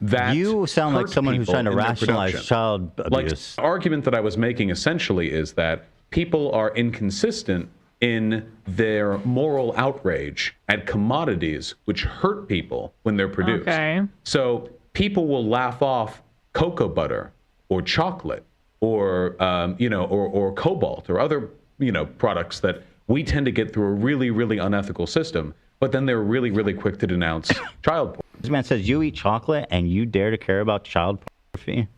S10: that
S18: you sound like
S10: hurt
S18: someone who's
S10: people
S18: trying to
S10: in their
S18: rationalize
S10: production?
S18: child abuse.
S10: Like, the argument that I was making essentially is that people are inconsistent in their moral outrage at commodities which hurt people when they're produced.
S19: Okay.
S10: So people will laugh off cocoa butter or chocolate or or cobalt or other products that we tend to get through a really, really unethical system, but then they're really, really quick to denounce child porn.
S18: This man says you eat chocolate and you dare to care about child pornography.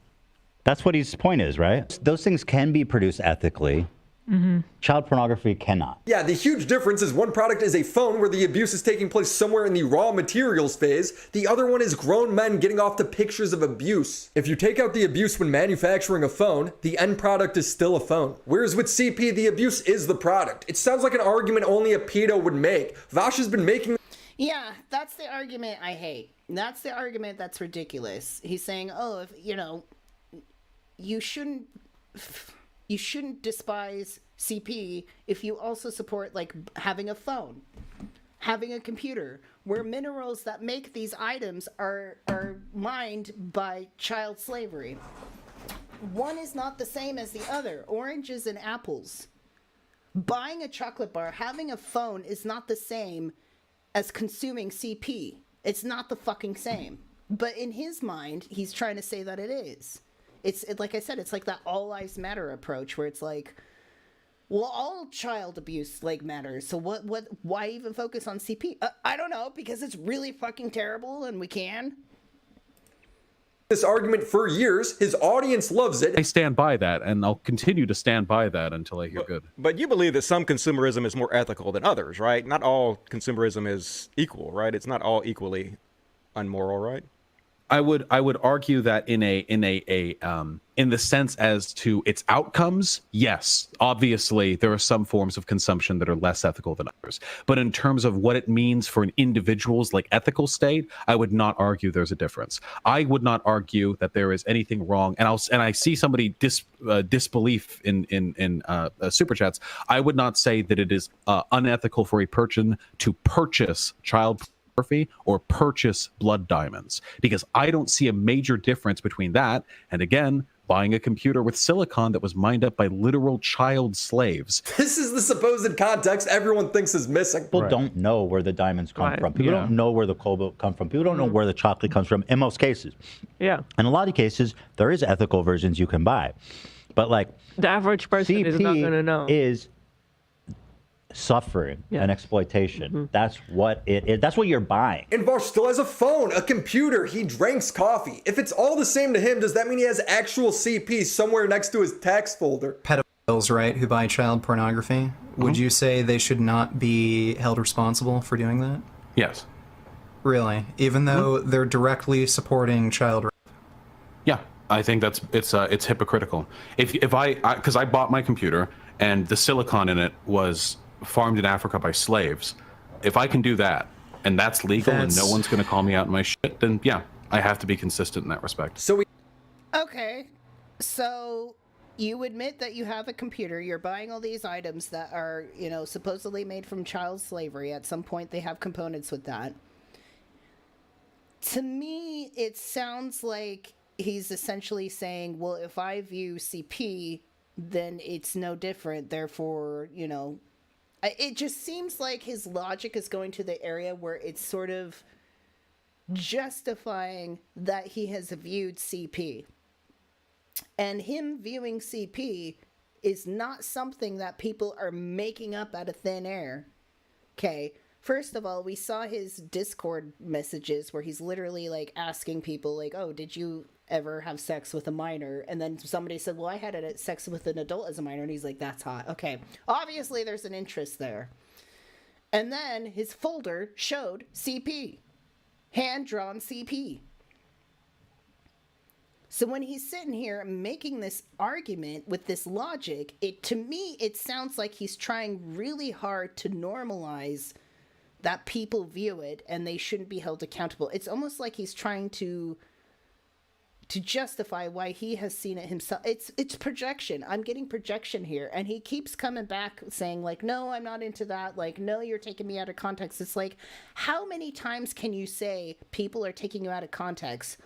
S18: That's what his point is, right? Those things can be produced ethically. Mm-hmm. Child pornography cannot.
S11: Yeah, the huge difference is one product is a phone where the abuse is taking place somewhere in the raw materials phase. The other one is grown men getting off to pictures of abuse. If you take out the abuse when manufacturing a phone, the end product is still a phone. Whereas with CP, the abuse is the product. It sounds like an argument only a pedo would make. Vaush has been making...
S1: Yeah, that's the argument I hate. That's the argument that's ridiculous. He's saying, oh, if, you shouldn't despise CP if you also support like having a phone, having a computer, where minerals that make these items are mined by child slavery. One is not the same as the other. Oranges and apples. Buying a chocolate bar, having a phone is not the same as consuming CP. It's not the fucking same. But in his mind, he's trying to say that it is. It's like I said, it's like that all lives matter approach where it's like, well, all child abuse like matters. So why even focus on CP? I don't know, because it's really fucking terrible and we can.
S11: This argument for years. His audience loves it.
S17: I stand by that, and I'll continue to stand by that until I hear good.
S20: But you believe that some consumerism is more ethical than others, right? Not all consumerism is equal, right? It's not all equally unmoral, right?
S17: I would argue that in the sense as to its outcomes, yes, obviously there are some forms of consumption that are less ethical than others. But in terms of what it means for an individual's like ethical state, I would not argue there's a difference. I would not argue that there is anything wrong. And I see somebody disbelief in super chats. I would not say that it is unethical for a person to purchase child or purchase blood diamonds, because I don't see a major difference between that and, again, buying a computer with silicon that was mined up by literal child slaves.
S11: This is the supposed context everyone thinks is missing.
S18: People don't know where the diamonds come from. People don't know where the cobalt come from. People don't know where the chocolate comes from in most cases.
S19: Yeah.
S18: In a lot of cases, there is ethical versions you can buy. But like
S19: the average person
S18: CP
S19: is not going to know.
S18: Is suffering and exploitation. That's what it is. That's what you're buying.
S11: And Vaush still has a phone, a computer. He drinks coffee. If it's all the same to him, does that mean he has actual CP somewhere next to his tax folder?
S12: Pedophiles, right, who buy child pornography. would you say they should not be held responsible for doing that?
S10: Yes.
S12: Really? Even though they're directly supporting child rape?
S10: Yeah, I think it's hypocritical. If I because I bought my computer and the silicon in it was farmed in Africa by slaves, if I can do that and that's legal and no one's going to call me out on my shit, then yeah, I have to be consistent in that respect.
S11: So
S1: Okay, so you admit that you have a computer, you're buying all these items that are, you know, supposedly made from child slavery. At some point they have components with that. To me, it sounds like he's essentially saying, well, if I view CP, then it's no different. Therefore, you know, it just seems like his logic is going to the area where it's sort of justifying that he has viewed CP. And him viewing CP is not something that people are making up out of thin air. Okay. First of all, we saw his Discord messages where he's literally like asking people like, oh, did you ever have sex with a minor? And then somebody said, well, I had sex with an adult as a minor. And he's like, that's hot. Okay. Obviously there's an interest there. And then his folder showed CP. Hand-drawn CP. So when he's sitting here making this argument with this logic, to me, it sounds like he's trying really hard to normalize that people view it and they shouldn't be held accountable. It's almost like he's trying to justify why he has seen it himself. It's projection. I'm getting projection here. And he keeps coming back saying like, no, I'm not into that. Like, no, you're taking me out of context. It's like, how many times can you say people are taking you out of context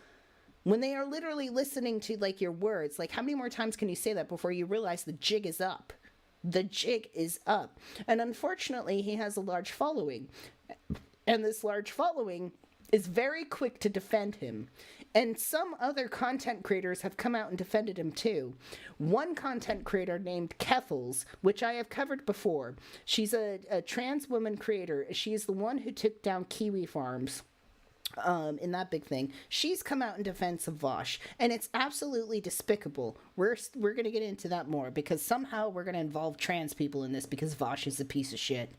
S1: when they are literally listening to like your words? Like, how many more times can you say that before you realize the jig is up? The jig is up. And unfortunately, he has a large following. And this large following is very quick to defend him. And some other content creators have come out and defended him too. One content creator named Keffels, which I have covered before. She's a trans woman creator. She is the one who took down Kiwi Farms. In that big thing, she's come out in defense of Vaush, and it's absolutely despicable. We're gonna get into that more because somehow we're gonna involve trans people in this because Vaush is a piece of shit.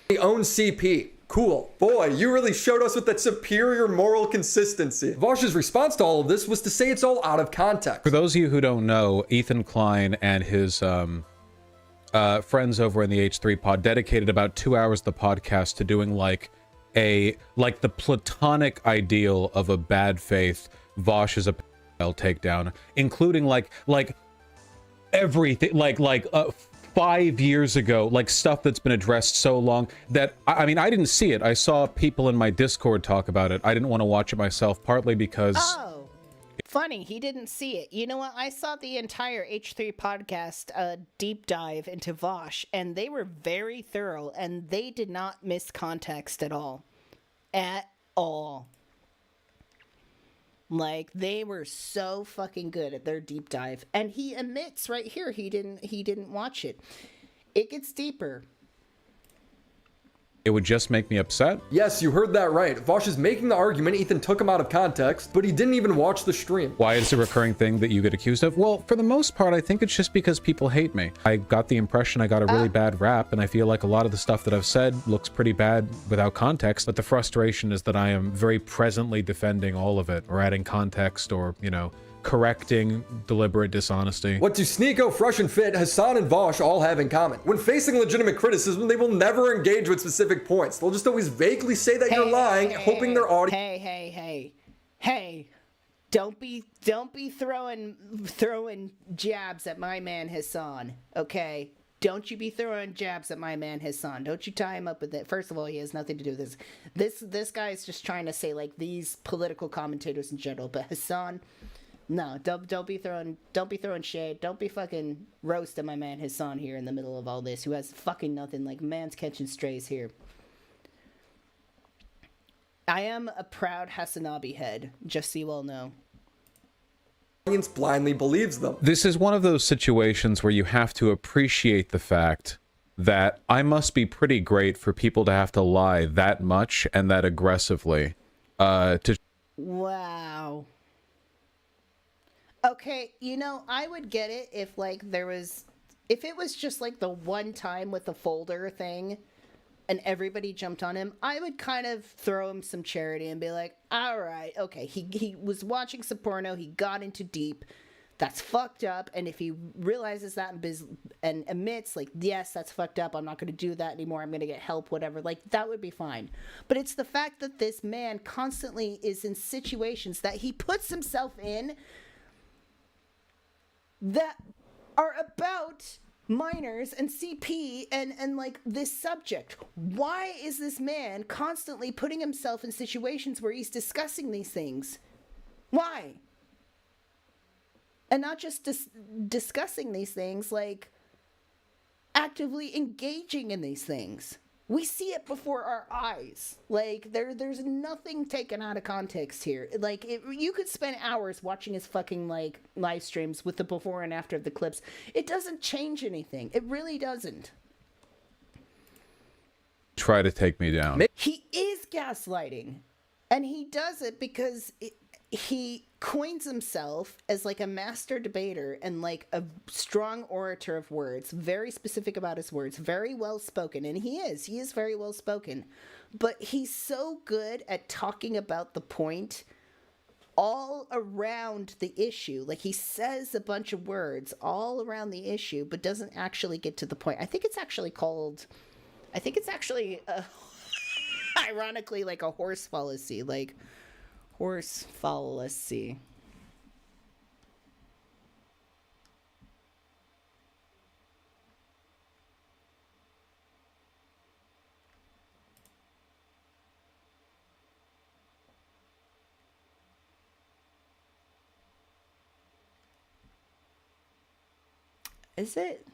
S11: He owns CP. Cool. Boy, you really showed us with that superior moral consistency. Vaush's response to all of this was to say it's all out of context.
S17: For those of you who don't know, Ethan Klein and his friends over in the H3 pod dedicated about 2 hours of the podcast to doing like the platonic ideal of a bad faith Vaush is a takedown, including like everything, like 5 years ago, like stuff that's been addressed so long that I mean, I didn't see it. I saw people in my Discord talk about it. I didn't want to watch it myself, partly because
S1: funny, he didn't see it. You know what? I saw the entire H3 podcast deep dive into Vaush, and they were very thorough, and they did not miss context at all. At all. Like, they were so fucking good at their deep dive. And he admits right here he didn't watch it. It gets deeper.
S17: it would just make me upset.
S11: Yes, you heard that right. Vaush is making the argument Ethan took him out of context, but he didn't even watch the stream.
S17: Why is it a recurring thing that you get accused of? Well, for the most part, I think it's just because people hate me. I got the impression I got a really bad rap, and I feel like a lot of the stuff that I've said looks pretty bad without context, but the frustration is that I am very presently defending all of it, or adding context, or, you know, correcting deliberate dishonesty.
S11: What do Sneeko, Fresh, and Fit, Hassan, and Vaush all have in common? When facing legitimate criticism, they will never engage with specific points. They'll just always vaguely say that you're lying, hoping their audience...
S1: Hey, don't be throwing jabs at my man Hassan, okay? Don't you be throwing jabs at my man Hassan. Don't you tie him up with it. First of all, he has nothing to do with this. This guy is just trying to say, like, these political commentators in general, but Hassan... No, don't be throwing shade. Don't be fucking roasting my man Hassan here in the middle of all this, who has fucking nothing. Like, man's catching strays here. I am a proud Hassanabi head, just so you all know.
S11: Audience blindly believes them.
S17: This is one of those situations where you have to appreciate the fact that I must be pretty great for people to have to lie that much and that aggressively.
S1: Wow. Okay, you know, I would get it if, like, there was if it was just like the one time with the folder thing and everybody jumped on him, I would kind of throw him some charity and be like, all right, okay, he was watching some porno, he got into deep, that's fucked up, and if he realizes that and admits, like, yes, that's fucked up, I'm not going to do that anymore, I'm going to get help, whatever, like, that would be fine. But it's the fact that this man constantly is in situations that he puts himself in that are about minors and CP and like this subject. Why is this man constantly putting himself in situations where he's discussing these things? Why? And not just discussing these things, like actively engaging in these things. We see it before our eyes. Like, there's nothing taken out of context here. Like, you could spend hours watching his fucking, like, live streams with the before and after of the clips. It doesn't change anything. It really doesn't.
S17: Try to take me down.
S1: He is gaslighting. And he does it because he coins himself as like a master debater and like a strong orator of words, very specific about his words, very well spoken, and he is very well spoken, but he's so good at talking about the point all around the issue. Like, he says a bunch of words all around the issue but doesn't actually get to the point. I think it's actually ironically like a horse fallacy, like horse fallacy. Is it?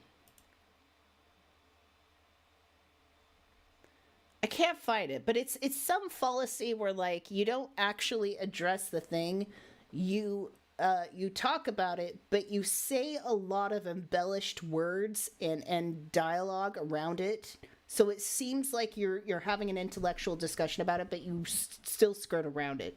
S1: I can't find it, but it's some fallacy where, like, you don't actually address the thing. You talk about it, but you say a lot of embellished words and dialogue around it. So it seems like you're having an intellectual discussion about it, but you still skirt around it.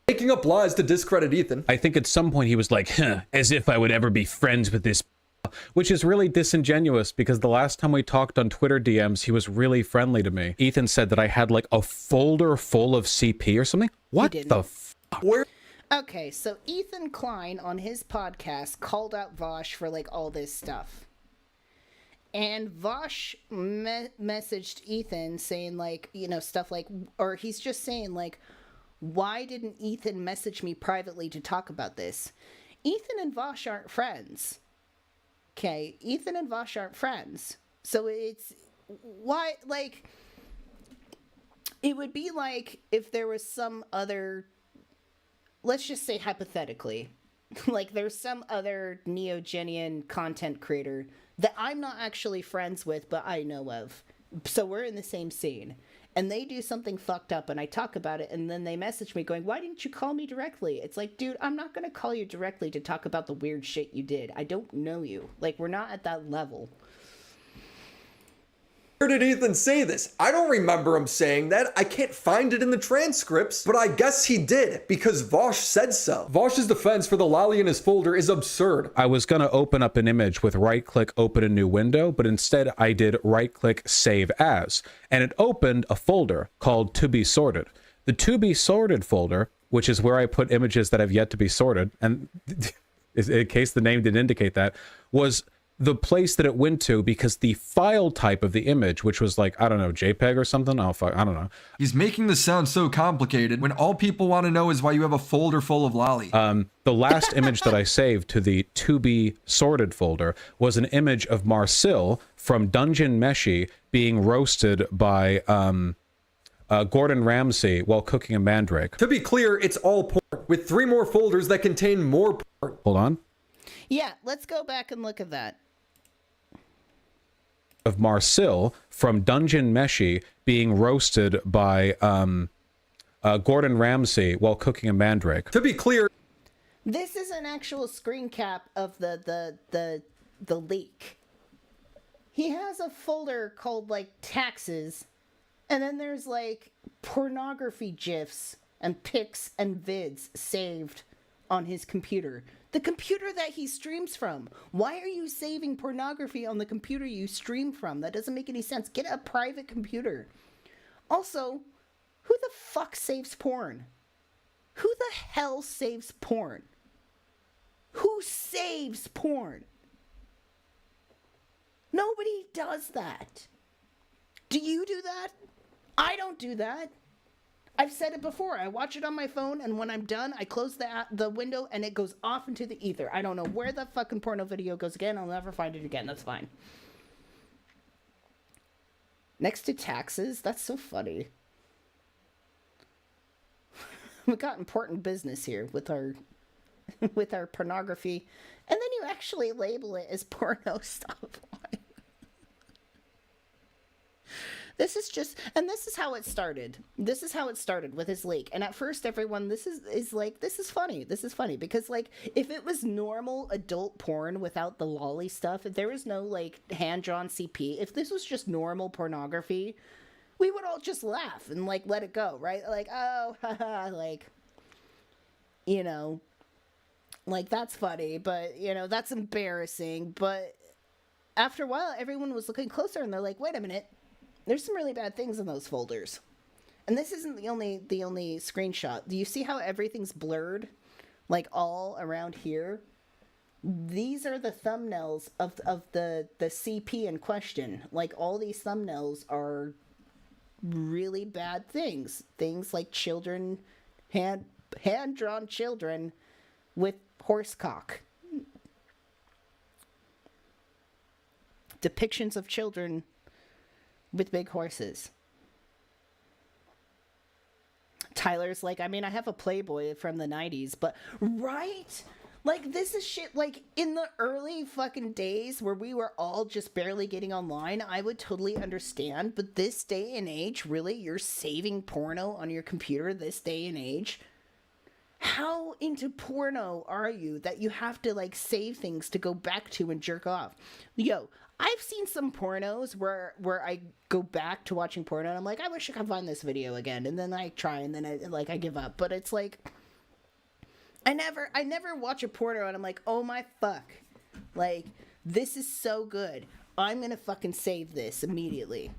S11: Making up lies to discredit Ethan.
S17: I think at some point he was like, as if I would ever be friends with this, which is really disingenuous because the last time we talked on Twitter DMs, he was really friendly to me. Ethan said that I had like a folder full of CP or something. What the fuck? Where?
S1: Okay, so Ethan Klein on his podcast called out Vaush for like all this stuff. And Vaush messaged Ethan saying like, you know, stuff like, or he's just saying like, why didn't Ethan message me privately to talk about this? Ethan and Vaush aren't friends. Okay, Ethan and Vaush aren't friends. So it's why, like, it would be like if there was some other, let's just say hypothetically, like there's some other Neogenian content creator that I'm not actually friends with, but I know of. So we're in the same scene. And they do something fucked up and I talk about it and then they message me going, why didn't you call me directly? It's like, dude, I'm not going to call you directly to talk about the weird shit you did. I don't know you. Like, we're not at that level.
S11: Where did Ethan say this? I don't remember him saying that. I can't find it in the transcripts, but I guess he did because Vaush said so. Vaush's defense for the lolly in his folder is absurd.
S17: I was going to open up an image with right click, open a new window, but instead I did right click, save as, and it opened a folder called to be sorted. The to be sorted folder, which is where I put images that have yet to be sorted, and in case the name didn't indicate that, was the place that it went to because the file type of the image, which was like, I don't know, JPEG or something. Oh, fuck, I don't know.
S11: He's making this sound so complicated when all people want to know is why you have a folder full of lolly.
S17: The last image that I saved to the to be sorted folder was an image of Marcel from Dungeon Meshi being roasted by Gordon Ramsay while cooking a mandrake.
S11: To be clear, it's all porn with 3 more folders that contain more porn.
S17: Hold on.
S1: Yeah, let's go back and look at that.
S17: Of Marcel from Dungeon Meshi being roasted by Gordon Ramsay while cooking a mandrake.
S11: To be clear,
S1: this is an actual screen cap of the leak. He has a folder called like taxes, and then there's like pornography gifs and pics and vids saved on his computer. The computer that he streams from. Why are you saving pornography on the computer you stream from? That doesn't make any sense. Get a private computer. Also, who the fuck saves porn? Who the hell saves porn? Who saves porn? Nobody does that. Do you do that? I don't do that. I've said it before. I watch it on my phone, and when I'm done, I close the window, and it goes off into the ether. I don't know where the fucking porno video goes again. I'll never find it again. That's fine. Next to taxes? That's so funny. We got important business here with our pornography, and then you actually label it as porno stuff. This is just, and this is how it started. This is how it started with his leak. And at first, everyone, this is like, this is funny. This is funny because, like, if it was normal adult porn without the lolly stuff, if there was no like hand-drawn CP, if this was just normal pornography, we would all just laugh and like let it go, right? Like, oh, haha, like, you know, like that's funny, but you know, that's embarrassing. But after a while, everyone was looking closer and they're like, wait a minute. There's some really bad things in those folders. And this isn't the only screenshot. Do you see how everything's blurred? Like all around here? These are the thumbnails of the CP in question. Like all these thumbnails are really bad things. Things like children, hand-drawn children with horse cock. Depictions of children with big horses. Tyler's like, I mean, I have a Playboy from the 90s, but right? Like, this is shit, like, in the early fucking days where we were all just barely getting online, I would totally understand, but this day and age, really? You're saving porno on your computer this day and age? How into porno are you that you have to, like, save things to go back to and jerk off? Yo, I've seen some pornos where I go back to watching porno and I'm like, I wish I could find this video again. And then I try and then I give up. But it's like, I never watch a porno and I'm like, oh my fuck. Like, this is so good. I'm gonna fucking save this immediately.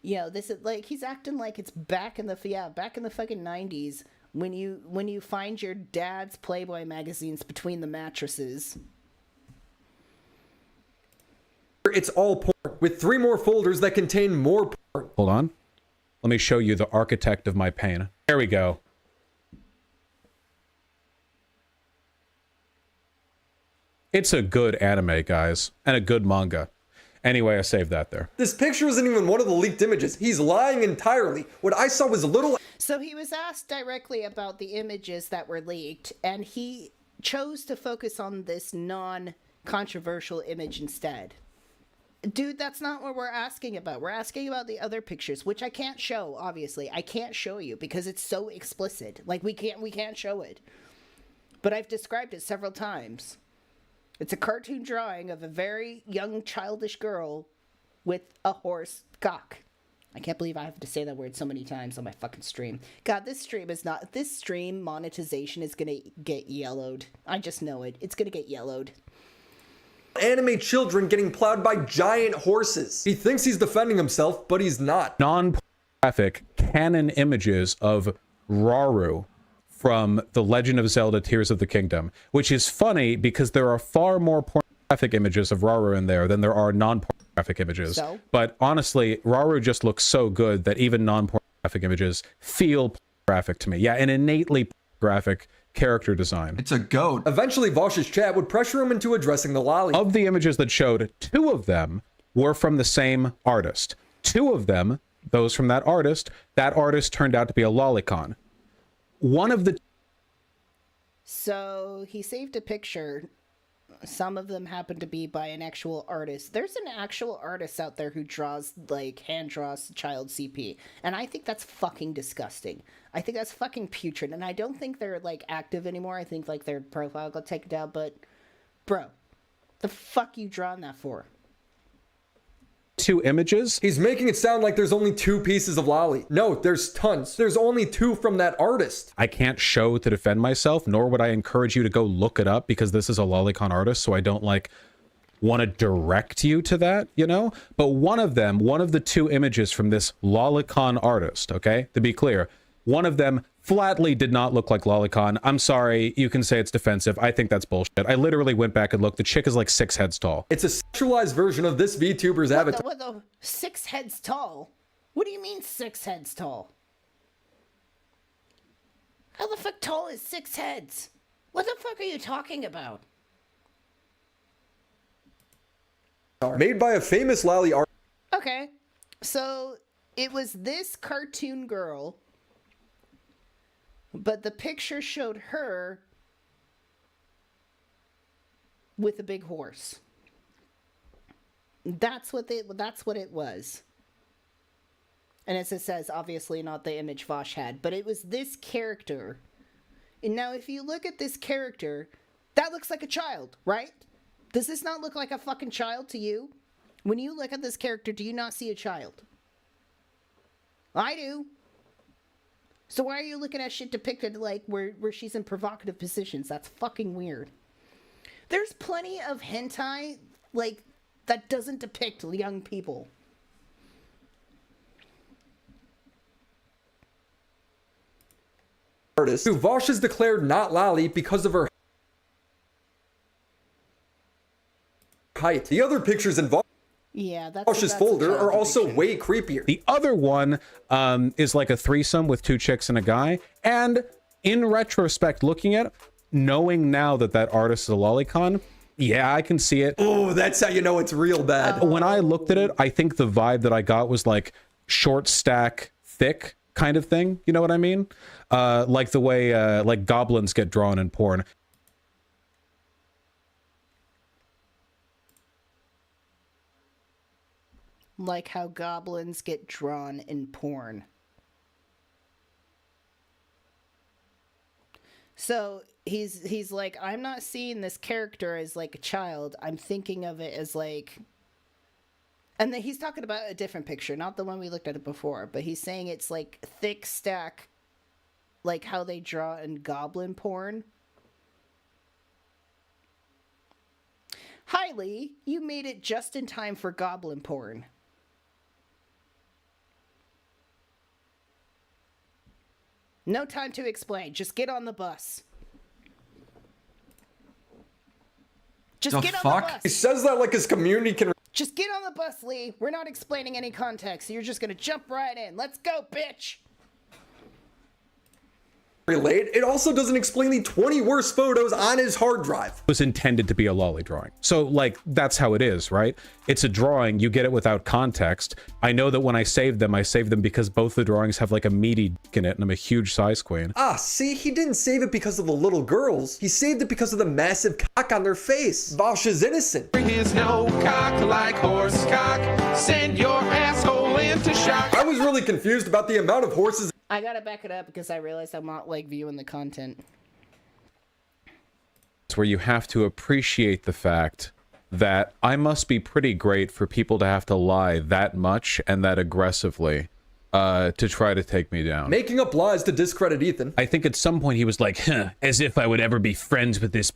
S1: Yo, this is like, he's acting like it's back in the fucking 90s. When you find your dad's Playboy magazines between the mattresses.
S11: It's all porn, with 3 more folders that contain more porn.
S17: Hold on. Let me show you the architect of my pain. There we go. It's a good anime, guys, and a good manga. Anyway, I saved that there.
S11: This picture isn't even one of the leaked images. He's lying entirely. What I saw was a little...
S1: So he was asked directly about the images that were leaked, and he chose to focus on this non-controversial image instead. Dude, that's not what we're asking about. We're asking about the other pictures, which I can't show, obviously. I can't show you because it's so explicit. Like, we can't show it. But I've described it several times. It's a cartoon drawing of a very young, childish girl with a horse cock. I can't believe I have to say that word so many times on my fucking stream. God, this stream monetization is gonna get yellowed. I just know it. It's gonna get yellowed.
S11: Anime children getting plowed by giant horses. He thinks he's defending himself, but he's not.
S17: Non-pornographic canon images of Rauru from The Legend of Zelda Tears of the Kingdom, which is funny because there are far more pornographic images of Rauru in there than there are non-pornographic images.
S1: So?
S17: But honestly, Rauru just looks so good that even non-pornographic images feel pornographic to me. Yeah, an innately pornographic character design.
S11: It's a goat. Eventually, Vaush's chat would pressure him into addressing the lolly.
S17: Of the images that showed, 2 of them were from the same artist. 2 of them, those from that artist turned out to be a lolicon. One of the...
S1: So he saved a picture. Some of them happen to be by an actual artist. There's an actual artist out there who draws, like, hand draws child CP. And I think that's fucking disgusting. I think that's fucking putrid. And I don't think they're, like, active anymore. I think, like, their profile got taken down. But, bro, the fuck you drawing that for?
S17: 2 images.
S11: He's making it sound like there's only 2 pieces of lolly. No, there's tons. There's only 2 from that artist.
S17: I can't show to defend myself, nor would I encourage you to go look it up because this is a lolicon artist, so I don't like want to direct you to that, you know? But one of the 2 images from this lolicon artist, okay? To be clear, one of them flatly did not look like lolicon. I'm sorry, you can say it's defensive. I think that's bullshit. I literally went back and looked. The chick is like 6 heads tall.
S11: It's a sexualized version of this VTuber's avatar.
S1: What the 6 heads tall? What do you mean 6 heads tall? How the fuck tall is 6 heads? What the fuck are you talking about?
S11: Made by a famous lolly artist.
S1: Okay, so it was this cartoon girl, but the picture showed her with a big horse. That's what it was. And as it says, obviously not the image Vaush had, but it was this character. And now if you look at this character, that looks like a child, right? Does this not look like a fucking child to you? When you look at this character, do you not see a child? I do. So why are you looking at shit depicted like where she's in provocative positions? That's fucking weird. There's plenty of hentai like that doesn't depict young people.
S11: Artist who Vaush is declared not lolly because of her height. The other pictures in Vaush's folder are also way creepier.
S17: The other one is like a threesome with 2 chicks and a guy. And in retrospect, looking at it, knowing now that that artist is a lolicon, yeah, I can see it.
S11: Oh, that's how you know it's real bad.
S17: When I looked at it, I think the vibe that I got was like short stack, thick kind of thing. You know what I mean? Like the way like goblins get drawn in porn.
S1: Like how goblins get drawn in porn. So he's like, I'm not seeing this character as like a child. I'm thinking of it as like, and then he's talking about a different picture, not the one we looked at it before, but he's saying it's like thick stack, like how they draw in goblin porn. Hi, Lee, you made it just in time for goblin porn. No time to explain. Just get on the bus. Just get on the bus.
S11: He says that like his community can.
S1: Just get on the bus, Lee. We're not explaining any context. You're just gonna jump right in. Let's go, bitch.
S11: Relate. It also doesn't explain the 20 worst photos on his hard drive.
S17: Was intended to be a lolly drawing. So like that's how it is, right? It's a drawing, you get it without context. I know that when I saved them because both the drawings have like a meaty dick in it and I'm a huge size queen.
S11: Ah, see, he didn't save it because of the little girls. He saved it because of the massive cock on their face. Vaush is innocent.
S14: Here's no cock like horse cock. Send your asshole into shock.
S11: I was really confused about the amount of horses.
S1: I gotta back it up because I realized I'm not like viewing the content.
S17: It's where you have to appreciate the fact that I must be pretty great for people to have to lie that much and that aggressively to try to take me down.
S11: Making up lies to discredit Ethan.
S17: I think at some point he was like, as if I would ever be friends with this,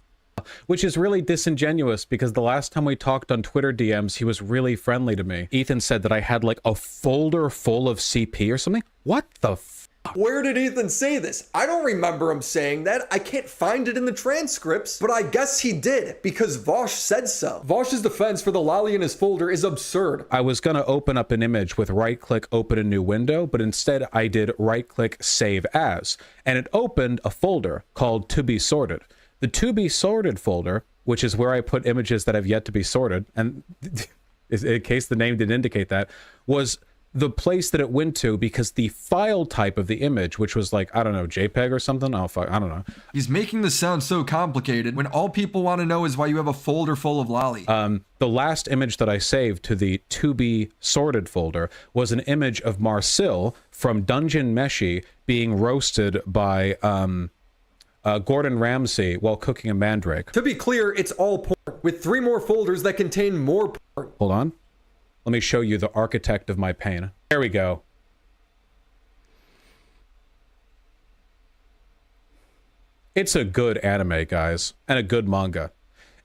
S17: which is really disingenuous because the last time we talked on Twitter DMs, he was really friendly to me. Ethan said that I had like a folder full of CP or something. What the f?
S11: Where did Ethan say this? I don't remember him saying that. I can't find it in the transcripts, but I guess he did because Vaush said so. Vaush's defense for the lolly in his folder is absurd.
S17: I was gonna open up an image with right click, open a new window, but instead I did right click, save as, and it opened a folder called to be sorted. The to be sorted folder, which is where I put images that have yet to be sorted, and in case the name didn't indicate that, was the place that it went to because the file type of the image, which was like, I don't know, JPEG or something? Oh, fuck, I don't know.
S11: He's making this sound so complicated when all people want to know is why you have a folder full of lolly.
S17: The last image that I saved to the to be sorted folder was an image of Marcel from Dungeon Meshi being roasted by Gordon Ramsay while cooking a mandrake.
S11: To be clear, it's all porn, with 3 more folders that contain more porn.
S17: Hold on. Let me show you the architect of my pain. There we go. It's a good anime, guys, and a good manga.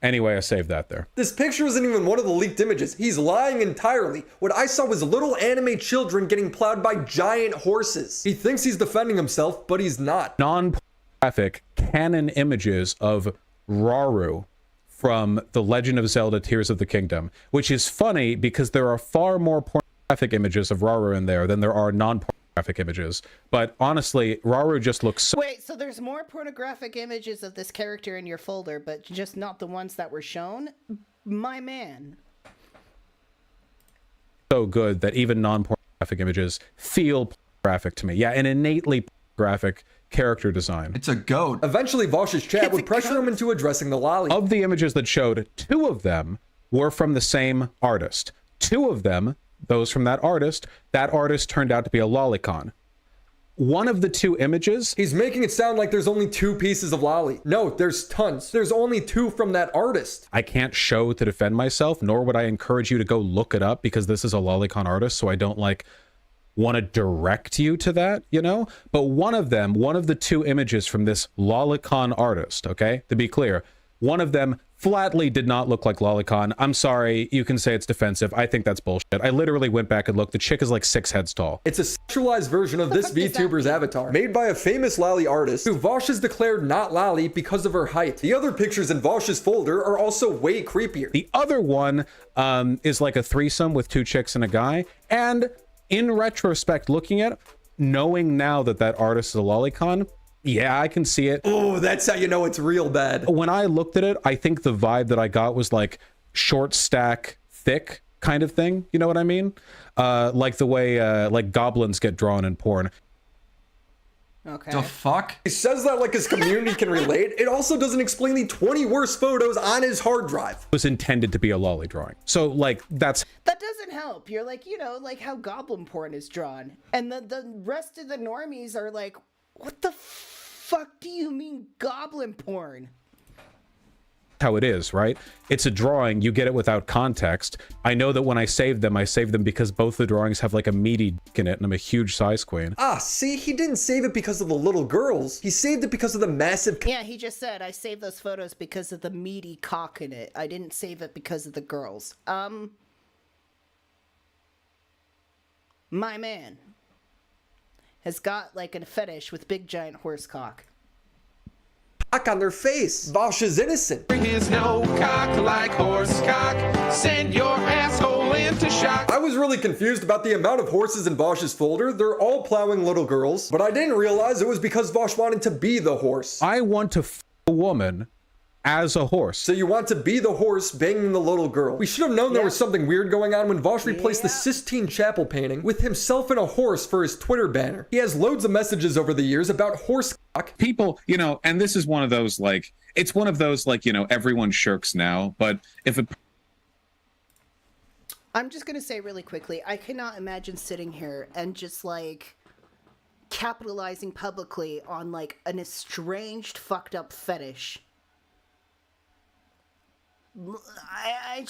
S17: Anyway, I saved that there.
S11: This picture isn't even one of the leaked images. He's lying entirely. What I saw was little anime children getting plowed by giant horses. He thinks he's defending himself, but he's not.
S17: Non-pornographic canon images of Rauru from The Legend of Zelda Tears of the Kingdom, which is funny because there are far more pornographic images of Rauru in there than there are non-pornographic images. But honestly, Rauru just looks so...
S1: Wait, so there's more pornographic images of this character in your folder, but just not the ones that were shown? My man.
S17: So good that even non-pornographic images feel pornographic to me. Yeah, an innately pornographic character design.
S11: It's a goat. Eventually, Vaush's chat would pressure him into addressing the lolly.
S17: Of the images that showed, 2 of them were from the same artist. 2 of them, those from that artist turned out to be a lolicon. One of the 2 images...
S11: He's making it sound like there's only 2 pieces of lolly. No, there's tons. There's only 2 from that artist.
S17: I can't show to defend myself, nor would I encourage you to go look it up because this is a lolicon artist, so I don't want to direct you to that, you know? But one of the 2 images from this lolicon artist, okay? To be clear, one of them flatly did not look like lolicon. I'm sorry, you can say it's defensive. I think that's bullshit. I literally went back and looked. The chick is like 6 heads tall.
S11: It's a sexualized version of this VTuber's avatar, made by a famous lolly artist who Vaush has declared not lolly because of her height. The other pictures in Vaush's folder are also way creepier.
S17: The other one is like a threesome with 2 chicks and a guy, and in retrospect, looking at it, knowing now that that artist is a lolicon, yeah, I can see it.
S11: Oh, that's how you know it's real bad.
S17: When I looked at it, I think the vibe that I got was like short stack, thick kind of thing. You know what I mean? Like the way like goblins get drawn in porn.
S1: Okay.
S11: The fuck? He says that like his community can relate. It also doesn't explain the 20 worst photos on his hard drive.
S17: It was intended to be a lolly drawing. So like
S1: that doesn't help. You're like, you know, like how goblin porn is drawn. And the rest of the normies are like, what the fuck do you mean goblin porn?
S17: How it is, right? It's a drawing, you get it without context. I know that when I saved them because both the drawings have like a meaty dick in it and I'm a huge size queen.
S11: Ah, see, he didn't save it because of the little girls. He saved it because of the massive...
S1: Yeah, he just said, I saved those photos because of the meaty cock in it. I didn't save it because of the girls. My man has got like a fetish with big giant horse cock.
S11: Cock on their face. Vaush is innocent.
S14: Here's no cock like horse cock. Send your asshole into shock.
S11: I was really confused about the amount of horses in Vaush's folder. They're all plowing little girls, but I didn't realize it was because Vaush wanted to be the horse.
S17: I want to f a woman as a horse.
S11: So you want to be the horse banging the little girl. We should have known there was something weird going on when Vaush replaced the Sistine Chapel painting with himself and a horse for his Twitter banner. He has loads of messages over the years about horse cock.
S10: People, you know, and this is one of those, like, it's one of those, like, you know, everyone shirks now, but if it...
S1: I'm just going to say really quickly, I cannot imagine sitting here and just, like, capitalizing publicly on, like, an estranged, fucked up fetish. I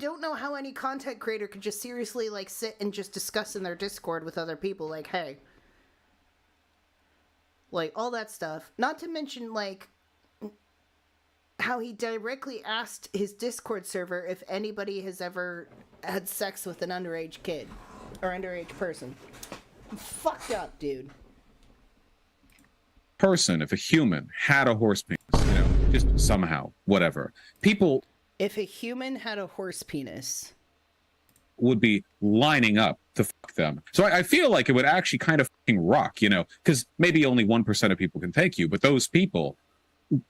S1: don't know how any content creator could just seriously like sit and just discuss in their Discord with other people like, hey, like all that stuff. Not to mention like how he directly asked his Discord server if anybody has ever had sex with an underage kid or underage person. Fucked up, dude.
S10: Person, if a human had a horse penis, you know, just somehow, whatever, people...
S1: If a human had a horse penis,
S10: would be lining up to fuck them. So I feel like it would actually kind of fucking rock, you know, because maybe only 1% of people can take you, but those people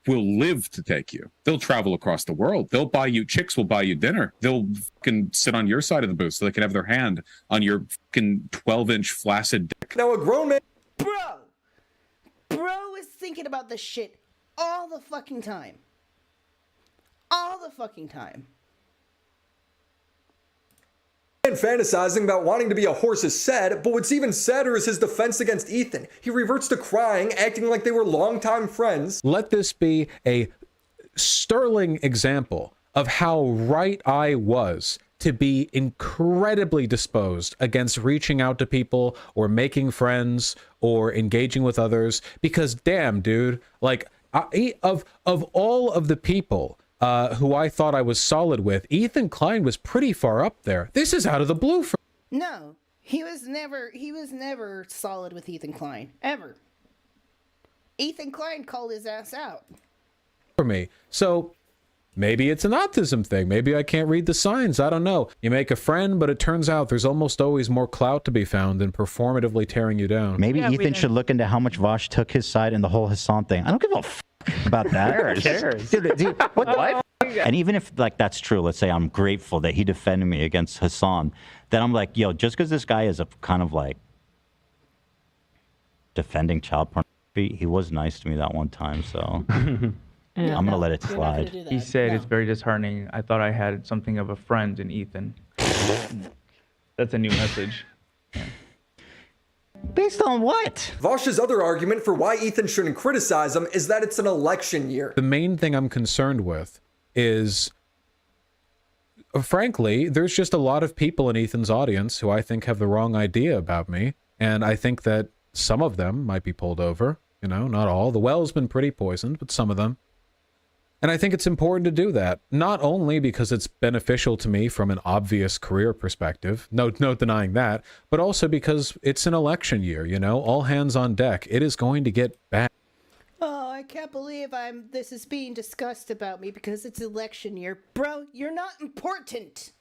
S10: will live to take you. They'll travel across the world. They'll buy you, chicks will buy you dinner. They'll fucking sit on your side of the booth so they can have their hand on your fucking 12-inch flaccid dick.
S11: Now a grown man...
S1: Bro is thinking about this shit all the fucking time. All the fucking time.
S11: And fantasizing about wanting to be a horse is sad, but what's even sadder is his defense against Ethan. He reverts to crying, acting like they were longtime friends.
S17: Let this be a sterling example of how right I was to be incredibly disposed against reaching out to people or making friends or engaging with others, because damn, dude, like of all of the people who I thought I was solid with, Ethan Klein was pretty far up there. This is out of the blue for
S1: No, he was never solid with Ethan Klein, ever. Ethan Klein called his ass out.
S17: for me. So maybe it's an autism thing. Maybe I can't read the signs. I don't know. You make a friend, but it turns out there's almost always more clout to be found than performatively tearing you down.
S18: Maybe Ethan should look into how much Vaush took his side in the whole Hassan thing. I don't give a f about that.
S6: Who cares?
S18: Dude, what? And even if like that's true, let's say I'm grateful that he defended me against Hassan, then I'm like, yo, just because this guy is a kind of like defending child pornography, he was nice to me that one time, so I'm gonna let it slide.
S19: He said it's very disheartening. I thought I had something of a friend in Ethan. That's a new message.
S18: Based on what?
S11: Vaush's other argument for why Ethan shouldn't criticize him is that it's an election year.
S17: The main thing I'm concerned with is, frankly, there's just a lot of people in Ethan's audience who I think have the wrong idea about me, and I think that some of them might be pulled over. You know, not all. The well's been pretty poisoned, but some of them. And I think it's important to do that, not only because it's beneficial to me from an obvious career perspective, no denying that, but also because it's an election year, you know, all hands on deck. It is going to get bad.
S1: Oh, I can't believe this is being discussed about me because it's election year. Bro, you're not important.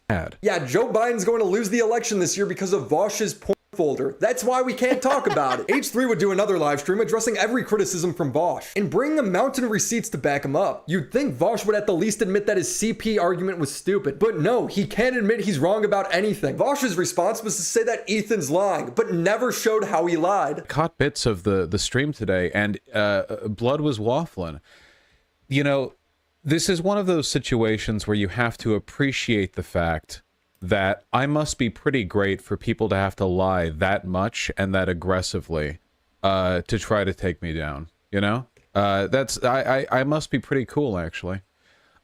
S11: Yeah, Joe Biden's going to lose the election this year because of Vaush's porn folder. That's why we can't talk about it. H3 would do another live stream addressing every criticism from Vaush and bringing a mountain of receipts to back him up. You'd think Vaush would at the least admit that his CP argument was stupid, but no, he can't admit he's wrong about anything. Vaush's response was to say that Ethan's lying, but never showed how he lied.
S17: Caught bits of the stream today, and blood was waffling. You know, this is one of those situations where you have to appreciate the fact that I must be pretty great for people to have to lie that much and that aggressively to try to take me down, you know? I must be pretty cool, actually.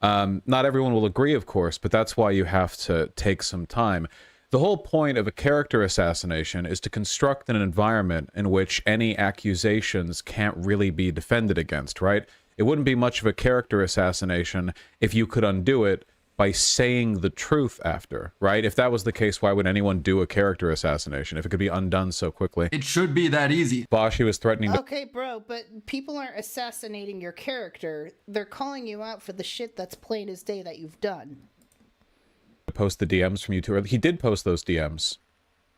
S17: Not everyone will agree, of course, but that's why you have to take some time. The whole point of a character assassination is to construct an environment in which any accusations can't really be defended against, right? It wouldn't be much of a character assassination if you could undo it by saying the truth after, right? If that was the case, why would anyone do a character assassination if it could be undone so quickly?
S11: It should be that easy.
S17: Vaush was threatening to...
S1: Okay, bro, but people aren't assassinating your character. They're calling you out for the shit that's plain as day that you've done.
S17: Post the DMs from you two. He did post those DMs.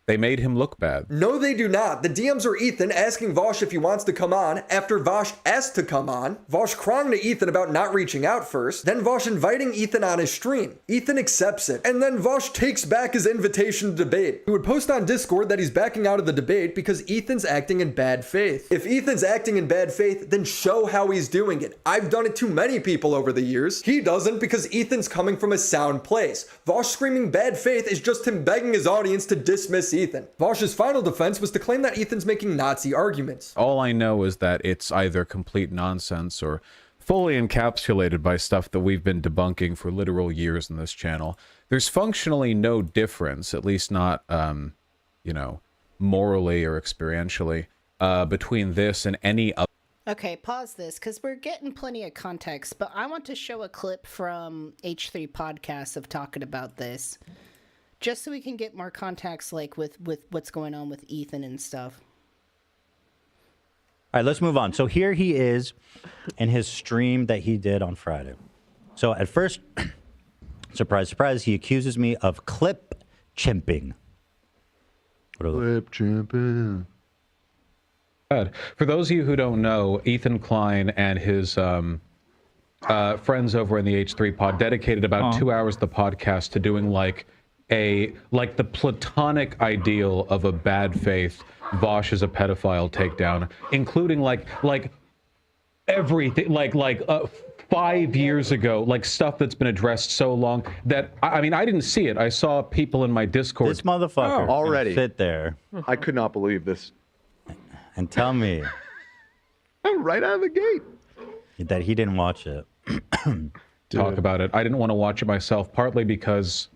S17: They made him look bad.
S11: No, they do not. The DMs are Ethan asking Vaush if he wants to come on after Vaush asked to come on. Vaush crying to Ethan about not reaching out first. Then Vaush inviting Ethan on his stream. Ethan accepts it. And then Vaush takes back his invitation to debate. He would post on Discord that he's backing out of the debate because Ethan's acting in bad faith. If Ethan's acting in bad faith, then show how he's doing it. I've done it to many people over the years. He doesn't because Ethan's coming from a sound place. Vaush screaming bad faith is just him begging his audience to dismiss Ethan. Vaush's final defense was to claim that Ethan's making Nazi arguments.
S17: All I know is that it's either complete nonsense or fully encapsulated by stuff that we've been debunking for literal years in this channel. There's functionally no difference, at least not, you know, morally or experientially, between this and any other.
S1: Okay, pause this, because we're getting plenty of context, but I want to show a clip from H3 podcasts of talking about this. Just so we can get more context, like with what's going on with Ethan and stuff.
S18: All right, let's move on. So here he is in his stream that he did on Friday. So at first, surprise, surprise, he accuses me of clip chimping.
S17: Clip chimping. For those of you who don't know, Ethan Klein and his friends over in the H3 pod dedicated about 2 hours of the podcast to doing like the platonic ideal of a bad faith Vaush is a pedophile takedown, including like everything, like 5 years ago, like stuff that's been addressed so long that I mean I didn't see it. I saw people in my Discord.
S18: This motherfucker
S21: already
S18: sit there.
S21: I could not believe this.
S18: And tell me,
S21: I'm right out of the gate
S18: that he didn't watch it.
S17: talk about it. I didn't want to watch it myself, partly because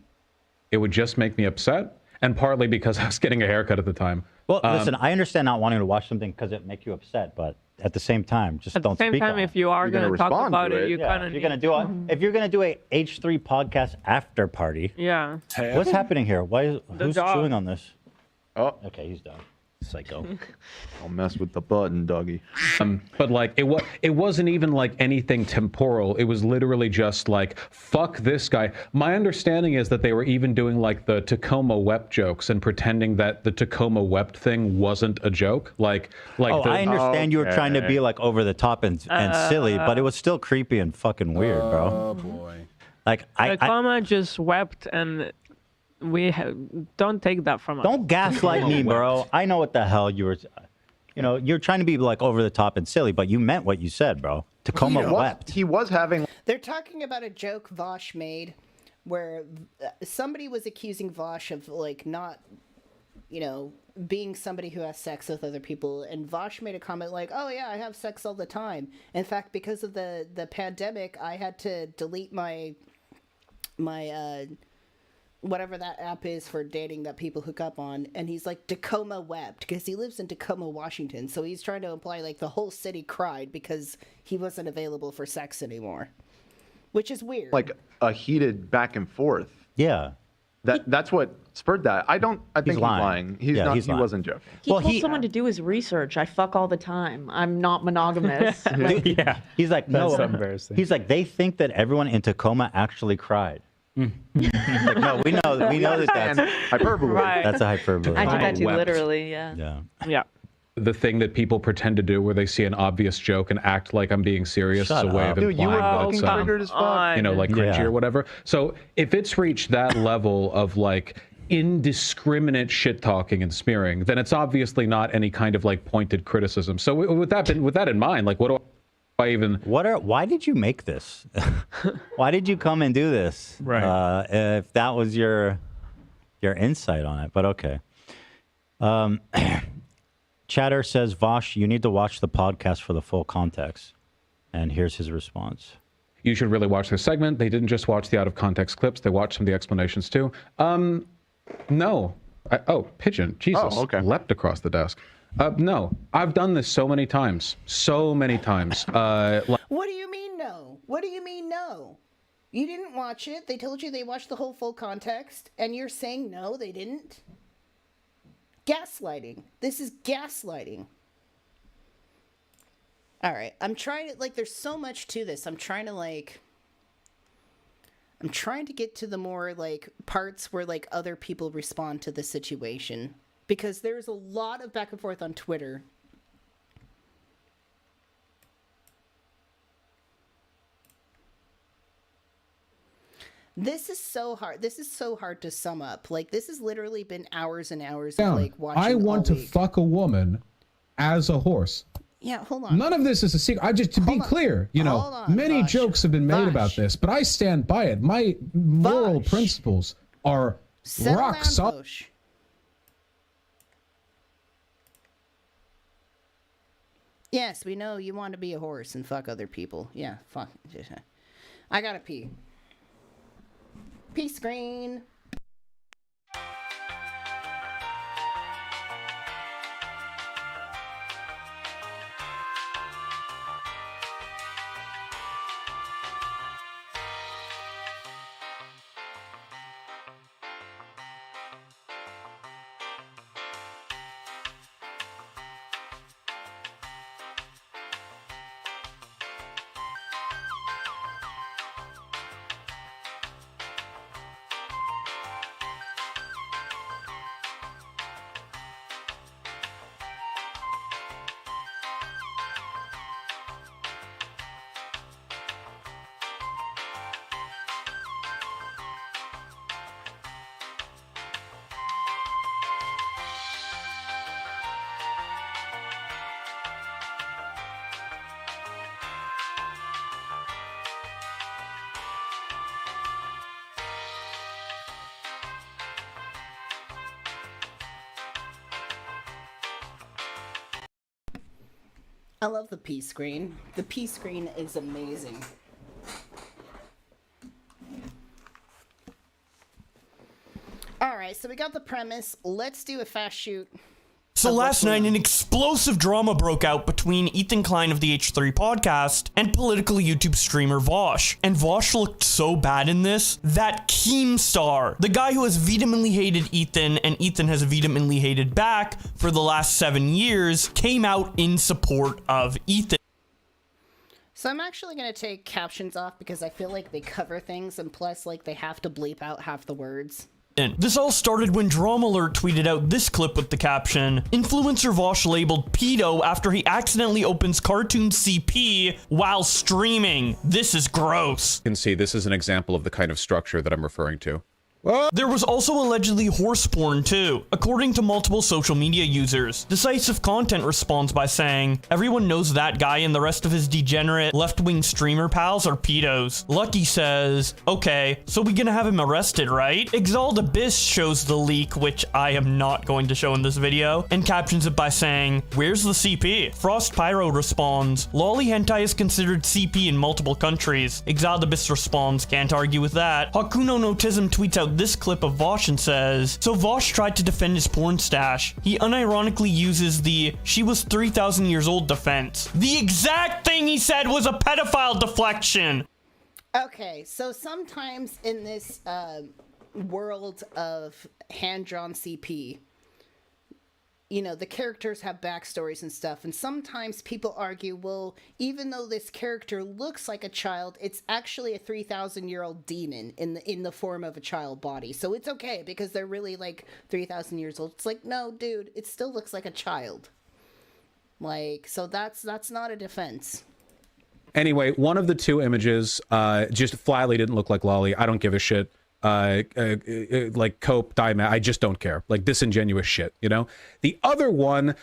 S17: it would just make me upset, and partly because I was getting a haircut at the time.
S18: Well, listen, I understand not wanting to watch something because it make you upset, but at the same time, just don't speak on it.
S21: if you are going to talk about it, you kind of
S18: if you're gonna do a H3 podcast after party.
S21: Yeah.
S18: What's happening here? Who's
S21: dog.
S18: chewing on this?
S6: Oh,
S18: okay, he's done. Psycho.
S16: Don't mess with the button, doggy.
S17: But like it wasn't even like anything temporal. It was literally just like, fuck this guy. My understanding is that they were even doing like the Tacoma wept jokes and pretending that the Tacoma wept thing wasn't a joke. Like
S18: I understand you were trying to be like over the top and silly, but it was still creepy and fucking weird, bro.
S17: Oh boy.
S18: Like
S21: Tacoma just wept, and don't take that from us.
S18: Don't gaslight me, bro. I know what the hell you were. You're trying to be like over the top and silly, but you meant what you said, bro. Tacoma wept.
S6: He was having.
S1: They're talking about a joke Vaush made where somebody was accusing Vaush of like not, being somebody who has sex with other people, and Vaush made a comment like, "Oh yeah, I have sex all the time. In fact, because of the pandemic, I had to delete my whatever that app is for dating that people hook up on." And he's like, Tacoma wept, because he lives in Tacoma, Washington. So he's trying to imply like the whole city cried because he wasn't available for sex anymore, which is weird.
S6: Like a heated back and forth.
S18: Yeah.
S6: That's what spurred that. I think he's lying. He wasn't joking.
S22: He told someone to do his research. I fuck all the time. I'm not monogamous.
S18: Yeah. He's like,
S12: That's
S18: no.
S12: embarrassing.
S18: He's like, they think that everyone in Tacoma actually cried. Like, no, we know that that's
S6: hyperbole.
S21: Right.
S18: That's a hyperbole.
S22: I did that too,
S17: Wept.
S22: literally. Yeah.
S21: Yeah.
S17: The thing that people pretend to do where they see an obvious joke and act like I'm being serious
S18: Shut
S17: is a way
S18: up.
S17: of
S6: Dude, you
S17: implying
S6: were
S17: that
S6: fucking
S17: it's
S6: triggered as fuck.
S17: like cringy
S18: Yeah.
S17: or whatever. So if it's reached that level of like indiscriminate shit talking and smearing, then it's obviously not any kind of like pointed criticism. So with that in mind, like what do I even?
S18: Why did you make this? Why did you come and do this?
S12: Right.
S18: If that was your insight on it, but okay. Chatter says, Vaush, you need to watch the podcast for the full context. And here's his response.
S17: You should really watch this segment. They didn't just watch the out of context clips; they watched some of the explanations too. No. Pigeon. Jesus.
S6: Oh, okay.
S17: Leapt across the desk. No. I've done this so many times. So many times.
S1: What do you mean no? What do you mean no? You didn't watch it. They told you they watched the whole full context, and you're saying no, they didn't? Gaslighting. This is gaslighting. All right. I'm trying to, there's so much to this. I'm trying to get to the more, parts where, other people respond to the situation. Because there's a lot of back and forth on Twitter. This is so hard. This is so hard to sum up. This has literally been hours and hours of watching.
S23: I want to
S1: week.
S23: fuck a woman as a horse.
S1: Yeah, hold on.
S23: None of this is a secret. To be clear, many jokes have been made about this, but I stand by it. My moral principles are rock solid.
S1: Vaush. Yes, we know you want to be a horse and fuck other people. Yeah, fuck. I gotta pee. Pee screen. I love the P screen. The P screen is amazing. right, so we got the premise. Let's do a fast shoot.
S2: So last night, an explosive drama broke out between Ethan Klein of the H3 podcast and political YouTube streamer Vaush. And Vaush looked so bad in this that Keemstar, the guy who has vehemently hated Ethan and Ethan has vehemently hated back for the last 7 years, came out in support of Ethan.
S1: So I'm actually going to take captions off because I feel like they cover things, and plus, like, they have to bleep out half the words.
S2: This all started when Dramalert tweeted out this clip with the caption, "Influencer Vaush labeled pedo after he accidentally opens cartoon CP while streaming. This is gross."
S17: You can see this is an example of the kind of structure that I'm referring to.
S2: There was also allegedly horse porn too, according to multiple social media users. Decisive Content responds by saying, "Everyone knows that guy and the rest of his degenerate left-wing streamer pals are pedos." Lucky says, "Okay, so we gonna have him arrested, right?" Exalt Abyss shows the leak, which I am not going to show in this video, and captions it by saying, "Where's the CP?" Frost Pyro responds, "Lolly hentai is considered CP in multiple countries." Exalt Abyss responds, "Can't argue with that." Hakuno Notism tweets out this clip of Vaush and says, "So Vaush tried to defend his porn stash. He unironically uses the 'she was 3,000 years old' defense. The exact thing he said was a pedophile deflection."
S1: Okay, so sometimes in this world of hand-drawn CP, you know, the characters have backstories and stuff, and sometimes people argue, well, even though this character looks like a child, it's actually a 3,000-year-old demon in the form of a child body. So it's okay because they're really like 3,000 years old. It's like, no, dude, it still looks like a child. Like, so that's not a defense.
S17: Anyway, one of the two images just flatly didn't look like Lolly. I don't give a shit. Like Cope, Diamond, I just don't care. Like disingenuous shit, you know? The other one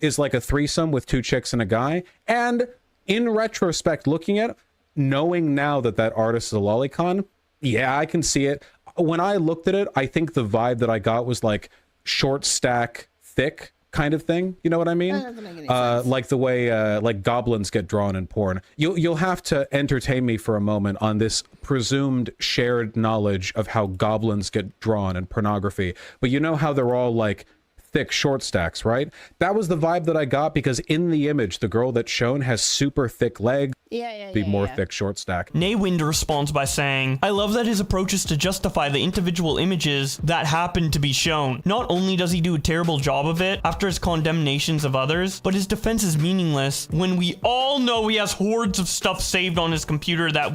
S17: is like a threesome with two chicks and a guy. And in retrospect, looking at it, knowing now that that artist is a lolicon, yeah, I can see it. When I looked at it, I think the vibe that I got was like short stack, thick kind of thing. You know what I mean? Like the way like goblins get drawn in porn. You'll have to entertain me for a moment on this presumed shared knowledge of how goblins get drawn in pornography. But you know how they're all like thick short stacks, right? That was the vibe that I got because in the image, the girl that's shown has super thick legs. Be more thick short stack.
S2: Naywind responds by saying, "I love that his approach is to justify the individual images that happen to be shown. Not only does he do a terrible job of it after his condemnations of others, but his defense is meaningless when we all know he has hordes of stuff saved on his computer that..."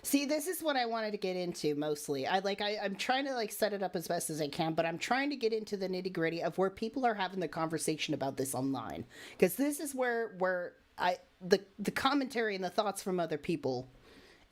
S1: See, this is what I wanted to get into mostly. I'm trying to like set it up as best as I can, but I'm trying to get into the nitty gritty of where people are having the conversation about this online, because this is where the commentary and the thoughts from other people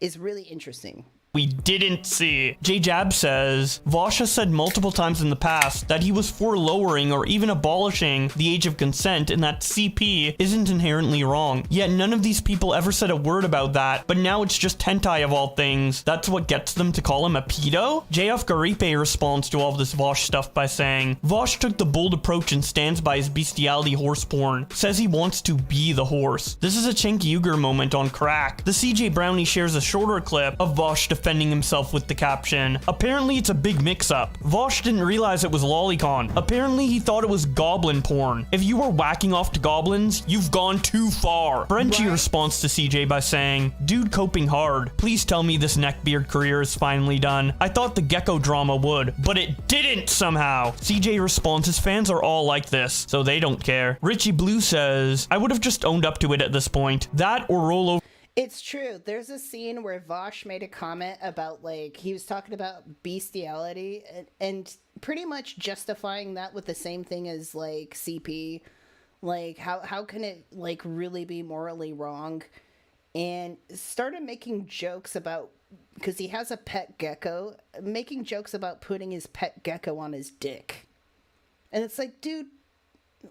S1: is really interesting.
S2: We didn't see. J-Jab says, "Vaush has said multiple times in the past that he was for lowering or even abolishing the age of consent and that CP isn't inherently wrong. Yet none of these people ever said a word about that, but now it's just hentai of all things. That's what gets them to call him a pedo?" JF Garipe responds to all of this Vaush stuff by saying, "Vaush took the bold approach and stands by his bestiality horse porn. Says he wants to be the horse. This is a Chenky Uger moment on crack." The CJ Brownie shares a shorter clip of Vaush defending himself with the caption, "Apparently it's a big mix-up. Vaush didn't realize it was lolicon. Apparently he thought it was goblin porn. If you were whacking off to goblins, you've gone too far." Frenchie responds to CJ by saying, "Dude coping hard. Please tell me this neckbeard career is finally done. I thought the gecko drama would, but it didn't somehow." CJ responds, his fans are all like this, so they don't care. Richie Blue says, "I would have just owned up to it at this point. That or roll over."
S1: It's true. There's a scene where Vaush made a comment about, like, he was talking about bestiality and pretty much justifying that with the same thing as, like, CP. Like, how can it, like, really be morally wrong? And started making jokes about, because he has a pet gecko, making jokes about putting his pet gecko on his dick. And it's like, dude,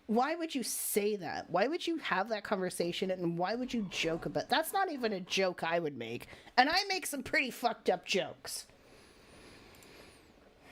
S1: why would you say that? Why would you have that conversation, and why would you joke about... That's not even a joke I would make. And I make some pretty fucked up jokes.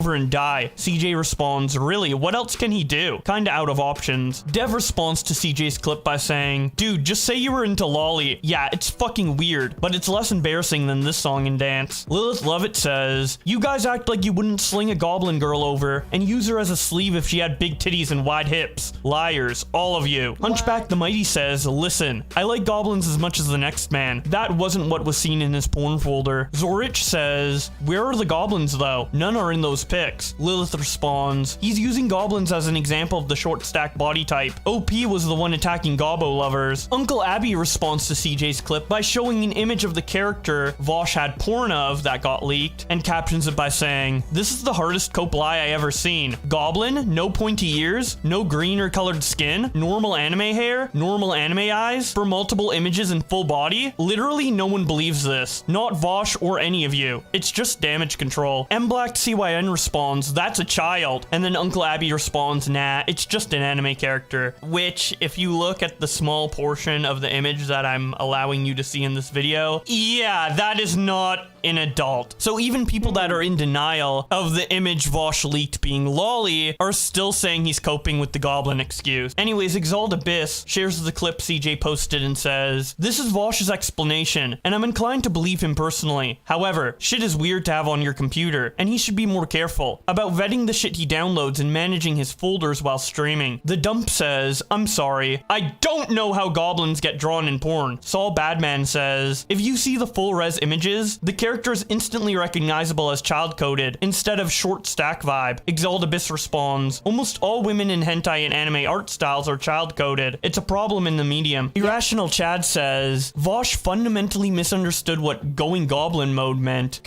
S2: over and die. CJ responds, really, what else can he do? Kinda out of options. Dev responds to CJ's clip by saying, dude, just say you were into lolly. Yeah, it's fucking weird, but it's less embarrassing than this song and dance. Lilith Lovett says, you guys act like you wouldn't sling a goblin girl over and use her as a sleeve if she had big titties and wide hips. Liars, all of you. Hunchback the Mighty says, listen, I like goblins as much as the next man. That wasn't what was seen in his porn folder. Zorich says, where are the goblins though? None are in those pics. Lilith responds, he's using goblins as an example of the short stack body type. OP was the one attacking gobbo lovers. Uncle Abby responds to CJ's clip by showing an image of the character Vaush had porn of that got leaked and captions it by saying, this is the hardest cope lie I ever seen. Goblin, no pointy ears, no green or colored skin, normal anime hair, normal anime eyes, for multiple images in full body. Literally no one believes this. Not Vaush or any of you. It's just damage control. MBlackCYN responds, that's a child. And then Uncle Abby responds, nah, it's just an anime character. Which, if you look at the small portion of the image that I'm allowing you to see in this video, yeah, that is not an adult. So even people that are in denial of the image Vaush leaked being lolly are still saying he's coping with the goblin excuse. Anyways, Exalt Abyss shares the clip CJ posted and says, this is Vaush's explanation, and I'm inclined to believe him personally. However, shit is weird to have on your computer, and he should be more careful about vetting the shit he downloads and managing his folders while streaming. The Dump says, I'm sorry, I don't know how goblins get drawn in porn. Saul Badman says, if you see the full res images, the character is instantly recognizable as child-coded instead of short stack vibe. Exalt Abyss responds, almost all women in hentai and anime art styles are child-coded. It's a problem in the medium. Irrational Chad says, Vaush fundamentally misunderstood what going goblin mode meant.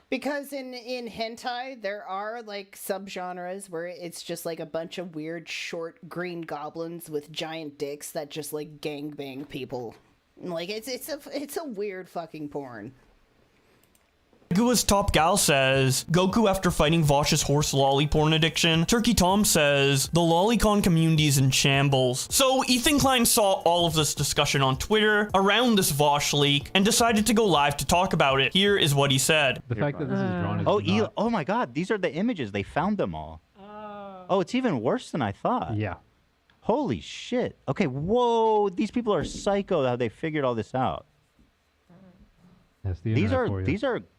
S1: Because in hentai, there are like subgenres where it's just like a bunch of weird short green goblins with giant dicks that just like gangbang people. Like it's a weird fucking porn.
S2: Gua's Top Gal says, Goku after fighting Vaush's horse lolly porn addiction. Turkey Tom says, the lolicon community is in shambles. So Ethan Klein saw all of this discussion on Twitter around this Vaush leak and decided to go live to talk about it. Here is what he said.
S3: The fact that this is drawn is
S18: oh my god, these are the images. They found them all. Oh, it's even worse than I thought.
S3: Yeah.
S18: Holy shit. Okay, whoa, these people are psycho how they figured all this out.
S3: That's the internet for you.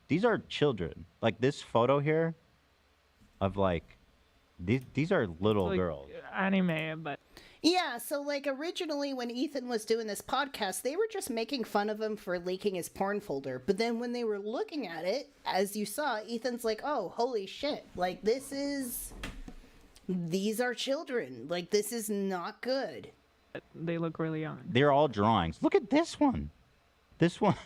S18: These are children. Like this photo here of like these are little
S21: like
S18: girls.
S21: Anime, but
S1: yeah, so like originally when Ethan was doing this podcast, they were just making fun of him for leaking his porn folder. But then when they were looking at it, as you saw, Ethan's like, "Oh, holy shit. Like these are children. Like this is not good."
S21: They look really young.
S18: They're all drawings. Look at this one. This one.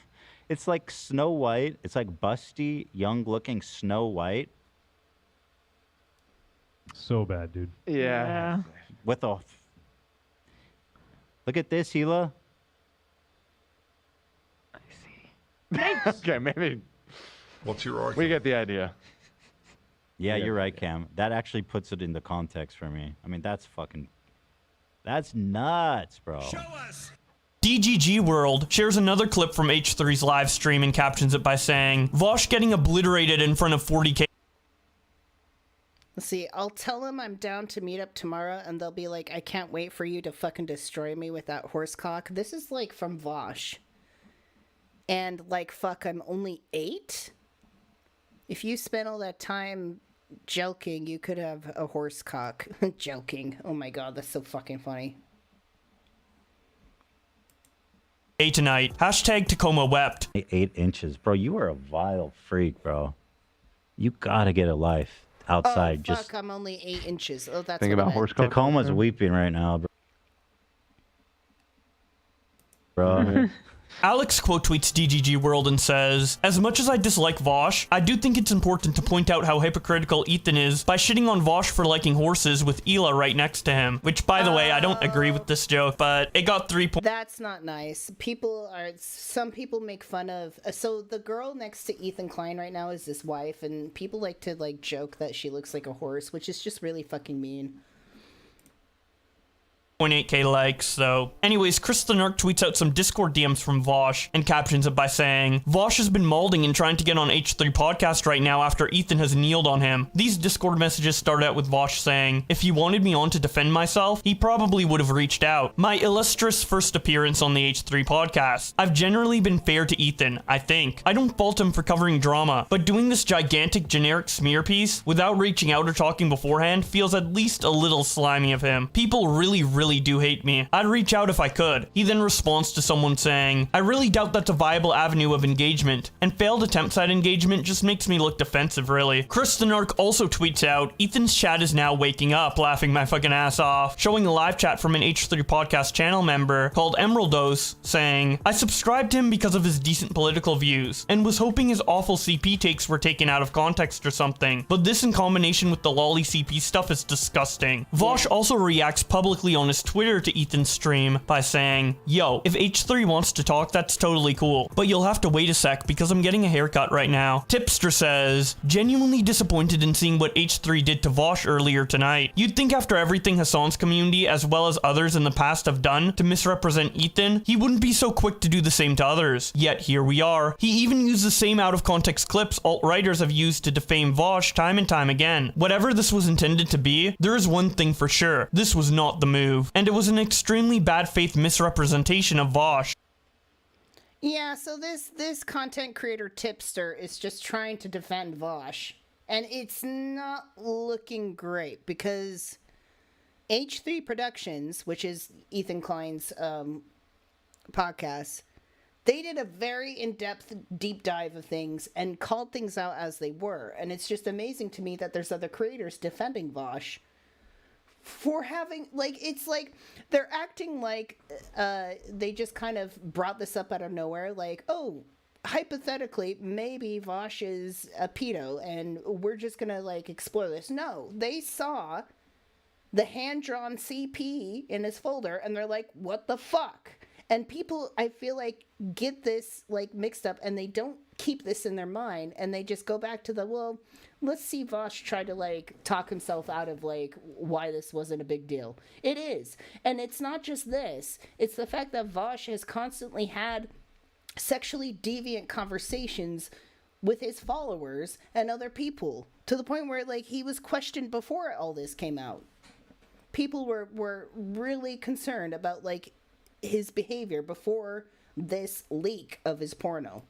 S18: It's like Snow White. It's like busty, young-looking Snow White.
S3: So bad, dude.
S21: Yeah.
S18: With a... Look at this, Hila.
S21: I see.
S6: Okay, maybe.
S5: What's your argument?
S6: We get the idea.
S18: Yeah, you're right, Cam. That actually puts it into context for me. I mean, that's nuts, bro.
S5: Show us!
S2: DGG World shares another clip from H3's live stream and captions it by saying, Vaush getting obliterated in front of 40k.
S1: Let's see, I'll tell them I'm down to meet up tomorrow, and they'll be like, I can't wait for you to fucking destroy me with that horse cock. This is like from Vaush. And like, fuck, I'm only 8? If you spent all that time joking, you could have a horse cock. Joking. Oh my god, that's so fucking funny.
S2: Tonight. Hashtag Tacoma wept.
S18: 8 inches. Bro, you are a vile freak, bro. You gotta get a life outside.
S1: Oh, fuck, I'm only 8 inches. Oh, that's
S6: Think
S1: what
S6: about horse cock.
S18: Tacoma's weeping right now, bro.
S2: Alex quote tweets DGG World and says, as much as I dislike Vaush, I do think it's important to point out how hypocritical Ethan is by shitting on Vaush for liking horses with Hila right next to him. Which, by the way, I don't agree with this joke, but it got 3 points.
S1: That's not nice. Some people make fun of, so the girl next to Ethan Klein right now is his wife, and people like to like joke that she looks like a horse, which is just really fucking mean.
S2: 0.8k likes, so. Anyways, Chris the Narc tweets out some Discord DMs from Vaush and captions it by saying, Vaush has been malding and trying to get on H3 podcast right now after Ethan has kneeled on him. These Discord messages start out with Vaush saying, if he wanted me on to defend myself, he probably would have reached out. My illustrious first appearance on the H3 podcast. I've generally been fair to Ethan, I think. I don't fault him for covering drama, but doing this gigantic generic smear piece without reaching out or talking beforehand feels at least a little slimy of him. People really do hate me. I'd reach out if I could. He then responds to someone saying, I really doubt that's a viable avenue of engagement, and failed attempts at engagement just makes me look defensive, really. Chris the Narc also tweets out, Ethan's chat is now waking up, laughing my fucking ass off, showing a live chat from an H3 podcast channel member called Emeraldos, saying, I subscribed to him because of his decent political views, and was hoping his awful CP takes were taken out of context or something, but this in combination with the lolly CP stuff is disgusting. Vaush also reacts publicly on his Twitter to Ethan's stream by saying, yo, if H3 wants to talk, that's totally cool, but you'll have to wait a sec because I'm getting a haircut right now. Tipster says, genuinely disappointed in seeing what H3 did to Vaush earlier tonight. You'd think after everything Hassan's community as well as others in the past have done to misrepresent Ethan, he wouldn't be so quick to do the same to others. Yet here we are. He even used the same out of context clips alt-writers have used to defame Vaush time and time again. Whatever this was intended to be, there is one thing for sure. This was not the move, and it was an extremely bad faith misrepresentation of Vaush.
S1: Yeah, so this content creator Tipster is just trying to defend Vaush, and it's not looking great because H3 Productions, which is Ethan Klein's podcast, they did a very in-depth deep dive of things and called things out as they were, and it's just amazing to me that there's other creators defending Vaush for having, like, it's like they're acting like they just kind of brought this up out of nowhere, like, oh, hypothetically maybe Vaush is a pedo and we're just gonna like explore this. No, they saw the hand-drawn CP in his folder and they're like, what the fuck? And people, I feel like, get this like mixed up and they don't keep this in their mind and they just go back to the, well, let's see Vaush try to like talk himself out of like why this wasn't a big deal. It is. And it's not just this. It's the fact that Vaush has constantly had sexually deviant conversations with his followers and other people to the point where like he was questioned before all this came out. People were really concerned about like his behavior before this leak of his porno.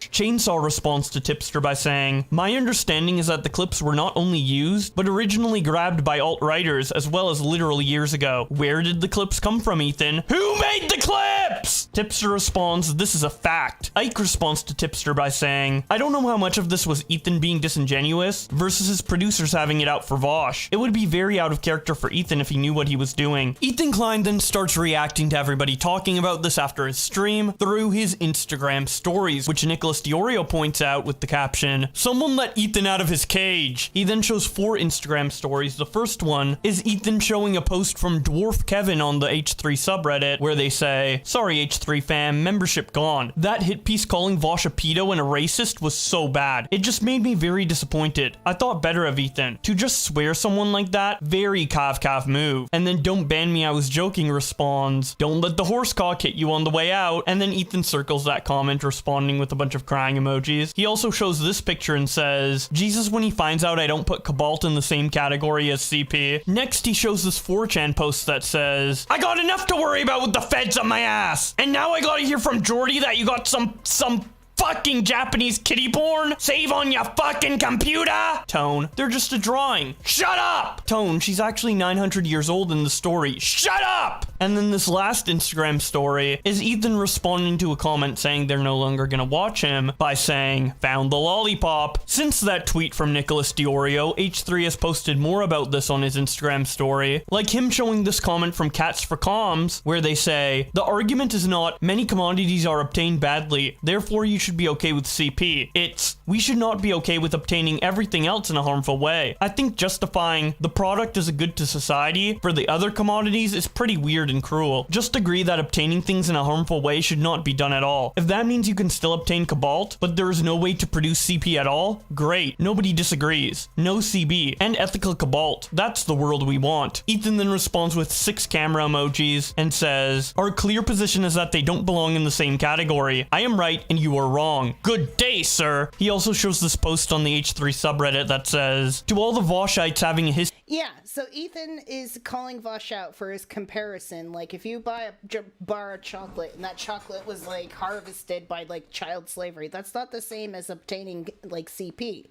S2: Chainsaw responds to Tipster by saying, my understanding is that the clips were not only used, but originally grabbed by alt-writers as well as literally years ago. Where did the clips come from, Ethan? Who made the clips? Tipster responds, this is a fact. Ike responds to Tipster by saying, I don't know how much of this was Ethan being disingenuous versus his producers having it out for Vaush. It would be very out of character for Ethan if he knew what he was doing. Ethan Klein then starts reacting to everybody talking about this after his stream through his Instagram stories, which Nicholas Diorio points out with the caption, someone let Ethan out of his cage. He then shows 4 Instagram stories. The first one is Ethan showing a post from Dwarf Kevin on the H3 subreddit where they say, sorry H3 fam, membership gone. That hit piece calling Vaush a pedo and a racist was so bad. It just made me very disappointed. I thought better of Ethan. To just swear someone like that, very kav move. And then don't ban me, I was joking responds, don't let the horse cock hit you on the way out. And then Ethan circles that comment responding with a bunch of crying emojis. He also shows this picture and says, Jesus when he finds out I don't put Cobalt in the same category as CP. Next he shows this 4chan post that says, I got enough to worry about with the feds on my ass. And now I gotta hear from Jordy that you got some fucking Japanese kitty porn? Save on your fucking computer? Tone, they're just a drawing. Shut up! Tone, she's actually 900 years old in the story. Shut up! And then this last Instagram story is Ethan responding to a comment saying they're no longer gonna watch him by saying, found the lollipop. Since that tweet from Nicholas Diorio, H3 has posted more about this on his Instagram story, like him showing this comment from Cats for Comms, where they say, the argument is not, many commodities are obtained badly, therefore you should be okay with CP. It's, we should not be okay with obtaining everything else in a harmful way. I think justifying the product is a good to society for the other commodities is pretty weird and cruel. Just agree that obtaining things in a harmful way should not be done at all. If that means you can still obtain cobalt, but there is no way to produce CP at all, great. Nobody disagrees. No CB and ethical cobalt. That's the world we want. Ethan then responds with 6 camera emojis and says, our clear position is that they don't belong in the same category. I am right and you are wrong. Good day, sir. He also shows this post on the H3 subreddit that says, to all the Vaushites having a history.
S1: Yeah, so Ethan is calling Vaush out for his comparison. Like, if you buy a bar of chocolate and that chocolate was, like, harvested by, like, child slavery, that's not the same as obtaining, like, CP.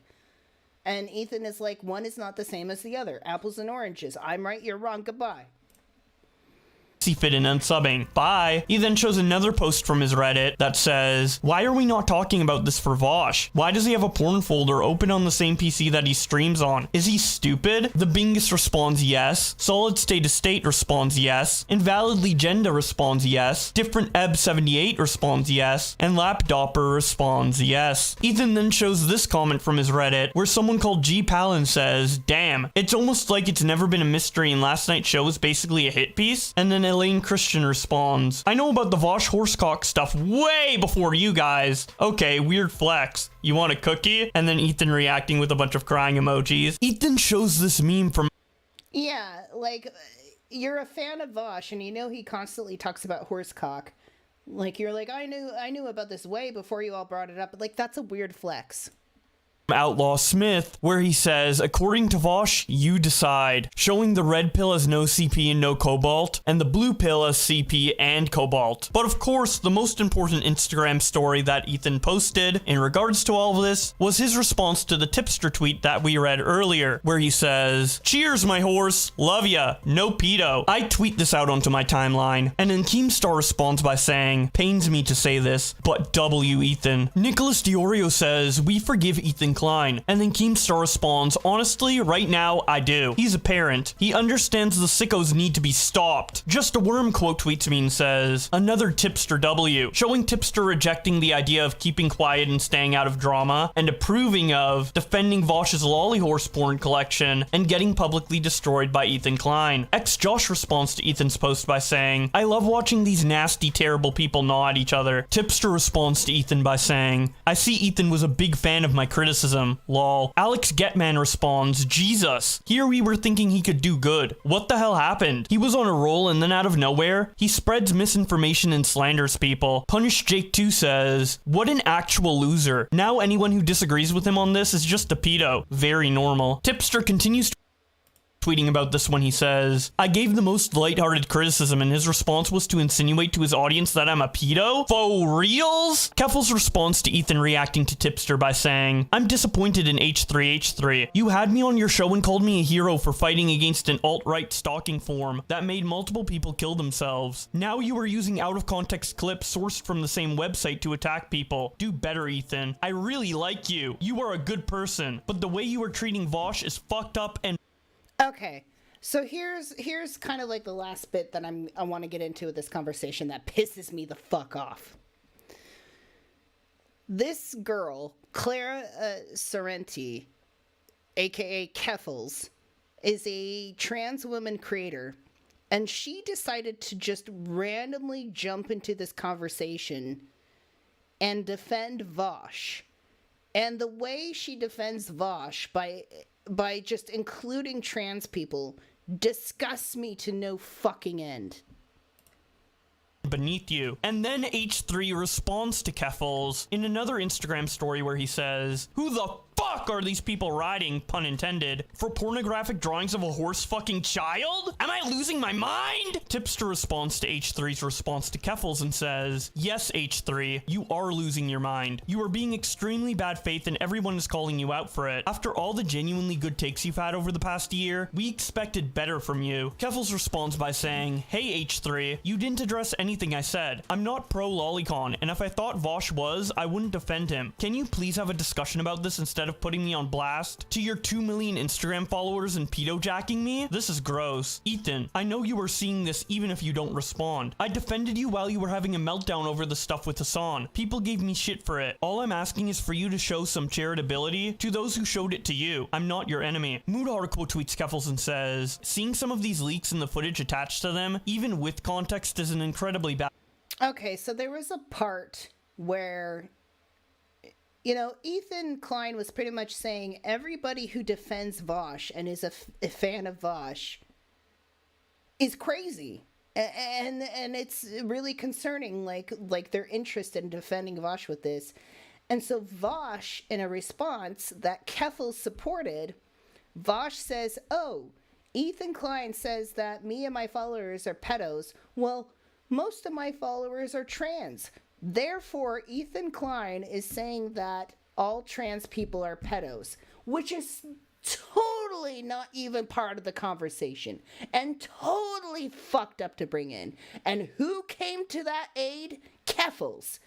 S1: And Ethan is like, one is not the same as the other. Apples and oranges. I'm right, you're wrong, goodbye.
S2: Fit in unsubbing. Bye. He then shows another post from his Reddit that says, why are we not talking about this for Vaush? Why does he have a porn folder open on the same PC that he streams on? Is he stupid? The Bingus responds yes. Solid State Estate responds yes. Invalidly Genda responds yes. Different Eb78 responds yes. And Lapdopper responds yes. Ethan then shows this comment from his Reddit where someone called G Palin says, damn, it's almost like it's never been a mystery and last night's show was basically a hit piece. And then Elaine Christian responds, I know about the Vaush horsecock stuff way before you guys. Okay, weird flex. You want a cookie? And then Ethan reacting with a bunch of crying emojis. Ethan shows this meme from...
S1: Yeah, like, you're a fan of Vaush and you know he constantly talks about horsecock. Like, you're like, I knew about this way before you all brought it up. But, like, that's a weird flex.
S2: Outlaw Smith, where he says, according to Vaush, you decide, showing the red pill as no CP and no cobalt, and the blue pill as CP and cobalt. But of course, the most important Instagram story that Ethan posted in regards to all of this was his response to the tipster tweet that we read earlier, where he says, cheers, my horse, love ya, no pedo. I tweet this out onto my timeline, and then Keemstar responds by saying, pains me to say this, but W Ethan. Nicholas Diorio says, we forgive Ethan Klein. And then Keemstar responds, honestly, right now, I do. He's a parent. He understands the sickos need to be stopped. Just a Worm quote tweets me and says, another tipster W, showing tipster rejecting the idea of keeping quiet and staying out of drama, and approving of defending Vaush's lolly horse porn collection and getting publicly destroyed by Ethan Klein. Josh responds to Ethan's post by saying, I love watching these nasty, terrible people gnaw at each other. Tipster responds to Ethan by saying, I see Ethan was a big fan of my criticism. Lol. Alex Getman responds, Jesus, here we were thinking he could do good. What the hell happened? He was on a roll and then out of nowhere, he spreads misinformation and slanders people. Punish Jake 2 says, what an actual loser. Now anyone who disagrees with him on this is just a pedo. Very normal. Tipster continues tweeting about this when he says, I gave the most lighthearted criticism and his response was to insinuate to his audience that I'm a pedo? Faux reals? Keffel's response to Ethan reacting to Tipster by saying, I'm disappointed in H3H3. You had me on your show and called me a hero for fighting against an alt-right stalking form that made multiple people kill themselves. Now you are using out-of-context clips sourced from the same website to attack people. Do better, Ethan. I really like you. You are a good person, but the way you are treating Vaush is fucked up and...
S1: Okay, so here's kind of like the last bit that I want to get into with this conversation that pisses me the fuck off. This girl, Clara Sorrenti, aka Keffels, is a trans woman creator, and she decided to just randomly jump into this conversation and defend Vaush. And the way she defends Vaush by just including trans people disgusts me to no fucking end.
S2: Beneath you. And then H3 responds to Keffels in another Instagram story where he says, who the fuck are these people riding, pun intended, for pornographic drawings of a horse fucking child? Am I losing my mind? Tipster responds to H3's response to Keffels and says, yes, H3, you are losing your mind. You are being extremely bad faith and everyone is calling you out for it. After all the genuinely good takes you've had over the past year, we expected better from you. Keffels responds by saying, hey H3, you didn't address anything I said. I'm not pro lolicon, and if I thought Vaush was, I wouldn't defend him. Can you please have a discussion about this instead of of putting me on blast? To your 2 million Instagram followers and pedo-jacking me? This is gross. Ethan, I know you are seeing this even if you don't respond. I defended you while you were having a meltdown over the stuff with Hassan. People gave me shit for it. All I'm asking is for you to show some charitability to those who showed it to you. I'm not your enemy. Mood Article tweets Keffels and says, seeing some of these leaks and the footage attached to them, even with context, is an incredibly bad...
S1: Okay, so there was a part where, you know, Ethan Klein was pretty much saying everybody who defends Vaush and is a fan of Vaush is crazy. And it's really concerning, like their interest in defending Vaush with this. And so Vaush, in a response that Keffels supported, Vaush says, oh, Ethan Klein says that me and my followers are pedos. Well, most of my followers are trans. Therefore, Ethan Klein is saying that all trans people are pedos, which is totally not even part of the conversation and totally fucked up to bring in. And who came to that aid? Keffels.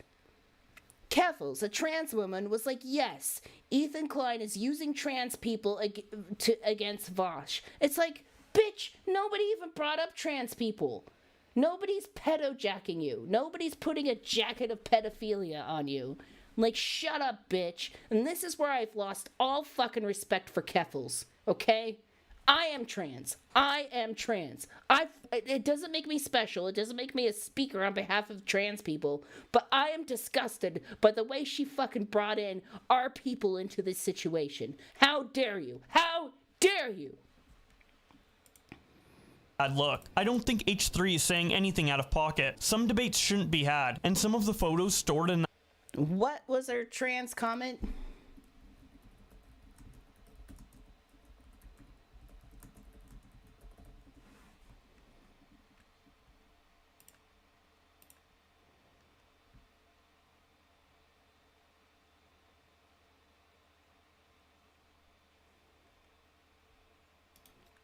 S1: Keffels, a trans woman, was like, yes, Ethan Klein is using trans people against Vaush. It's like, bitch, nobody even brought up trans people. Nobody's pedo-jacking you. Nobody's putting a jacket of pedophilia on you. Like, shut up, bitch. And this is where I've lost all fucking respect for Keffels, okay? I am trans. I am trans. It doesn't make me special. It doesn't make me a speaker on behalf of trans people. But I am disgusted by the way she fucking brought in our people into this situation. How dare you? How dare you?
S2: Look, I don't think H3 is saying anything out of pocket. Some debates shouldn't be had, and some of the photos stored in...
S1: What was her trans comment?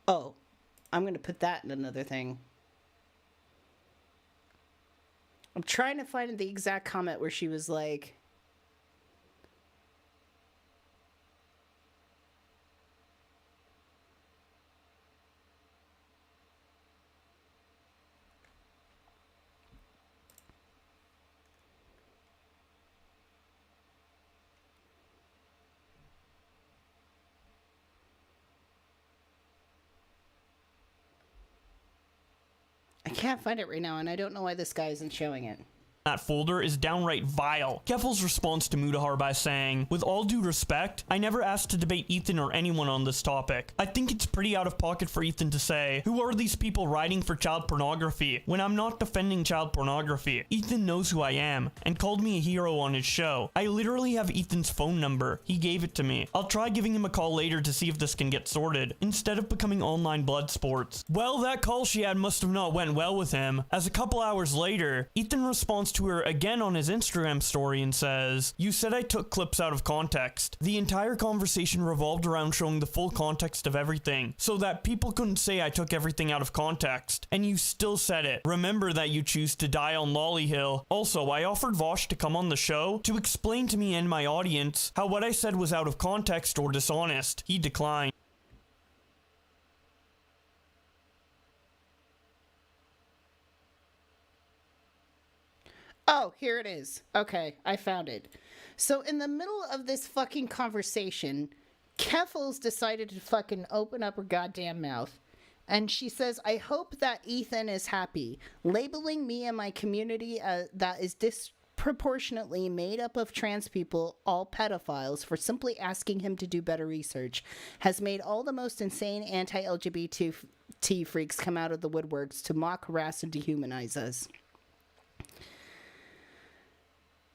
S1: Oh, I'm going to put that in another thing. I'm trying to find the exact comment where she was like, I can't find it right now, and I don't know why this guy isn't showing it.
S2: That folder is downright vile. Keffels' response to Mudahar by saying, with all due respect, I never asked to debate Ethan or anyone on this topic. I think it's pretty out of pocket for Ethan to say, who are these people writing for child pornography, when I'm not defending child pornography. Ethan knows who I am, and called me a hero on his show. I literally have Ethan's phone number. He gave it to me. I'll try giving him a call later to see if this can get sorted, instead of becoming online blood sports. Well, that call she had must have not went well with him, as a couple hours later, Ethan responds to her again on his Instagram story and says, you said I took clips out of context. The entire conversation revolved around showing the full context of everything, so that people couldn't say I took everything out of context. And you still said it. Remember that you choose to die on Lolly Hill. Also, I offered Vaush to come on the show to explain to me and my audience how what I said was out of context or dishonest. He declined.
S1: Oh, here it is. Okay, I found it. So in the middle of this fucking conversation, Keffels decided to fucking open up her goddamn mouth. And she says, I hope that Ethan is happy. Labeling me and my community that is disproportionately made up of trans people, all pedophiles, for simply asking him to do better research has made all the most insane anti-LGBT freaks come out of the woodworks to mock, harass, and dehumanize us.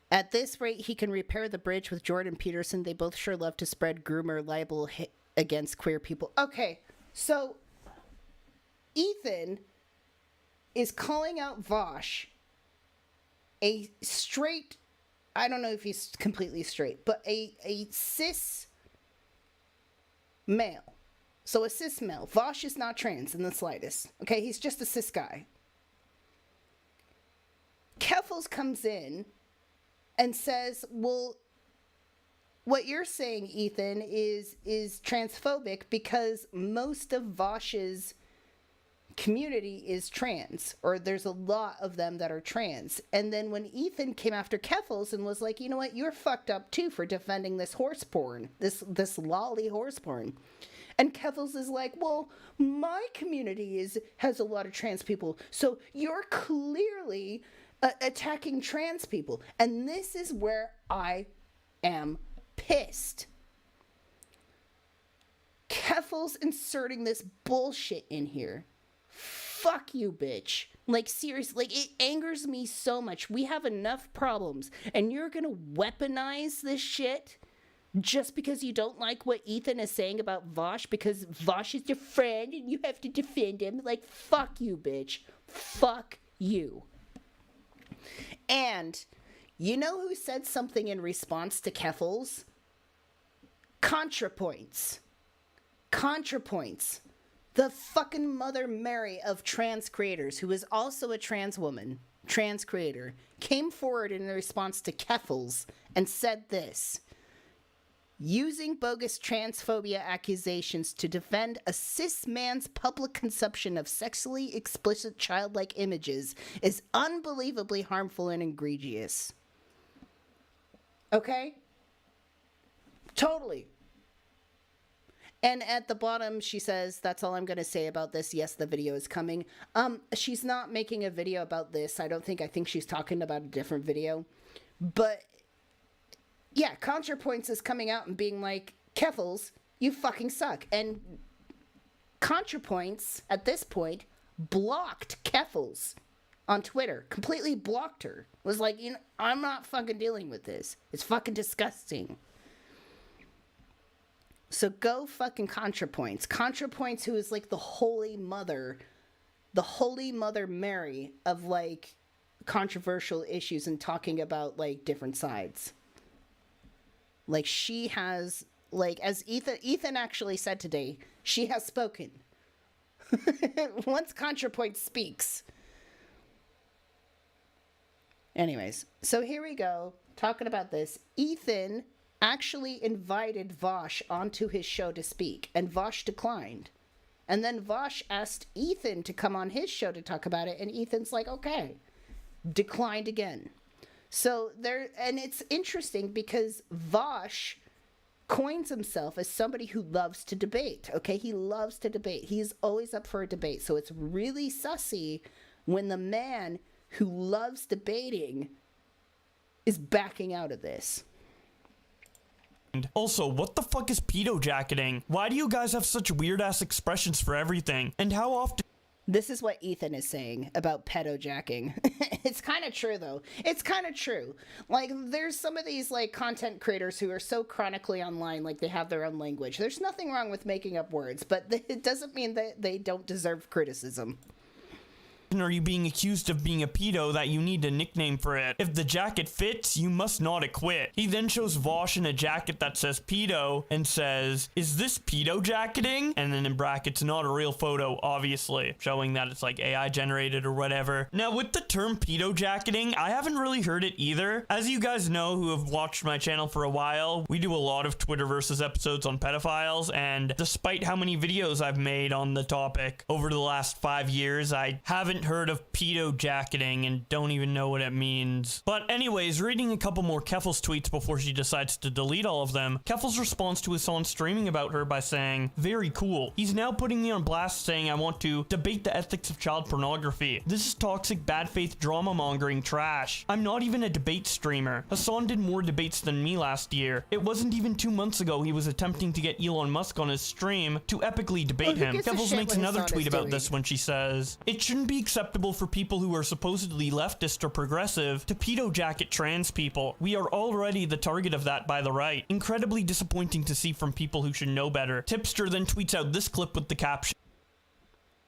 S1: At this rate, he can repair the bridge with Jordan Peterson. They both sure love to spread groomer libel against queer people. Okay, so Ethan is calling out Vaush, a straight, I don't know if he's completely straight, but a cis male. So a cis male. Vaush is not trans in the slightest. Okay, he's just a cis guy. Keffels comes in and says, well, what you're saying, Ethan, is transphobic because most of Vaush's community is trans, or there's a lot of them that are trans. And then when Ethan came after Keffals and was like, you know what, you're fucked up too for defending this horse porn, this lolly horse porn. And Keffals is like, well, my community has a lot of trans people, so you're clearly attacking trans people. And this is where I am pissed. Keffals inserting this bullshit in here. Fuck you, bitch. Like, seriously, like, it angers me so much. We have enough problems, and you're gonna weaponize this shit just because you don't like what Ethan is saying about Vaush, because Vaush is your friend and you have to defend him. Like, fuck you, bitch. Fuck you. And you know who said something in response to Keffals? ContraPoints. ContraPoints. The fucking Mother Mary of trans creators, who is also a trans woman, trans creator, came forward in response to Keffals and said this: using bogus transphobia accusations to defend a cis man's public consumption of sexually explicit childlike images is unbelievably harmful and egregious. Okay? Totally. And at the bottom, she says, that's all I'm going to say about this. Yes, the video is coming. She's not making a video about this. I think she's talking about a different video. But, yeah, ContraPoints is coming out and being like, Keffals, you fucking suck. And ContraPoints, at this point, blocked Keffals on Twitter. Completely blocked her. Was like, you know, I'm not fucking dealing with this. It's fucking disgusting. So go fucking ContraPoints. ContraPoints, who is like the Holy Mother Mary of like controversial issues and talking about like different sides. Like she has, like, as Ethan actually said today, she has spoken. Once ContraPoints speaks. Anyways, so here we go, talking about this. Ethan actually invited Vaush onto his show to speak, and Vaush declined. And then Vaush asked Ethan to come on his show to talk about it, and Ethan's like, okay. Declined again. So there, and it's interesting because Vaush coins himself as somebody who loves to debate, okay? He loves to debate. He's always up for a debate. So it's really sussy when the man who loves debating is backing out of this.
S2: Also, what the fuck is pedo jacketing? Why do you guys have such weird ass expressions for everything? And how often?
S1: This is what Ethan is saying about pedo jacking. It's kind of true though. It's kind of true. Like there's some of these like content creators who are so chronically online, like they have their own language. There's nothing wrong with making up words, but it doesn't mean that they don't deserve criticism.
S2: Are you being accused of being a pedo that you need a nickname for it? If the jacket fits, you must not acquit. He then shows Vaush in a jacket that says pedo and says, is this pedo jacketing? And then in brackets, not a real photo, obviously, showing that it's like AI generated or whatever. Now with the term pedo jacketing, I haven't really heard it either. As you guys know who have watched my channel for a while, we do a lot of Twitterversus episodes on pedophiles, and despite how many videos I've made on the topic over the last 5 years, I haven't heard of pedo jacketing and don't even know what it means. But anyways, reading a couple more Keffals tweets before she decides to delete all of them, Keffals responds to Hassan streaming about her by saying, very cool. He's now putting me on blast saying I want to debate the ethics of child pornography. This is toxic bad faith drama mongering trash. I'm not even a debate streamer. Hassan did more debates than me last year. It wasn't even 2 months ago he was attempting to get Elon Musk on his stream to epically debate him. Keffals makes another tweet about this when she says, it shouldn't be acceptable for people who are supposedly leftist or progressive to pedo jacket trans people. We are already the target of that by the right. Incredibly disappointing to see from people who should know better. Tipster then tweets out this clip with the caption,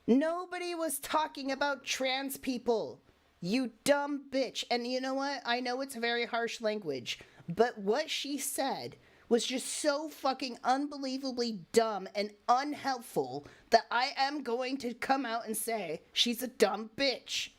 S1: nobody was talking about trans people, you dumb bitch. And you know what? I know it's very harsh language, but what she said was just so fucking unbelievably dumb and unhelpful that I am going to come out and say she's a dumb bitch.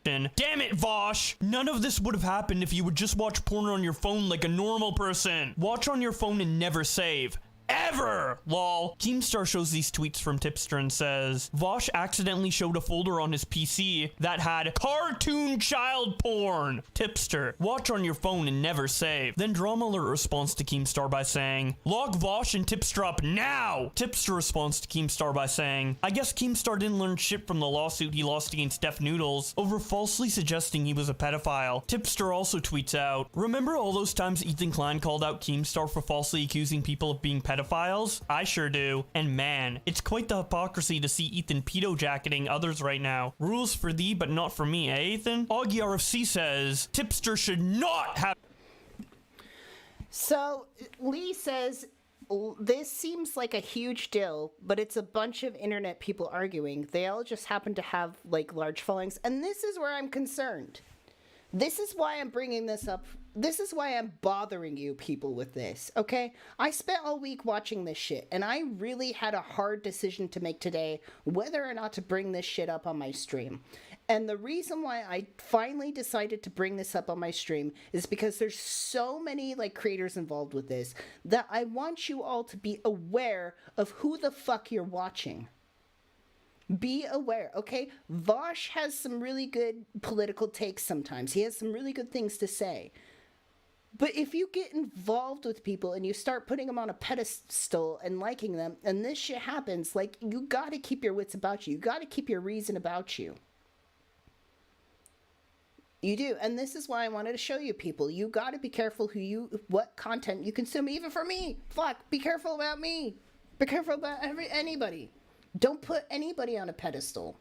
S2: Damn it, Vaush! None of this would have happened if you would just watch porn on your phone like a normal person. Watch on your phone and never save. Ever! Lol. Keemstar shows these tweets from Tipster and says, Vaush accidentally showed a folder on his PC that had cartoon child porn. Tipster, watch on your phone and never save. Then Drama Alert responds to Keemstar by saying, log Vaush and Tipster up now! Tipster responds to Keemstar by saying, I guess Keemstar didn't learn shit from the lawsuit he lost against Def Noodles over falsely suggesting he was a pedophile. Tipster also tweets out, remember all those times Ethan Klein called out Keemstar for falsely accusing people of being pedophiles? I sure do. And man, it's quite the hypocrisy to see Ethan pedo-jacketing others right now. Rules for thee, but not for me, eh, Ethan? Augie RFC says, Tipster should not have...
S1: So, Lee says, this seems like a huge deal, but it's a bunch of internet people arguing. They all just happen to have, like, large followings. And this is where I'm concerned. This is why I'm bringing this up. This is why I'm bothering you people with this, okay? I spent all week watching this shit, and I really had a hard decision to make today whether or not to bring this shit up on my stream. And the reason why I finally decided to bring this up on my stream is because there's so many, like, creators involved with this that I want you all to be aware of who the fuck you're watching. Be aware, okay? Vaush has some really good political takes sometimes. He has some really good things to say. But if you get involved with people and you start putting them on a pedestal and liking them, and this shit happens, like, you gotta keep your wits about you. You gotta keep your reason about you. You do, and this is why I wanted to show you people. You gotta be careful what content you consume, even for me. Fuck, be careful about me. Be careful about anybody. Don't put anybody on a pedestal.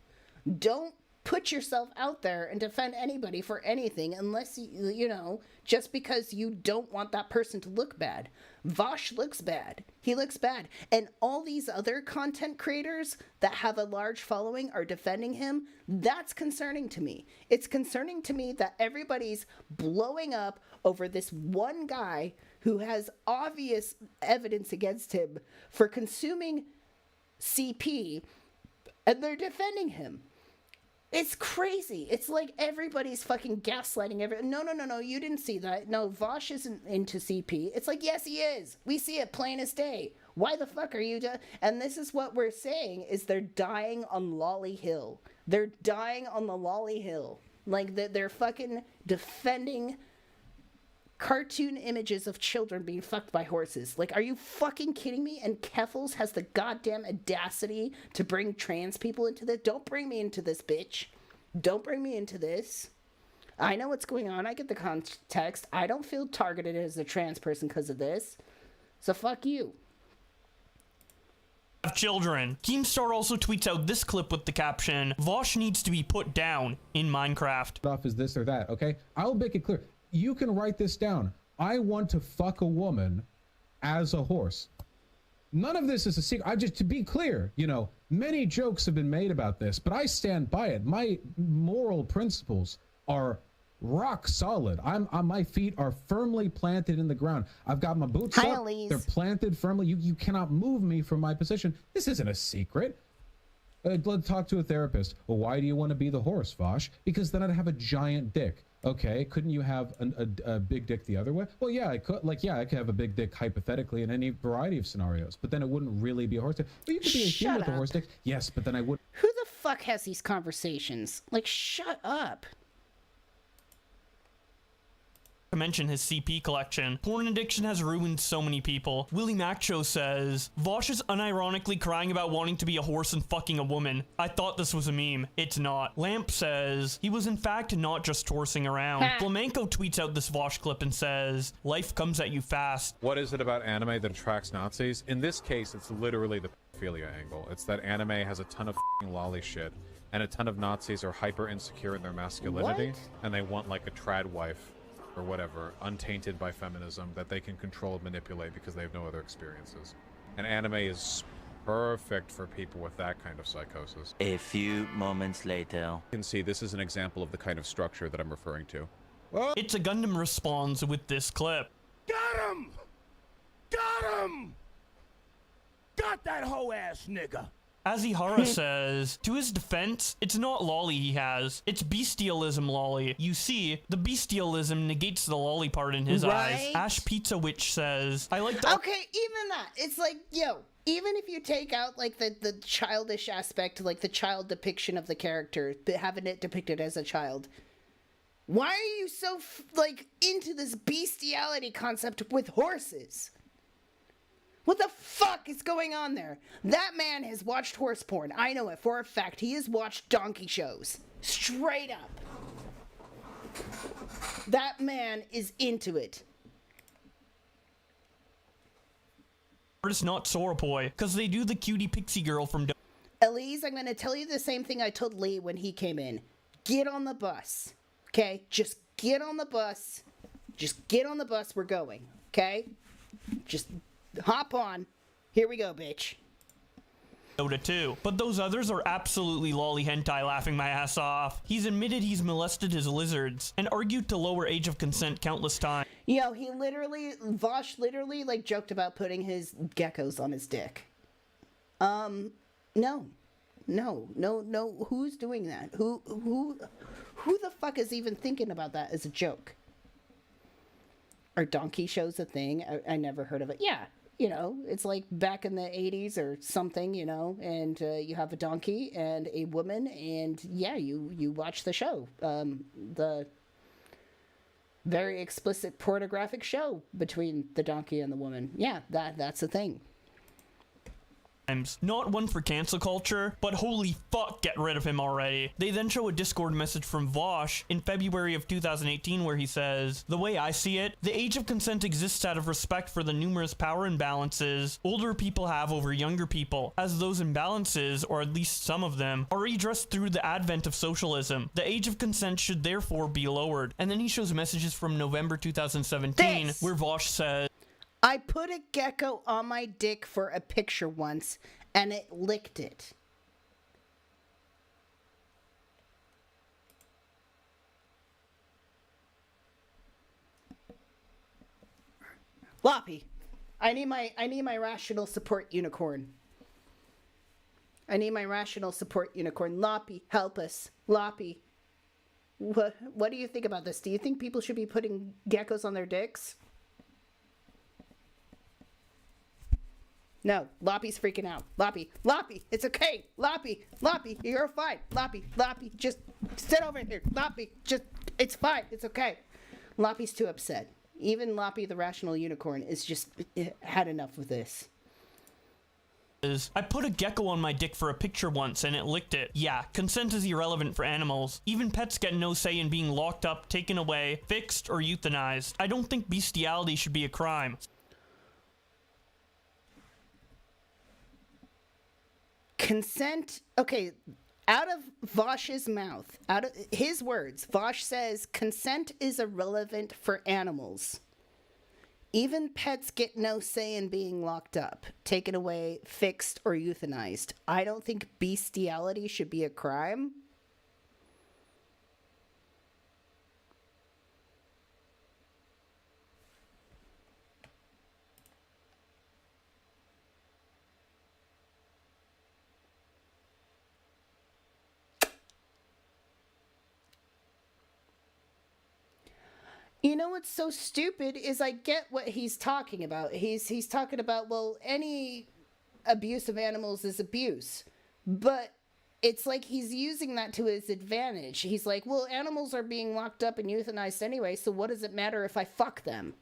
S1: Don't put yourself out there and defend anybody for anything unless, you know, just because you don't want that person to look bad. Vaush looks bad. He looks bad. And all these other content creators that have a large following are defending him. That's concerning to me. It's concerning to me that everybody's blowing up over this one guy who has obvious evidence against him for consuming CP, and they're defending him. It's crazy. It's like everybody's fucking gaslighting No, you didn't see that. No, Vaush isn't into CP. It's like, yes, he is. We see it plain as day. Why the fuck are you And this is what we're saying, is they're dying on Lolly Hill. They're dying on the Lolly Hill. Like, they're fucking defending cartoon images of children being fucked by horses. Like, are you fucking kidding me? And Keffels has the goddamn audacity to bring trans people into this. Don't bring me into this, bitch. Don't bring me into this. I know what's going on. I get the context. I don't feel targeted as a trans person because of this. So fuck you.
S2: Children. Keemstar also tweets out this clip with the caption, Vaush needs to be put down in Minecraft.
S23: Stuff is this or that, okay? I'll make it clear. You can write this down. I want to fuck a woman as a horse. None of this is a secret. To be clear, you know, many jokes have been made about this, but I stand by it. My moral principles are rock solid. My feet are firmly planted in the ground. I've got my boots up.
S1: Elise.
S23: They're planted firmly. You cannot move me from my position. This isn't a secret. Let's talk to a therapist. Well, why do you want to be the horse, Vaush? Because then I'd have a giant dick. Okay, couldn't you have a big dick the other way? Well, yeah, I could. Like, yeah, I could have a big dick hypothetically in any variety of scenarios, but then it wouldn't really be a horse dick. Well, you could be a human with a horse dick. Yes, but then I would.
S1: Who the fuck has these conversations? Like, shut up.
S2: To mention his CP collection. Porn addiction has ruined so many people. Willie Macho says, Vaush is unironically crying about wanting to be a horse and fucking a woman. I thought this was a meme. It's not. Lamp says, he was in fact not just horsing around. Flamenco tweets out this Vaush clip and says, life comes at you fast.
S17: What is it about anime that attracts Nazis? In this case, it's literally the pedophilia angle. It's that anime has a ton of f***ing lolly shit, and a ton of Nazis are hyper insecure in their masculinity, and they want like a trad wife or whatever, untainted by feminism, that they can control and manipulate because they have no other experiences. And anime is perfect for people with that kind of psychosis.
S4: A few moments later.
S17: You can see this is an example of the kind of structure that I'm referring to.
S2: It's a Gundam responds with this clip.
S5: Got him! Got him! Got that hoe ass nigga!
S2: Azihara says, to his defense, it's not lolly he has, it's bestialism lolly. You see, the bestialism negates the lolly part in his eyes. Ash Pizza Witch says, I like the-
S1: Okay, even that. It's like, yo, even if you take out, like, the childish aspect, like, the child depiction of the character, having it depicted as a child, why are you so, like, into this bestiality concept with horses? What the fuck is going on there? That man has watched horse porn. I know it for a fact. He has watched donkey shows. Straight up. That man is into it.
S2: It's not Sorapoi, because they do the cutie pixie girl from...
S1: Elise, I'm going to tell you the same thing I told Lee when he came in. Get on the bus. Okay? Just get on the bus. Just get on the bus. We're going. Okay? Just... hop on. Here we go, bitch.
S2: Dota 2. But those others are absolutely lolly hentai laughing my ass off. He's admitted he's molested his lizards and argued to lower age of consent countless times.
S1: Yo, Vaush literally, like, joked about putting his geckos on his dick. No. Who's doing that? Who the fuck is even thinking about that as a joke? Are donkey shows a thing? I never heard of it. Yeah. You know, it's like back in the 80s or something, you know, and you have a donkey and a woman, and yeah, you watch the show. The very explicit pornographic show between the donkey and the woman. Yeah, that's a thing.
S2: Not one for cancel culture, but holy fuck, get rid of him already. They then show a Discord message from Vaush in February of 2018 where he says, the way I see it, the age of consent exists out of respect for the numerous power imbalances older people have over younger people, as those imbalances, or at least some of them, are redressed through the advent of socialism. The age of consent should therefore be lowered. And then he shows messages from November 2017 where Vaush says,
S1: I put a gecko on my dick for a picture once, and it licked it. Loppy, I need my rational support unicorn. I need my rational support unicorn. Loppy, help us. Loppy. What do you think about this? Do you think people should be putting geckos on their dicks? No, Loppy's freaking out. Loppy, it's okay. Loppy, you're fine. Loppy, just sit over here. Loppy, it's fine. It's okay. Loppy's too upset. Even Loppy the rational unicorn is just had enough of this.
S2: I put a gecko on my dick for a picture once and it licked it. Yeah, consent is irrelevant for animals. Even pets get no say in being locked up, taken away, fixed, or euthanized. I don't think bestiality should be a crime.
S1: Consent, okay, out of Vaush's mouth, out of his words, Vaush says consent is irrelevant for animals. Even pets get no say in being locked up, taken away, fixed, or euthanized. I don't think bestiality should be a crime. You know what's so stupid is I get what he's talking about. He's talking about, well, any abuse of animals is abuse. But it's like he's using that to his advantage. He's like, well, animals are being locked up and euthanized anyway, so what does it matter if I fuck them?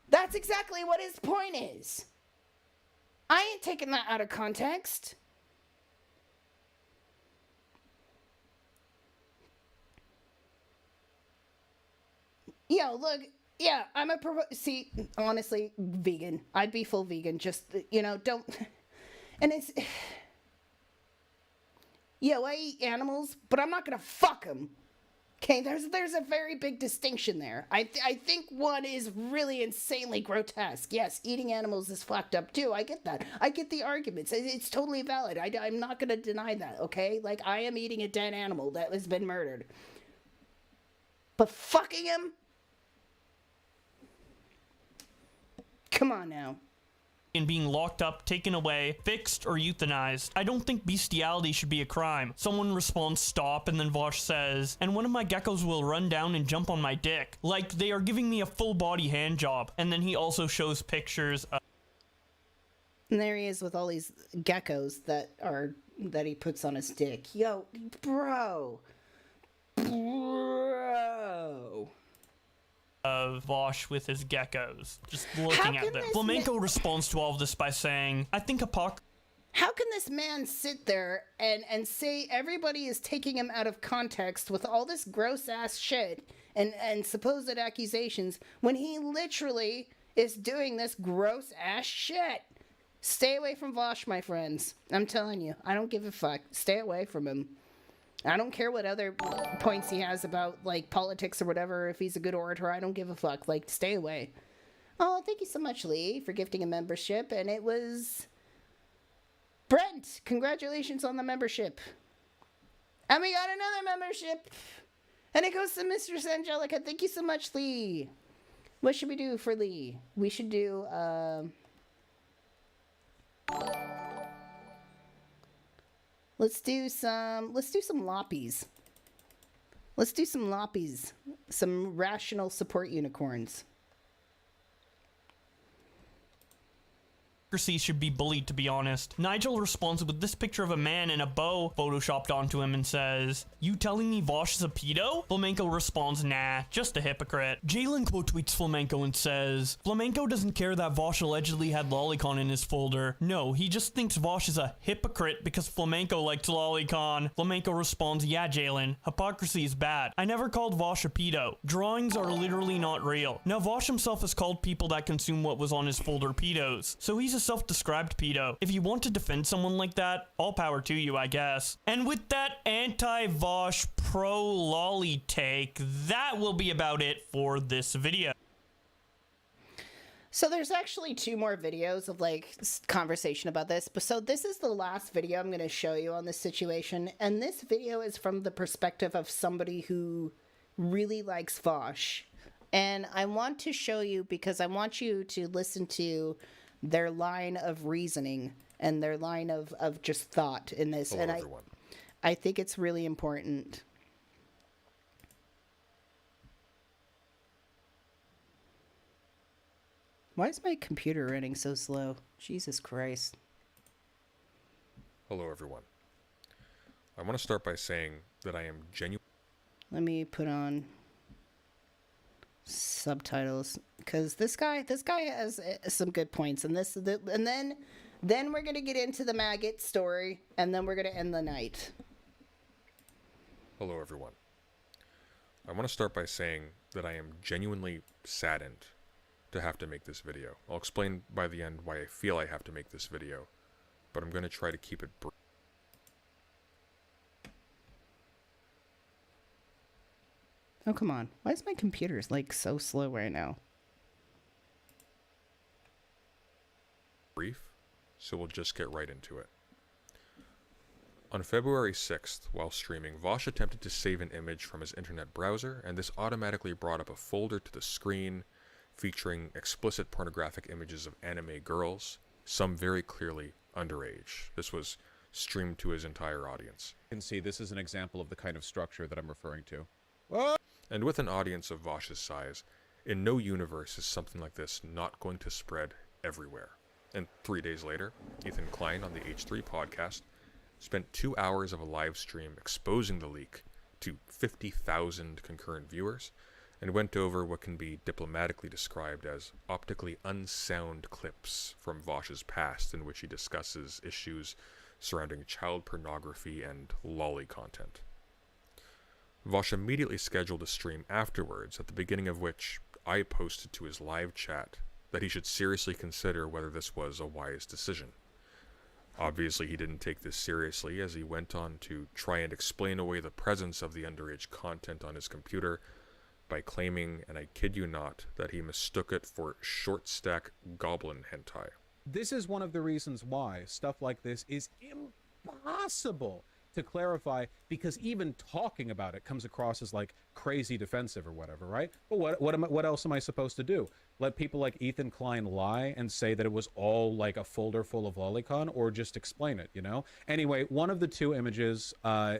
S1: That's exactly what his point is. I ain't taking that out of context. Yo, look, yeah, I'm a see, honestly, vegan. I'd be full vegan. Just, you know, don't. And it's. Yo, I eat animals, but I'm not gonna fuck them. Okay, there's a very big distinction there. I think one is really insanely grotesque. Yes, eating animals is fucked up too. I get that. I get the arguments. It's totally valid. I'm not gonna deny that. Okay, like I am eating a dead animal that has been murdered. But fucking him. Come on now.
S2: and being locked up, taken away, fixed, or euthanized. I don't think bestiality should be a crime. Someone responds stop, and then Vaush says, and one of my geckos will run down and jump on my dick. Like they are giving me a full body hand job. And then he also shows pictures of...
S1: And there he is with all these geckos that he puts on his dick. Yo, bro.
S2: Of Vaush with his geckos, just looking at them. Flamenco responds to all of this by saying, I think
S1: how can this man sit there and say everybody is taking him out of context with all this gross ass shit and supposed accusations when he literally is doing this gross ass shit? Stay away from Vaush, my friends. I'm telling you, I don't give a fuck. Stay away from him. I don't care what other points he has about, like, politics or whatever. If he's a good orator, I don't give a fuck. Like, stay away. Oh, thank you so much, Lee, for gifting a membership. And it was... Brent, congratulations on the membership. And we got another membership. And it goes to Mistress Angelica. Thank you so much, Lee. What should we do for Lee? We should do, Let's do some loppies. Let's do some loppies. Some rational support unicorns.
S2: Should be bullied, to be honest. Nigel responds with this picture of a man in a bow photoshopped onto him and says, you telling me Vaush is a pedo? Flamenco responds, nah, just a hypocrite. Jalen quote tweets Flamenco and says, Flamenco doesn't care that Vaush allegedly had lolicon in his folder. No, he just thinks Vaush is a hypocrite because Flamenco likes lolicon. Flamenco responds, yeah, Jalen, hypocrisy is bad. I never called Vaush a pedo. Drawings are literally not real. Now Vaush himself has called people that consume what was on his folder pedos, so he's a self-described pedo. If you want to defend someone like that, all power to you, I guess. And with that anti-Vaush pro-lolly take, that will be about it for this video.
S1: So there's actually 2 more videos of like conversation about this. But so this is the last video I'm going to show you on this situation. And this video is from the perspective of somebody who really likes Vaush. And I want to show you because I want you to listen to their line of reasoning and their line of just thought in this.
S5: Hello,
S1: and
S5: everyone.
S1: I think it's really important. Why is my computer running so slow? Jesus Christ.
S5: Hello, everyone. I want to start by saying that I am genuine.
S1: Let me put on subtitles because this guy has some good points, and then we're gonna get into the Maggot story, and then we're gonna end the night.
S5: Hello, everyone. I want to start by saying that I am genuinely saddened to have to make this video. I'll explain by the end why I feel I have to make this video, but I'm going to try to keep it brief.
S1: Oh, come on. Why is my computer like so slow right now?
S5: Brief, so we'll just get right into it. On February 6th, while streaming, Vaush attempted to save an image from his internet browser, and this automatically brought up a folder to the screen featuring explicit pornographic images of anime girls, some very clearly underage. This was streamed to his entire audience.
S17: You can see this is an example of the kind of structure that I'm referring to.
S5: And with an audience of Vaush's size, in no universe is something like this not going to spread everywhere. And 3 days later, Ethan Klein on the H3 podcast spent 2 hours of a live stream exposing the leak to 50,000 concurrent viewers, and went over what can be diplomatically described as optically unsound clips from Vaush's past in which he discusses issues surrounding child pornography and lolly content. Vaush immediately scheduled a stream afterwards, at the beginning of which I posted to his live chat that he should seriously consider whether this was a wise decision. Obviously, he didn't take this seriously, as he went on to try and explain away the presence of the underage content on his computer by claiming, and I kid you not, that he mistook it for short-stack goblin hentai.
S17: This is one of the reasons why stuff like this is impossible to clarify, because even talking about it comes across as like crazy defensive or whatever, right? But what else am I supposed to do? Let people like Ethan Klein lie and say that it was all like a folder full of lolicon, or just explain it, you know? Anyway, one of the two images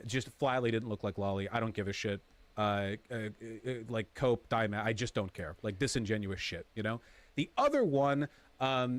S17: just flatly didn't look like lolly. I don't give a shit. Like cope, diamond, I just don't care. Like disingenuous shit, you know? The other one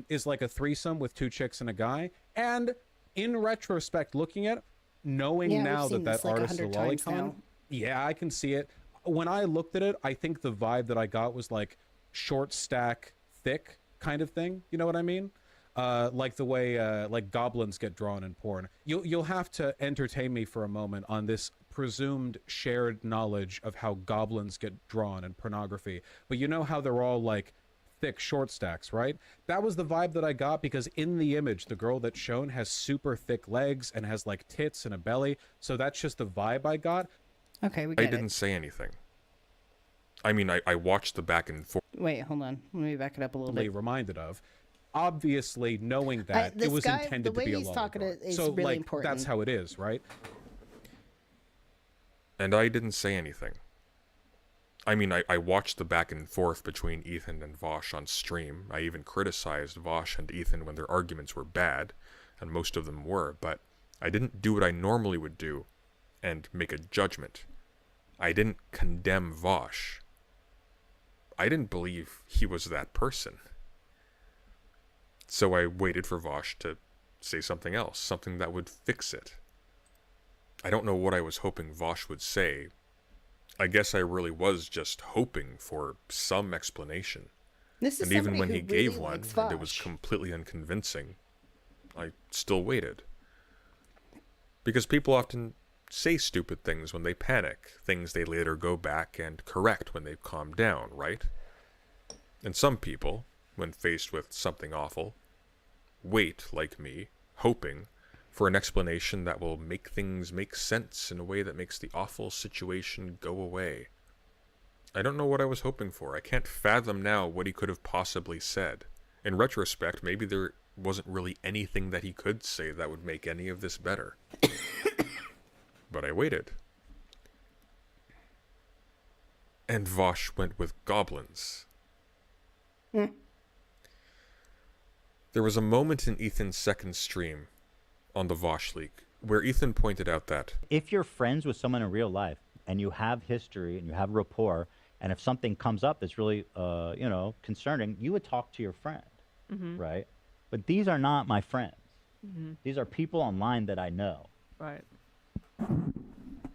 S17: is like a threesome with 2 chicks and a guy, and in retrospect, looking at it, knowing now that artist is a lolicon, yeah, I can see it. When I looked at it, I think the vibe that I got was like short stack, thick kind of thing. You know what I mean? Like the way like goblins get drawn in porn. You'll have to entertain me for a moment on this presumed shared knowledge of how goblins get drawn in pornography. But you know how they're all like thick short stacks, right? That was the vibe that I got, because in the image, the girl that's shown has super thick legs and has like tits and a belly. So that's just the vibe I got.
S1: Okay, we
S5: I didn't say anything. I mean, I watched the back and forth.
S1: Wait, hold on. Let me back it up a little bit.
S17: Reminded of, obviously knowing that it was intended to be a lolicon.
S1: Talking is
S17: so
S1: really
S17: like
S1: important.
S17: that's how it is, right?
S5: And I didn't say anything. I mean, I watched the back and forth between Ethan and Vaush on stream. I even criticized Vaush and Ethan when their arguments were bad, and most of them were, but I didn't do what I normally would do and make a judgment. I didn't condemn Vaush. I didn't believe he was that person. So I waited for Vaush to say something else, something that would fix it. I don't know what I was hoping Vaush would say. I guess I really was just hoping for some explanation. And even when he gave one, and it was completely unconvincing, I still waited. Because people often say stupid things when they panic, things they later go back and correct when they've calmed down, right? And some people, when faced with something awful, wait, like me, hoping for an explanation that will make things make sense in a way that makes the awful situation go away. I don't know what I was hoping for. I can't fathom now what he could have possibly said. In retrospect, maybe there wasn't really anything that he could say that would make any of this better. But I waited. And Vaush went with goblins. There was a moment in Ethan's second stream on the Vaush leak where Ethan pointed out that
S18: if you're friends with someone in real life and you have history and you have rapport, and if something comes up that's really concerning, you would talk to your friend, right? But these are not my friends. These are people online that I know.
S21: Right.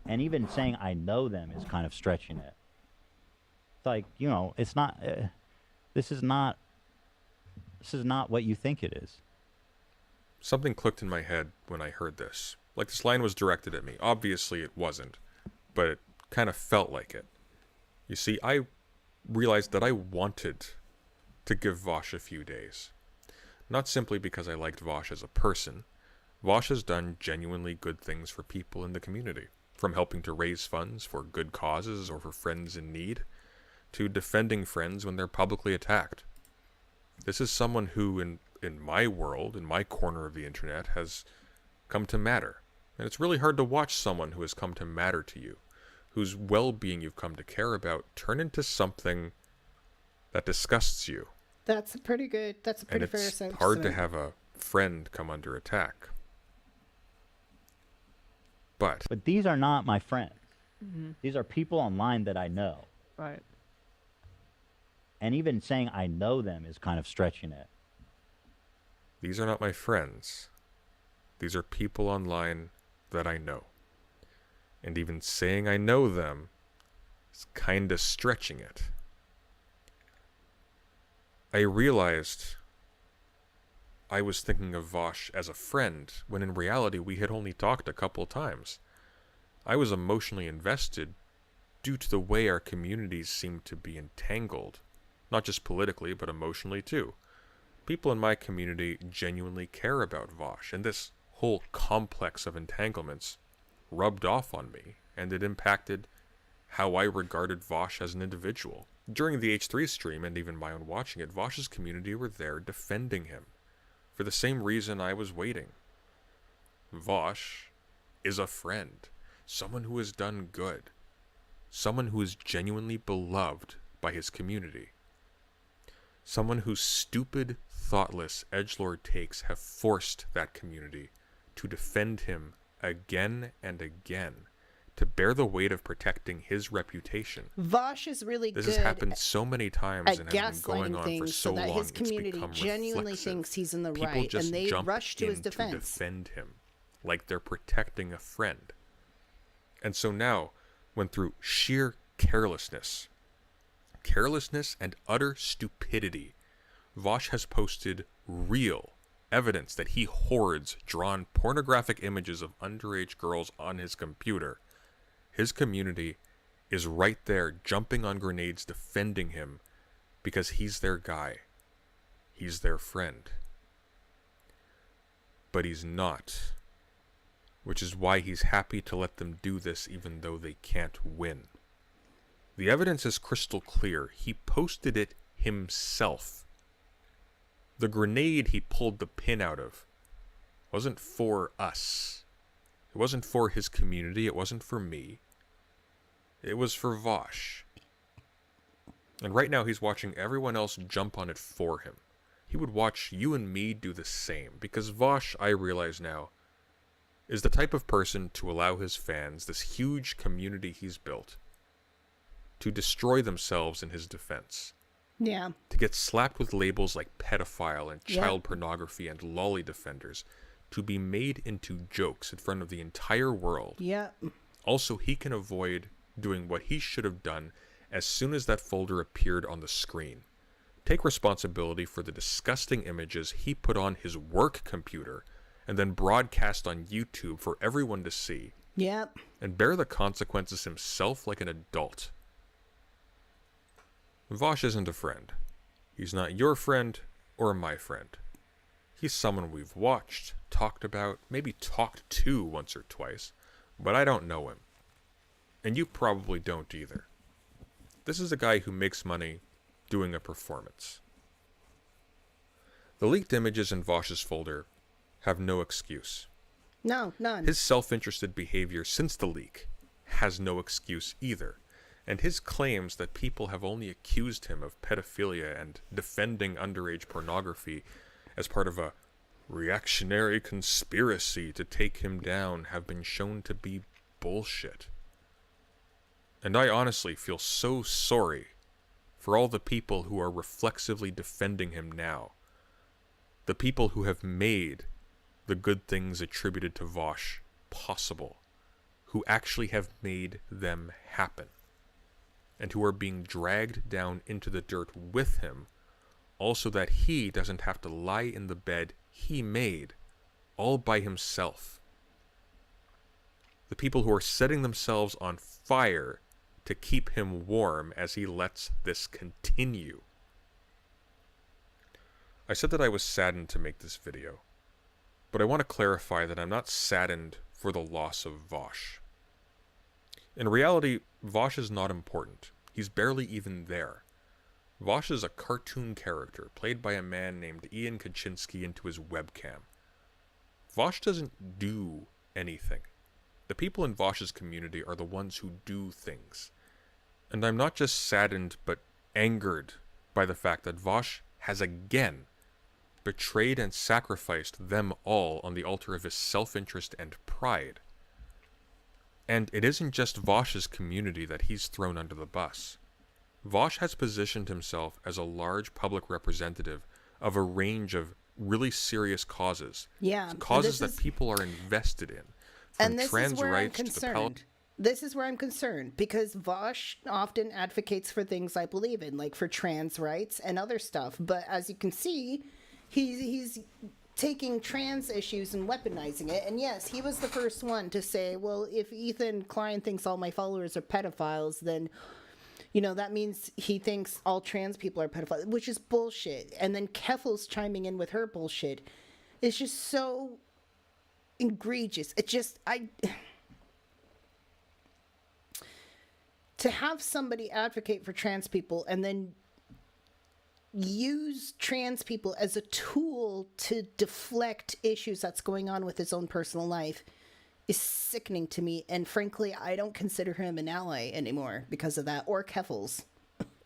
S18: And even saying I know them is kind of stretching it. It's like, it's not this is not what you think it is.
S5: Something clicked in my head when I heard this. Like this line was directed at me. Obviously it wasn't, but it kind of felt like it. You see, I realized that I wanted to give Vaush a few days. Not simply because I liked Vaush as a person. Vaush has done genuinely good things for people in the community, from helping to raise funds for good causes or for friends in need, to defending friends when they're publicly attacked. This is someone who, in my world, in my corner of the internet, has come to matter. And it's really hard to watch someone who has come to matter to you, whose well-being you've come to care about, turn into something that disgusts you.
S1: That's a pretty fair assessment.
S5: And it's hard to have a friend come under attack. But
S18: these are not my friends. These are people online that I know.
S21: Right.
S18: And even saying I know them is kind of stretching it.
S5: These are not my friends. These are people online that I know. And even saying I know them is kind of stretching it. I realized I was thinking of Vaush as a friend, when in reality we had only talked a couple times. I was emotionally invested due to the way our communities seem to be entangled. Not just politically, but emotionally too. People in my community genuinely care about Vaush, and this whole complex of entanglements rubbed off on me, and it impacted how I regarded Vaush as an individual. During the H3 stream, and even my own watching it, Vaush's community were there defending him, for the same reason I was waiting. Vaush is a friend, someone who has done good, someone who is genuinely beloved by his community, someone whose stupid, thoughtless edgelord takes have forced that community to defend him again and again, to bear the weight of protecting his reputation.
S1: Vaush is really
S5: This
S1: good
S5: has happened so many times
S1: at
S5: and has been going
S1: gaslighting
S5: on for
S1: things
S5: so
S1: so that
S5: long,
S1: his community
S5: it's become
S1: genuinely
S5: reflexive.
S1: thinks he's in the
S5: People
S1: right,
S5: just
S1: and they
S5: jump
S1: rush to his
S5: in
S1: defense.
S5: to defend him, like they're protecting a friend. And so now, when through sheer carelessness and utter stupidity, Vaush has posted real evidence that he hoards drawn pornographic images of underage girls on his computer, his community is right there jumping on grenades defending him because he's their guy. He's their friend. But he's not. Which is why he's happy to let them do this even though they can't win. The evidence is crystal clear. He posted it himself. The grenade he pulled the pin out of wasn't for us. It wasn't for his community. It wasn't for me. It was for Vaush. And right now he's watching everyone else jump on it for him. He would watch you and me do the same, because Vaush, I realize now, is the type of person to allow his fans, this huge community he's built, to destroy themselves in his defense.
S1: Yeah.
S5: To get slapped with labels like pedophile and child pornography and lolly defenders, to be made into jokes in front of the entire world.
S1: Yeah.
S5: Also, he can avoid doing what he should have done as soon as that folder appeared on the screen. Take responsibility for the disgusting images he put on his work computer and then broadcast on YouTube for everyone to see.
S1: Yep.
S5: And bear the consequences himself like an adult. Vaush isn't a friend. He's not your friend or my friend. He's someone we've watched, talked about, maybe talked to once or twice, but I don't know him. And you probably don't either. This is a guy who makes money doing a performance. The leaked images in Vaush's folder have no excuse.
S1: No, none.
S5: His self-interested behavior since the leak has no excuse either. And his claims that people have only accused him of pedophilia and defending underage pornography as part of a reactionary conspiracy to take him down have been shown to be bullshit. And I honestly feel so sorry for all the people who are reflexively defending him now. The people who have made the good things attributed to Vaush possible, who actually have made them happen, and who are being dragged down into the dirt with him, also that he doesn't have to lie in the bed he made, all by himself. The people who are setting themselves on fire to keep him warm as he lets this continue. I said that I was saddened to make this video, but I want to clarify that I'm not saddened for the loss of Vaush. In reality, Vaush is not important. He's barely even there. Vaush is a cartoon character played by a man named Ian Kaczynski into his webcam. Vaush doesn't do anything. The people in Vaush's community are the ones who do things. And I'm not just saddened, but angered by the fact that Vaush has again betrayed and sacrificed them all on the altar of his self-interest and pride. And it isn't just Vaush's community that he's thrown under the bus. Vaush has positioned himself as a large public representative of a range of really serious causes.
S1: Yeah.
S5: Causes that people are invested in. From
S1: And this
S5: trans
S1: is where I'm
S5: rights to the
S1: concerned. This is where I'm concerned, because Vaush often advocates for things I believe in, like for trans rights and other stuff. But as you can see, he's taking trans issues and weaponizing it. And yes, he was the first one to say, well, if Ethan Klein thinks all my followers are pedophiles, then, you know, that means he thinks all trans people are pedophiles, which is bullshit. And then Keffel's chiming in with her bullshit. It's just so egregious. It just, to have somebody advocate for trans people and then use trans people as a tool to deflect issues that's going on with his own personal life is sickening to me. And frankly, I don't consider him an ally anymore because of that, or Keffels.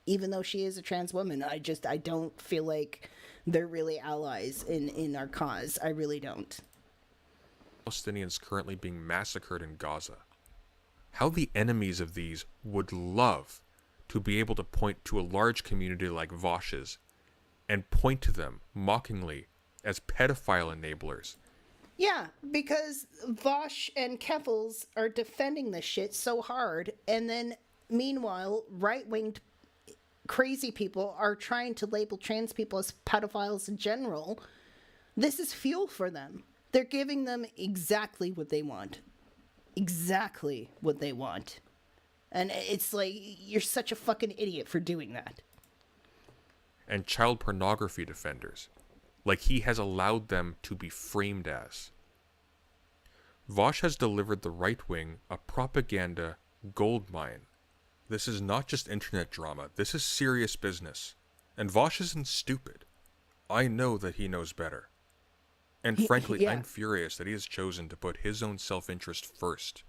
S1: Even though she is a trans woman, I don't feel like they're really allies in our cause. I really don't.
S5: Palestinians currently being massacred in Gaza. How the enemies of these would love to be able to point to a large community like Vaush's and point to them mockingly as pedophile enablers.
S1: Yeah, because Vaush and Keffels are defending this shit so hard, and then meanwhile, right-winged crazy people are trying to label trans people as pedophiles in general. This is fuel for them. They're giving them exactly what they want. Exactly what they want. And it's like, you're such a fucking idiot for doing that.
S5: And child pornography defenders, like he has allowed them to be framed as. Vaush has delivered the right wing a propaganda goldmine. This is not just internet drama, this is serious business. And Vaush isn't stupid. I know that he knows better. And frankly, I'm furious that he has chosen to put his own self-interest first,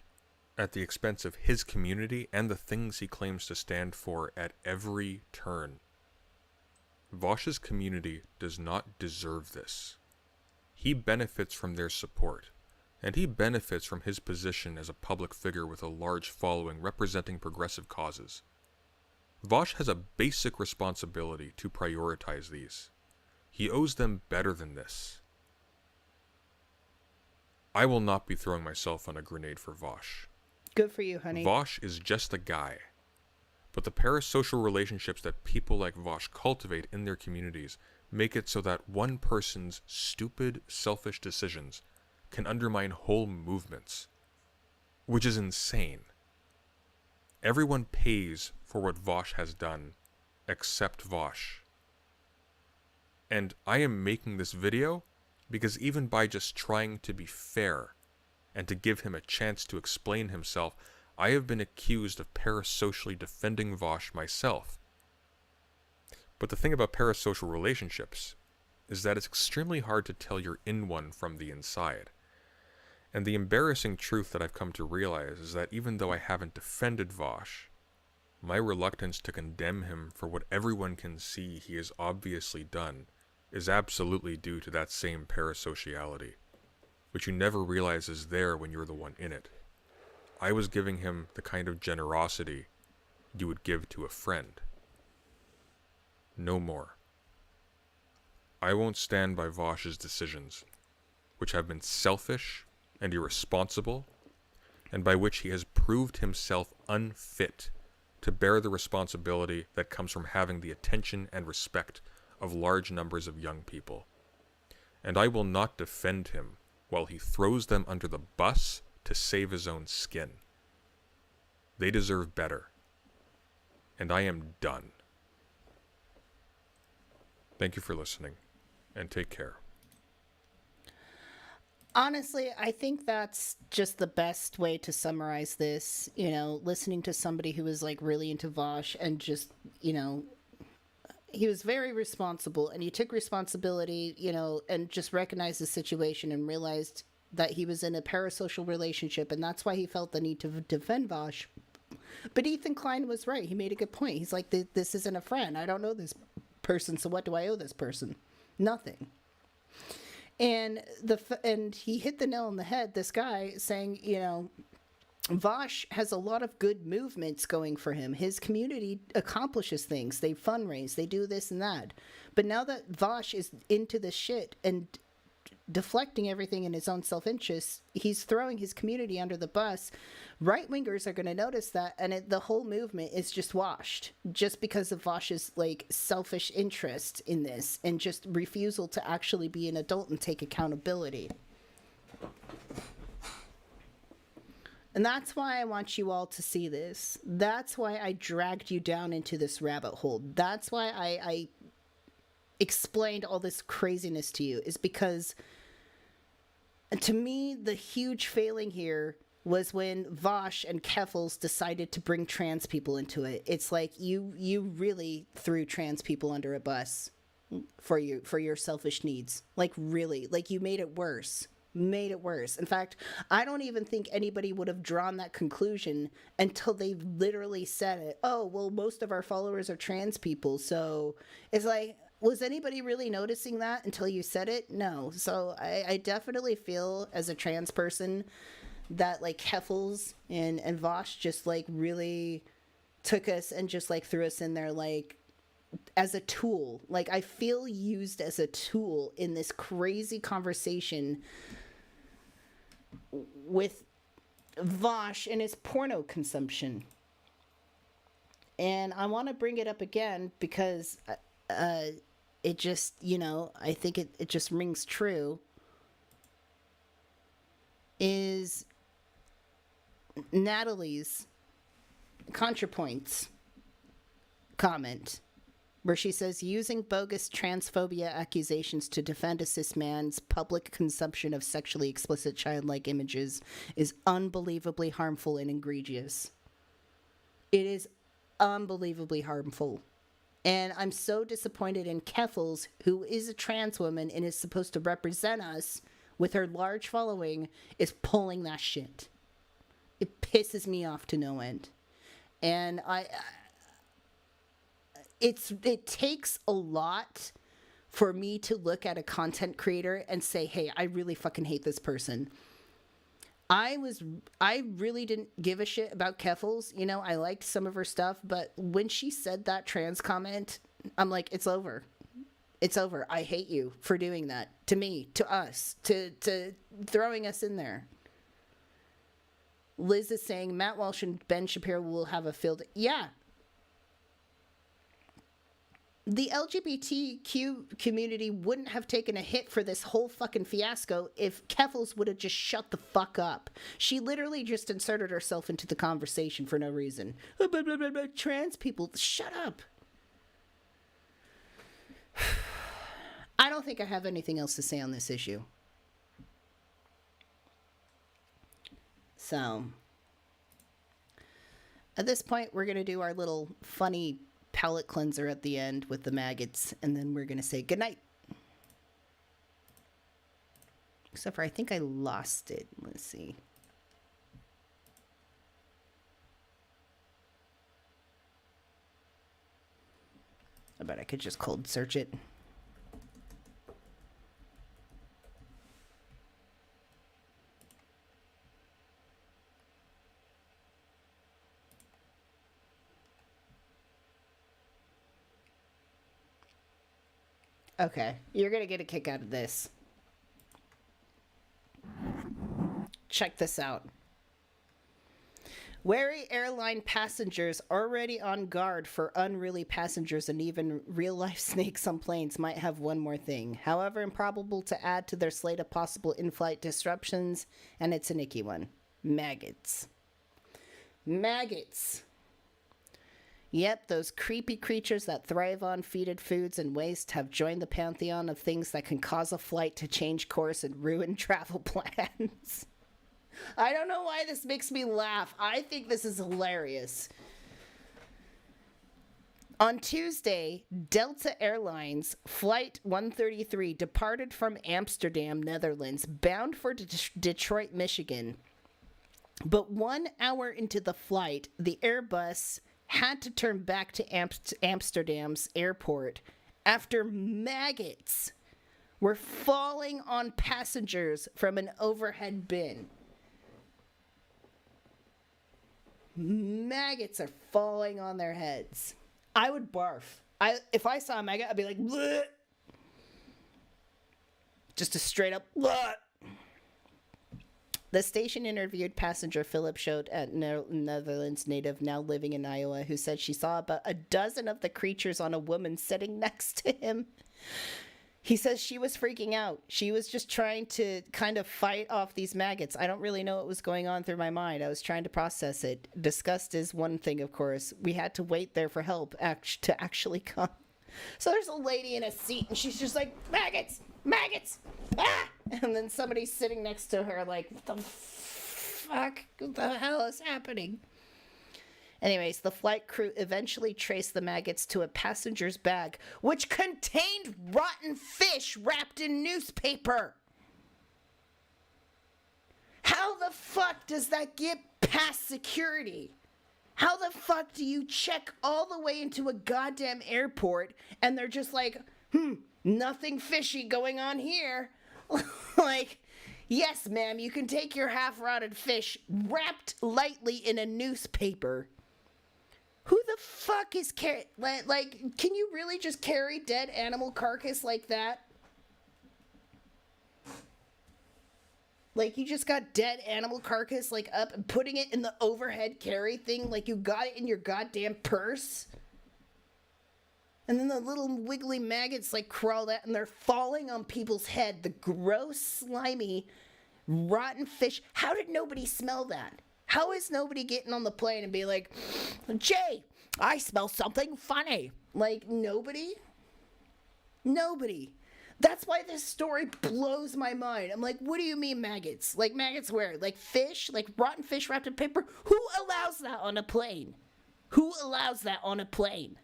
S5: at the expense of his community and the things he claims to stand for at every turn. Vaush's community does not deserve this. He benefits from their support, and he benefits from his position as a public figure with a large following representing progressive causes. Vaush has a basic responsibility to prioritize these. He owes them better than this. I will not be throwing myself on a grenade for Vaush.
S1: Good for you, honey.
S5: Vaush is just a guy. But the parasocial relationships that people like Vaush cultivate in their communities make it so that one person's stupid, selfish decisions can undermine whole movements. Which is insane. Everyone pays for what Vaush has done, except Vaush. And I am making this video because even by just trying to be fair and to give him a chance to explain himself, I have been accused of parasocially defending Vaush myself. But the thing about parasocial relationships is that it's extremely hard to tell you're in one from the inside. And the embarrassing truth that I've come to realize is that even though I haven't defended Vaush, my reluctance to condemn him for what everyone can see he has obviously done is absolutely due to that same parasociality, which you never realize is there when you're the one in it. I was giving him the kind of generosity you would give to a friend. No more. I won't stand by Vaush's decisions, which have been selfish and irresponsible, and by which he has proved himself unfit to bear the responsibility that comes from having the attention and respect of large numbers of young people. And I will not defend him while he throws them under the bus to save his own skin. They deserve better. And I am done. Thank you for listening, and take care.
S1: Honestly, I think that's just the best way to summarize this. You know, listening to somebody who was like really into Vaush and just, you know, he was very responsible and he took responsibility, you know, and just recognized the situation and realized that he was in a parasocial relationship, and that's why he felt the need to defend Vaush. But Ethan Klein was right. He made a good point. He's like, this isn't a friend. I don't know this person, so what do I owe this person? Nothing. And he hit the nail on the head, this guy, saying, you know, Vaush has a lot of good movements going for him. His community accomplishes things. They fundraise. They do this and that. But now that Vaush is into this shit and deflecting everything in his own self-interest, he's throwing his community under the bus. Right-wingers are going to notice that, and the whole movement is just washed just because of Vaush's like selfish interest in this and just refusal to actually be an adult and take accountability. And that's why I want you all to see this. That's why I dragged you down into this rabbit hole. That's why I explained all this craziness to you, is because to me, the huge failing here was when Vaush and Keffels decided to bring trans people into it. It's like you really threw trans people under a bus for your selfish needs. Like really, like you made it worse. made it worse. In fact, I don't even think anybody would have drawn that conclusion until they literally said it. Oh, well, most of our followers are trans people. So it's like, was anybody really noticing that until you said it? No. So I definitely feel as a trans person that like Heffels and Vaush just like really took us and just like threw us in there like as a tool. Like I feel used as a tool in this crazy conversation with Vaush and his porno consumption. And I want to bring it up again because it just, you know, I think it just rings true, is Natalie's ContraPoints comment where she says using bogus transphobia accusations to defend a cis man's public consumption of sexually explicit childlike images is unbelievably harmful and egregious. It is unbelievably harmful. And I'm so disappointed in Keffels, who is a trans woman and is supposed to represent us with her large following, is pulling that shit. It pisses me off to no end. And it takes a lot for me to look at a content creator and say, hey, I really fucking hate this person. I really didn't give a shit about Keffels. You know, I liked some of her stuff, but when she said that trans comment, I'm like, it's over. It's over. I hate you for doing that to me, to us, to throwing us in there. Liz is saying Matt Walsh and Ben Shapiro will have a field. Yeah. The LGBTQ community wouldn't have taken a hit for this whole fucking fiasco if Keffels would have just shut the fuck up. She literally just inserted herself into the conversation for no reason. Trans people, shut up. I don't think I have anything else to say on this issue. So, at this point, we're going to do our little funny palate cleanser at the end with the maggots, and then we're going to say goodnight. Except for I think I lost it. Let's see. I bet I could just cold search it. Okay, you're gonna get a kick out of this. Check this out. Wary airline passengers already on guard for unruly passengers and even real-life snakes on planes might have one more thing. However improbable to add to their slate of possible in-flight disruptions, and it's an icky one. Maggots. Maggots. Yep, those creepy creatures that thrive on fetid foods and waste have joined the pantheon of things that can cause a flight to change course and ruin travel plans. I don't know why this makes me laugh. I think this is hilarious. On Tuesday, Delta Airlines Flight 133 departed from Amsterdam, Netherlands, bound for Detroit, Michigan. But 1 hour into the flight, the Airbus had to turn back to Amsterdam's airport after maggots were falling on passengers from an overhead bin. Maggots are falling on their heads. I would barf. If I saw a maggot, I'd be like, bleh. Just a straight up, bleh. The station interviewed passenger Philip Schoot, a Netherlands native now living in Iowa, who said she saw about a dozen of the creatures on a woman sitting next to him. He says she was freaking out. She was just trying to kind of fight off these maggots. I don't really know what was going on through my mind. I was trying to process it. Disgust is one thing, of course. We had to wait there for help to actually come. So there's a lady in a seat, and she's just like, maggots, maggots, ah! And then somebody's sitting next to her like, what the fuck? What the hell is happening? Anyways, the flight crew eventually traced the maggots to a passenger's bag, which contained rotten fish wrapped in newspaper. the fuck does that get past security? How the fuck do you check all the way into a goddamn airport and they're just like, nothing fishy going on here? Like, yes, ma'am, you can take your half-rotted fish wrapped lightly in a newspaper. Who the fuck is like, can you really just carry dead animal carcass like that? Like, you just got dead animal carcass, like, up and putting it in the overhead carry thing, like you got it in your goddamn purse? And then the little wiggly maggots, like, crawl out and they're falling on people's head. The gross, slimy, rotten fish. How did nobody smell that? How is nobody getting on the plane and be like, Jay, I smell something funny? Like, nobody? Nobody. That's why this story blows my mind. I'm like, what do you mean maggots? Like, maggots where? Like fish? Like rotten fish wrapped in paper? Who allows that on a plane? Who allows that on a plane?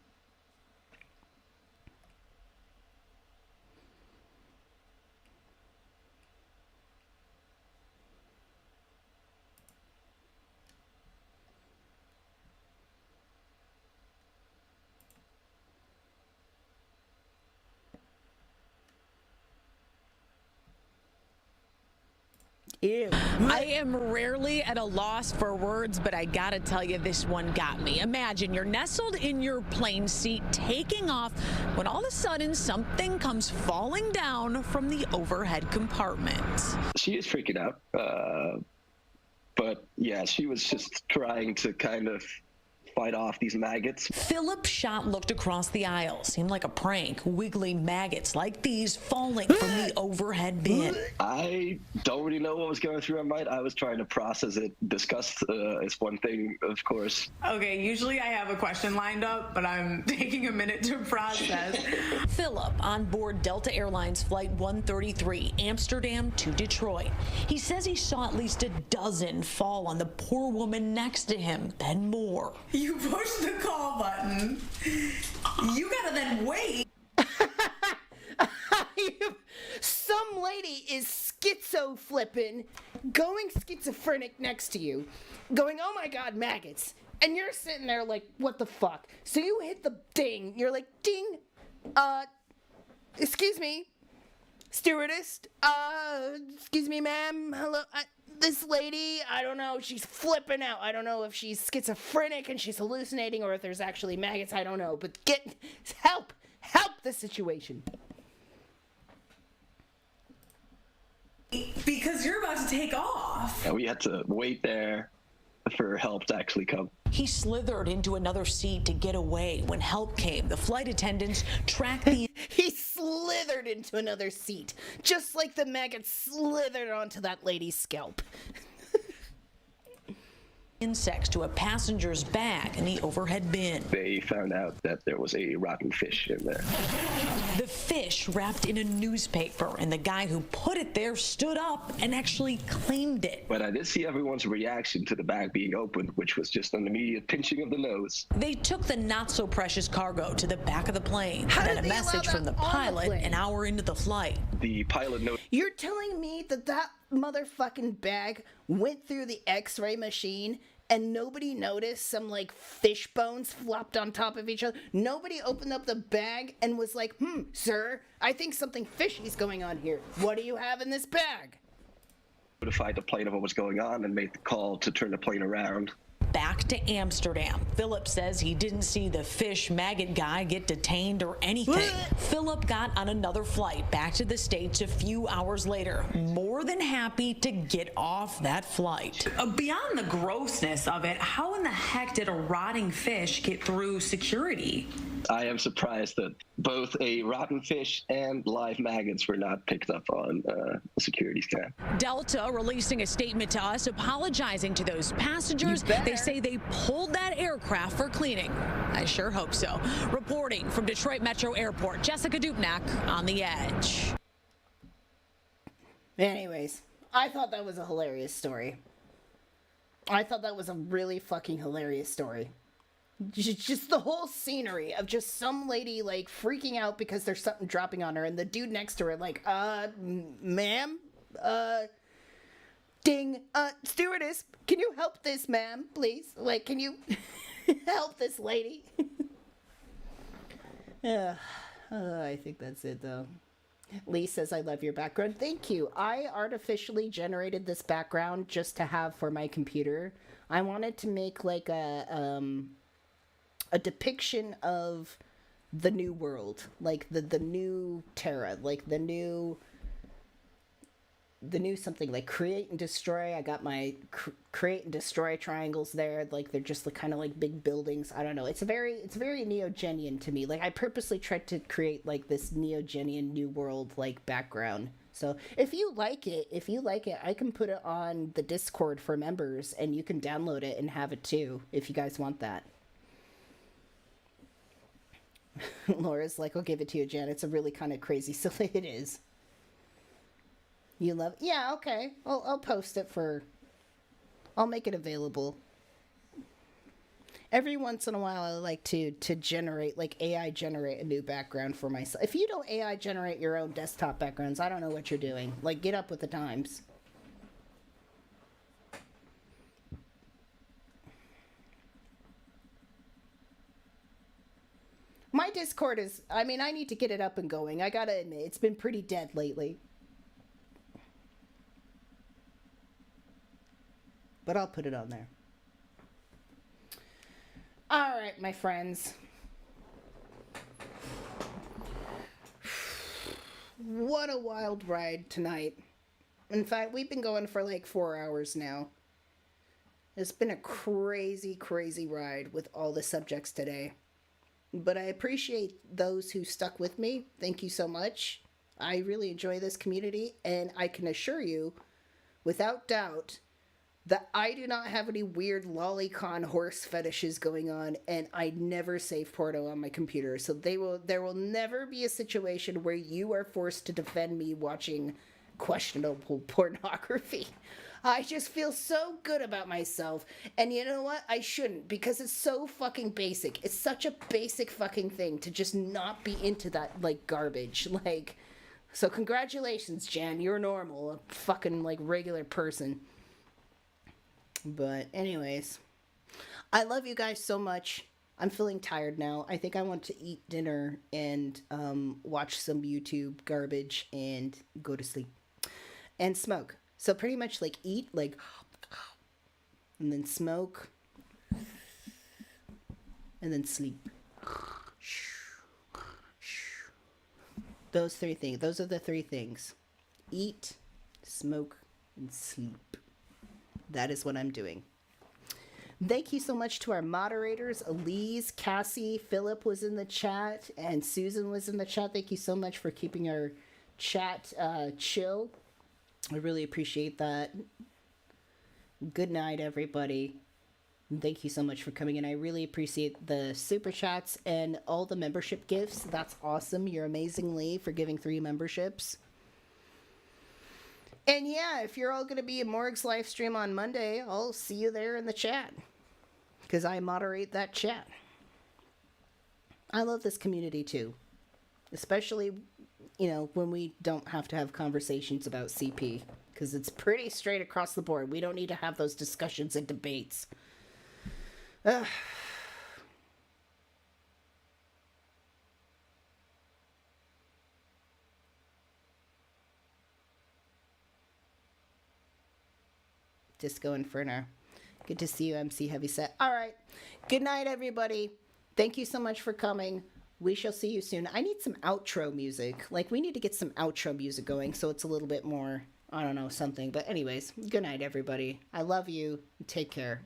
S1: Ew.
S7: I am rarely at a loss for words, but I gotta tell you, this one got me. Imagine you're nestled in your plane seat, taking off, when all of a sudden something comes falling down from the overhead compartment.
S8: She is freaking out, but yeah, she was just trying to kind of fight off these maggots.
S7: Philip Schott looked across the aisle. Seemed like a prank. Wiggly maggots like these falling from the overhead bin.
S8: I don't really know what was going through my mind. I was trying to process it. Disgust is one thing, of course.
S7: Okay, usually I have a question lined up, but I'm taking a minute to process. Philip on board Delta Airlines Flight 133, Amsterdam to Detroit. He says he saw at least a dozen fall on the poor woman next to him, then more. You push the call button. You gotta then wait.
S1: Some lady is schizo flipping, going schizophrenic next to you, going, oh my god, maggots. And you're sitting there like, what the fuck? So you hit the ding. You're like, ding. Excuse me, stewardess. Excuse me, ma'am. Hello. This lady, I don't know, she's flipping out. I don't know if she's schizophrenic and she's hallucinating or if there's actually maggots. I don't know. But help the situation.
S7: Because you're about to take off.
S8: And we had to wait there for help to actually come.
S7: He slithered into another seat to get away. When help came, the flight attendants tracked the...
S1: He slithered into another seat, just like the maggot slithered onto that lady's scalp.
S7: insects to a passenger's bag in the overhead bin.
S8: They found out that there was a rotten fish in there.
S7: The fish wrapped in a newspaper, and the guy who put it there stood up and actually claimed it.
S8: But I did see everyone's reaction to the bag being opened, which was just an immediate pinching of the nose.
S7: They took the not-so-precious cargo to the back of the plane, then a message from the pilot an hour into the flight.
S8: The pilot noted...
S1: You're telling me that that motherfucking bag went through the x-ray machine and nobody noticed some, like, fish bones flopped on top of each other? Nobody opened up the bag and was like, sir, I think something fishy's going on here. What do you have in this bag?
S8: Notified the plane of what was going on and made the call to turn the plane around.
S7: Back to Amsterdam. Philip says he didn't see the fish maggot guy get detained or anything. Philip got on another flight back to the States a few hours later, more than happy to get off that flight.
S9: Beyond the grossness of it, how in the heck did a rotting fish get through security?
S8: I am surprised that both a rotten fish and live maggots were not picked up on the security scan.
S7: Delta releasing a statement to us apologizing to those passengers. They say they pulled that aircraft for cleaning. I sure hope so. Reporting from Detroit Metro Airport, Jessica Dupnack on The Edge.
S1: Anyways, I thought that was a hilarious story. I thought that was a really fucking hilarious story. Just the whole scenery of just some lady, like, freaking out because there's something dropping on her, and the dude next to her, like, ma'am? Ding. Stewardess, can you help this ma'am, please? Like, can you help this lady? Yeah. I think that's it, though. Lee says, I love your background. Thank you. I artificially generated this background just to have for my computer. I wanted to make like a depiction of the new world, like the new Terra, like the new something, like create and destroy. I got my create and destroy triangles there, like they're just kind of like big buildings. I don't know, it's very Neogenian to me. Like I purposely tried to create like this Neogenian new world like background. So if you like it, I can put it on the Discord for members and you can download it and have it too if you guys want that. Laura's like, I'll give it to you, Jan. It's a really kind of crazy silly. It is. You love it? Yeah, okay. I'll post it I'll make it available. Every once in a while I like to generate, like AI generate a new background for myself. If you don't AI generate your own desktop backgrounds, I don't know what you're doing. Like, get up with the times. My Discord is, I mean, I need to get it up and going. I gotta admit, it's been pretty dead lately. But I'll put it on there. All right, my friends. What a wild ride tonight. In fact, we've been going for like 4 hours now. It's been a crazy, crazy ride with all the subjects today. But I appreciate those who stuck with me. Thank you so much. I really enjoy this community, and I can assure you, without doubt, that I do not have any weird lolicon horse fetishes going on, and I never save porno on my computer. So there will never be a situation where you are forced to defend me watching questionable pornography. I just feel so good about myself. And you know what? I shouldn't, because it's so fucking basic. It's such a basic fucking thing to just not be into that, like, garbage. Like, so congratulations, Jan. You're normal. A fucking, like, regular person. But anyways, I love you guys so much. I'm feeling tired now. I think I want to eat dinner and watch some YouTube garbage and go to sleep and smoke. So pretty much like eat, like, and then smoke and then sleep. Those three things. Those are the three things. Eat, smoke, and sleep. That is what I'm doing. Thank you so much to our moderators. Elise, Cassie, Philip was in the chat, and Susan was in the chat. Thank you so much for keeping our chat chill. I really appreciate that. Good night, everybody. Thank you so much for coming in. I really appreciate the super chats and all the membership gifts. That's awesome. You're amazing, Lee, for giving 3 memberships. And yeah, if you're all going to be in Morg's live stream on Monday, I'll see you there in the chat. Because I moderate that chat. I love this community too. Especially, you know, when we don't have to have conversations about CP. Because it's pretty straight across the board. We don't need to have those discussions and debates. Disco Inferno. Good to see you, MC Heavyset. All right. Good night, everybody. Thank you so much for coming. We shall see you soon. I need some outro music. Like, we need to get some outro music going so it's a little bit more, I don't know, something. But anyways, good night, everybody. I love you. Take care.